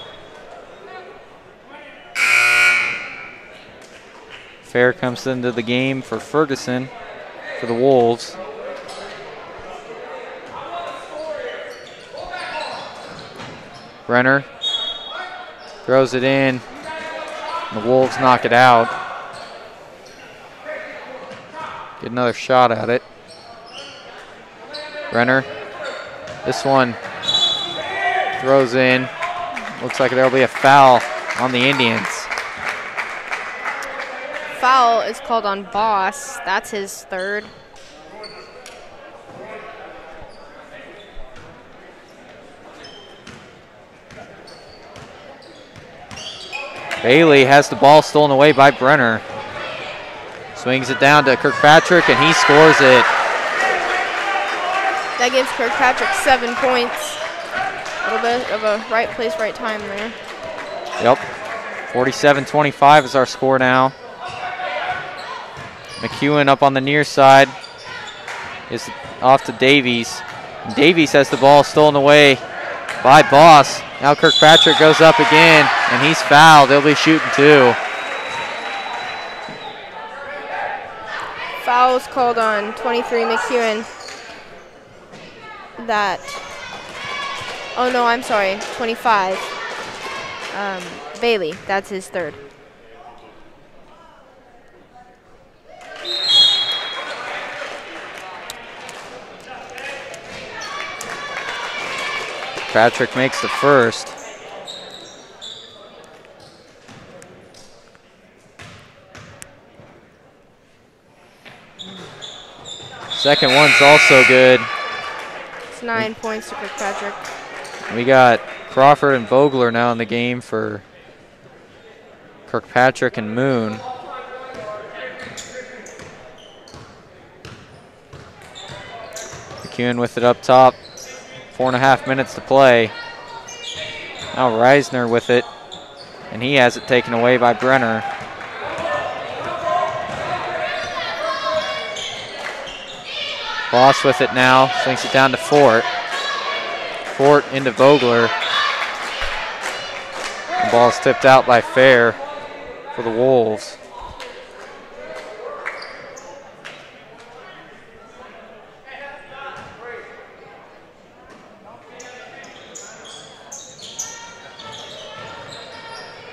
Fair comes into the game for Ferguson for the Wolves. Brenner throws it in. The Wolves knock it out. Get another shot at it. Brenner, this one throws in. Looks like there'll be a foul on the Indians. Foul is called on Boss. That's his third. Bailey has the ball stolen away by Brenner. Swings it down to Kirkpatrick, and he scores it. That gives Kirkpatrick 7 points. A little bit of a right place, right time there. Yep. 47-25 is our score now. McEwen up on the near side is off to Davies. Davies has the ball stolen away by Boss. Now Kirkpatrick goes up again, and he's fouled. They'll be shooting 2. Foul's called on 23 McEwen. Oh no, I'm sorry, 25. Bailey, that's his third. Patrick makes the first. Second one's also good. It's 9 points to Kirkpatrick. We got Crawford and Vogler now in the game for Kirkpatrick and Moon. McEwen with it up top. 4.5 minutes to play. Now Reisner with it, and he has it taken away by Brenner. Boss with it now, swings it down to Fort. Fort into Vogler. The ball's tipped out by Fair for the Wolves.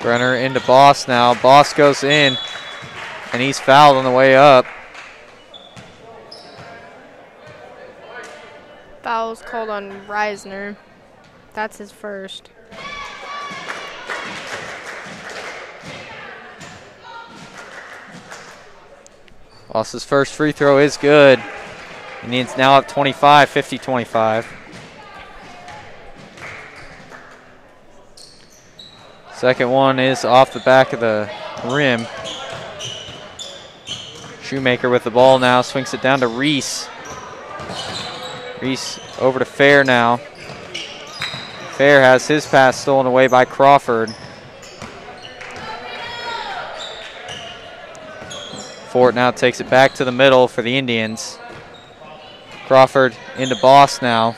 Brenner into Boss now. Boss goes in, and he's fouled on the way up. Foul's called on Reisner. That's his first. Boss's first free throw is good. Indians now up 25, 50-25. Second one is off the back of the rim. Shoemaker with the ball now, swings it down to Reese. Reese over to Fair now. Fair has his pass stolen away by Crawford. Fort now takes it back to the middle for the Indians. Crawford into Boss now.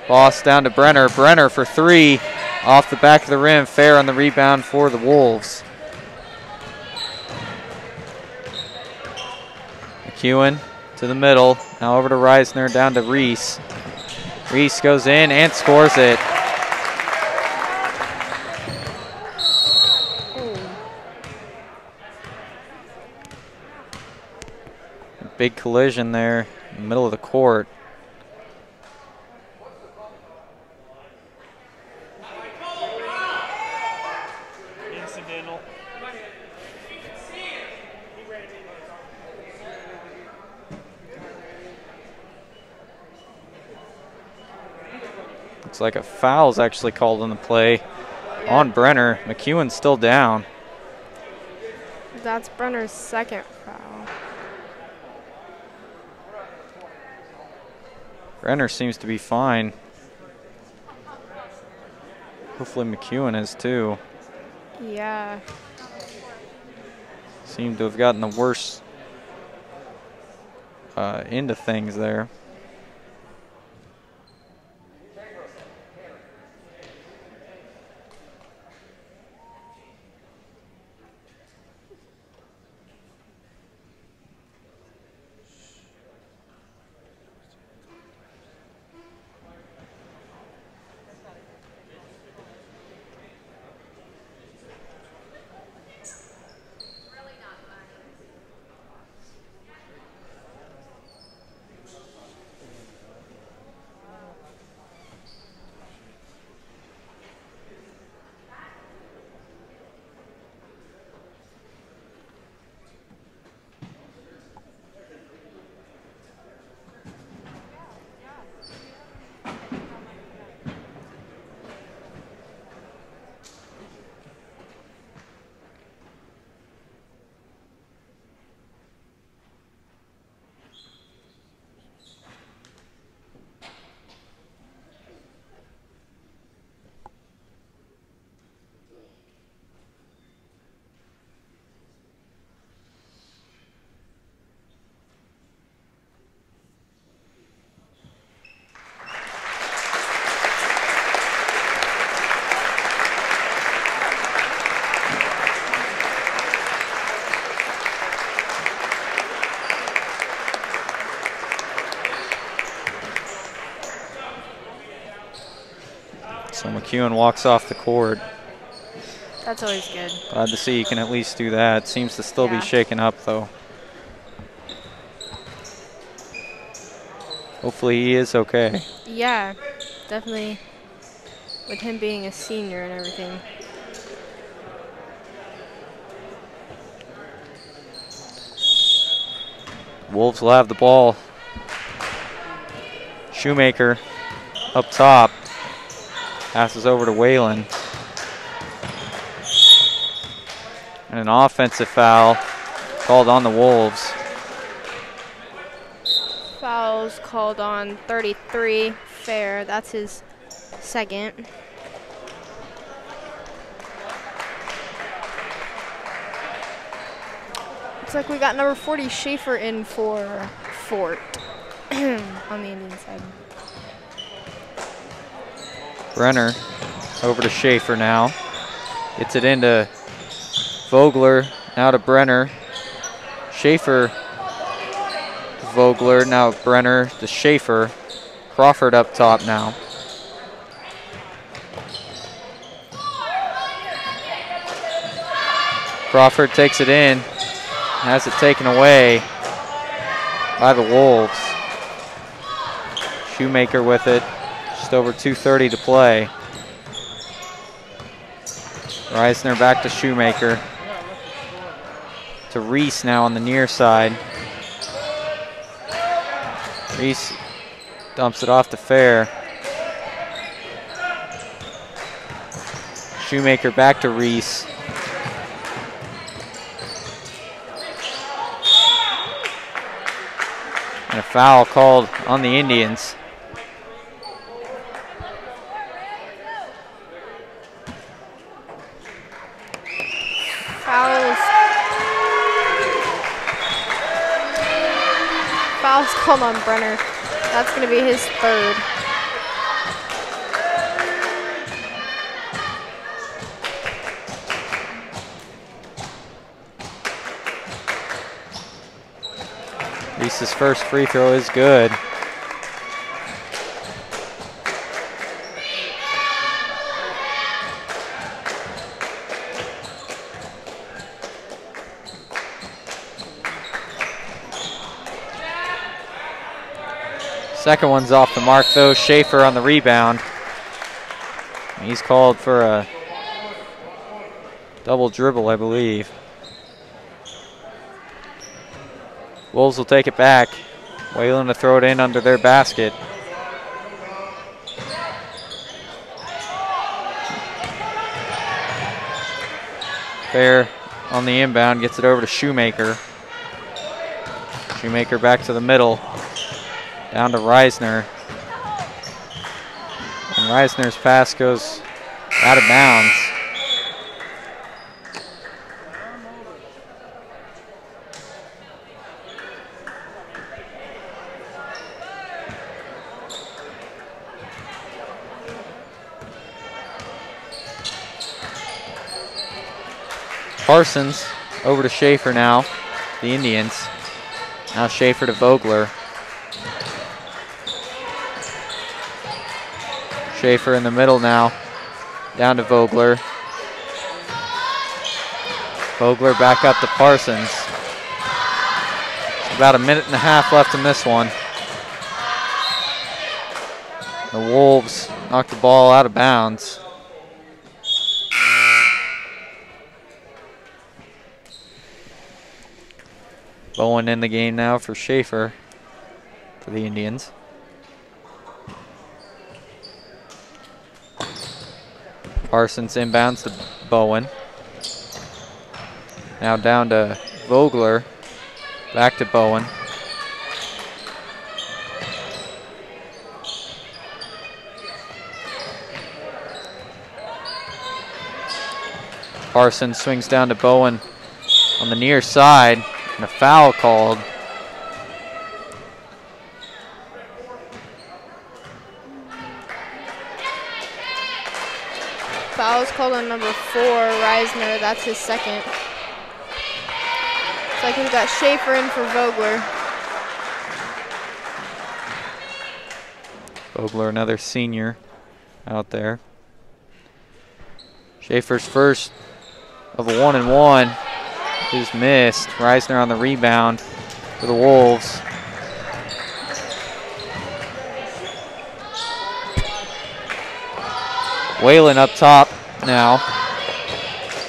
Boss down to Brenner. Brenner for three. Off the back of the rim. Fair on the rebound for the Wolves. McEwen to the middle. Now over to Reisner, down to Reese. Reese goes in and scores it. Big collision there in the middle of the court. Incidental. Looks like a foul's actually called on the play on Brenner. McEwen's still down. That's Brenner's second foul. Brenner seems to be fine. Hopefully McEwen is too. Yeah. Seemed to have gotten the worst into things there. So McEwen walks off the court. That's always good. Glad to see you can at least do that. Seems to still be shaken up, though. Hopefully he is okay. Yeah, definitely. With him being a senior and everything. Wolves will have the ball. Shoemaker up top. Passes over to Whalen. And an offensive foul called on the Wolves. Fouls called on 33, Fair. That's his second. Looks like we got number 40, Schaefer, in for Fort on the Indian side. Brenner over to Schaefer now. Gets it into Vogler, now to Brenner. Schaefer to Vogler, now Brenner to Schaefer. Crawford up top now. Crawford takes it in, has it taken away by the Wolves. Shoemaker with it. Just over 2:30 to play. Reisner back to Shoemaker. To Reese now on the near side. Reese dumps it off to Fair. Shoemaker back to Reese. And a foul called on the Indians. Foul's called on Brenner. That's going to be his third. Reese's first free throw is good. Second one's off the mark though. Schaefer on the rebound. He's called for a double dribble, I believe. Wolves will take it back. Whalen to throw it in under their basket. Fair on the inbound, gets it over to Shoemaker. Shoemaker back to the middle. Down to Reisner. And Reisner's pass goes out of bounds. Parsons over to Schaefer now, the Indians. Now Schaefer to Vogler. Schaefer in the middle now, down to Vogler. Vogler back up to Parsons. About a minute and a half left in this one. The Wolves knocked the ball out of bounds. Bowen in the game now for Schaefer for the Indians. Parsons inbounds to Bowen. Now down to Vogler. Back to Bowen. Parsons swings down to Bowen on the near side. And a foul called. Foul is called on number 4, Reisner. That's his second. Looks like we've got Schaefer in for Vogler. Vogler, another senior out there. Schaefer's first of a 1-and-1 is missed. Reisner on the rebound for the Wolves. Whalen up top now.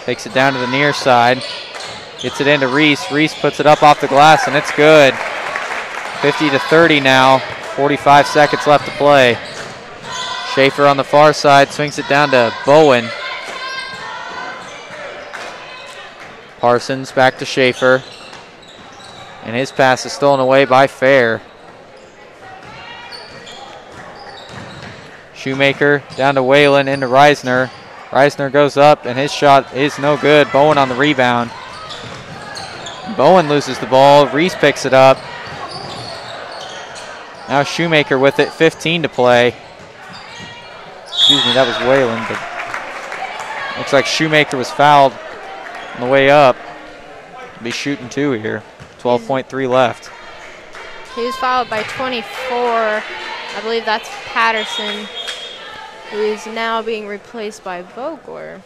Takes it down to the near side. Gets it into Reese. Reese puts it up off the glass, and it's good. 50-30 now. 45 seconds left to play. Schaefer on the far side swings it down to Bowen. Parsons back to Schaefer. And his pass is stolen away by Fair. Shoemaker down to Whalen into Reisner. Reisner goes up and his shot is no good. Bowen on the rebound. Bowen loses the ball. Reese picks it up. Now Shoemaker with it. 15 to play. Excuse me, that was Whalen, but looks like Shoemaker was fouled on the way up. Be shooting 2 here. 12.3 left. He was fouled by 24. I believe that's Patterson, who is now being replaced by Vogler.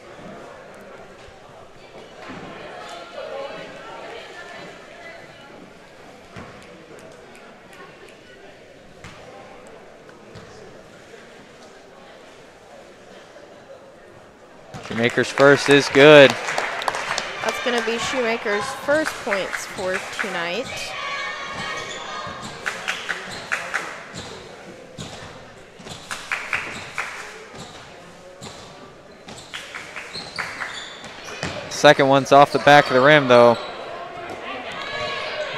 Shoemaker's first is good. That's going to be Shoemaker's first points for tonight. Second one's off the back of the rim, though.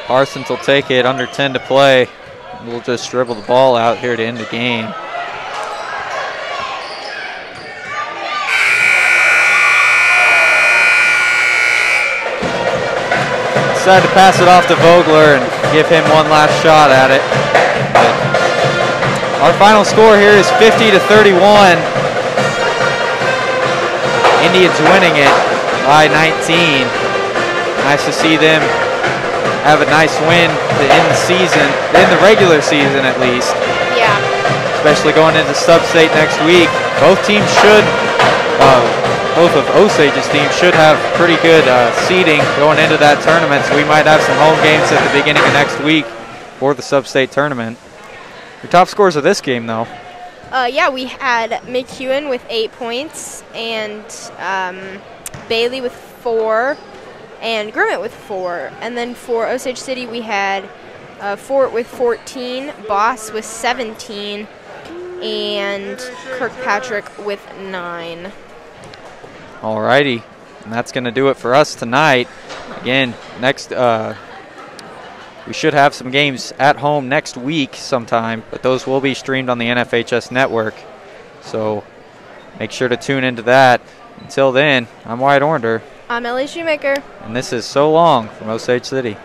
Parsons will take it, under 10 to play. We'll just dribble the ball out here to end the game. Decided to pass it off to Vogler and give him one last shot at it. But our final score here is 50-31. Indians winning it by 19. Nice to see them have a nice win to end the season, in the regular season at least. Yeah. Especially going into sub-state next week. Both teams should, both of Osage's teams should have pretty good seeding going into that tournament, so we might have some home games at the beginning of next week for the sub-state tournament. Your top scores of this game, though? Yeah, we had McEwen with 8 points, and Bailey with 4, and Grimmett with 4. And then for Osage City, we had Fort with 14, Boss with 17, and Kirkpatrick with 9. Alrighty, and that's going to do it for us tonight. Again, next we should have some games at home next week sometime, but those will be streamed on the NFHS network. So make sure to tune into that. Until then, I'm Wyatt Ornder. I'm Ellie Shoemaker. And this is So Long from Osage City.